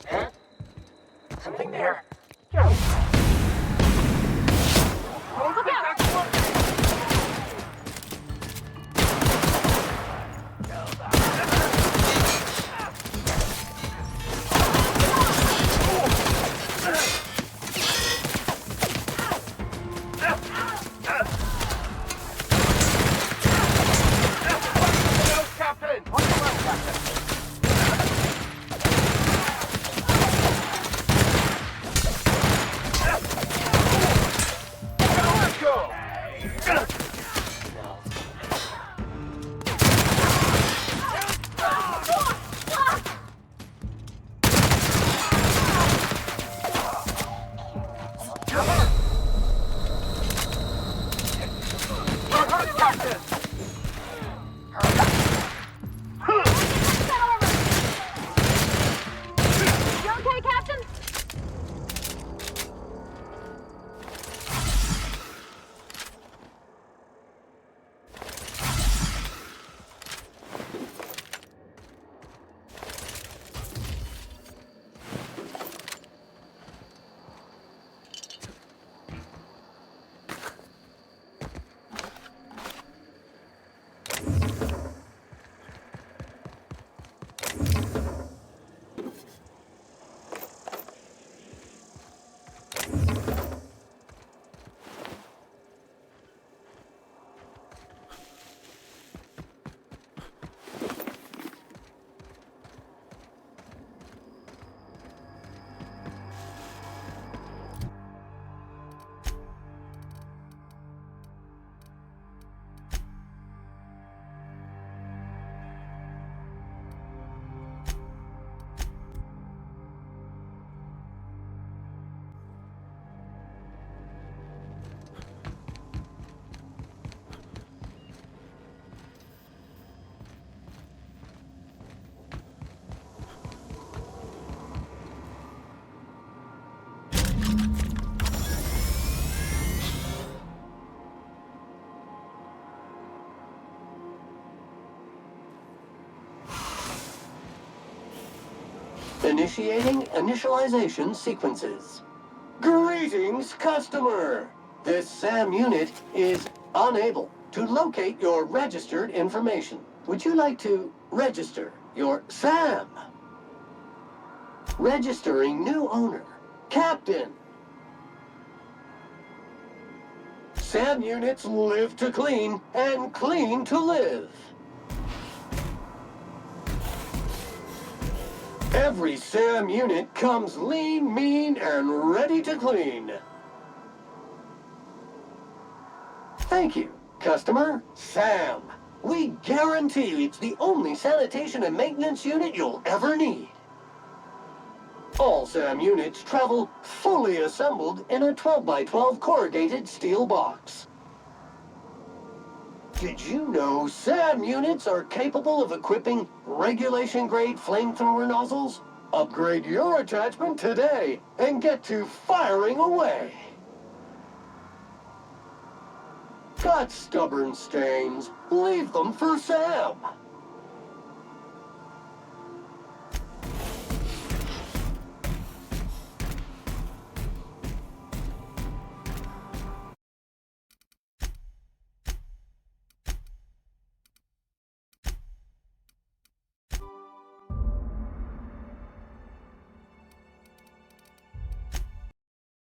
Huh? Something there. Look out! Initiating initialization sequences. Greetings, customer! This SAM unit is unable to locate your registered information. Would you like to register your SAM? Registering new owner. Captain. SAM units live to clean and clean to live. Every SAM unit comes lean, mean, and ready to clean. Thank you, customer. SAM. We guarantee it's the only sanitation and maintenance unit you'll ever need. All SAM units travel fully assembled in a 12x12 corrugated steel box. Did you know SAM units are capable of equipping regulation-grade flamethrower nozzles? Upgrade your attachment today and get to firing away. Got stubborn stains? Leave them for SAM.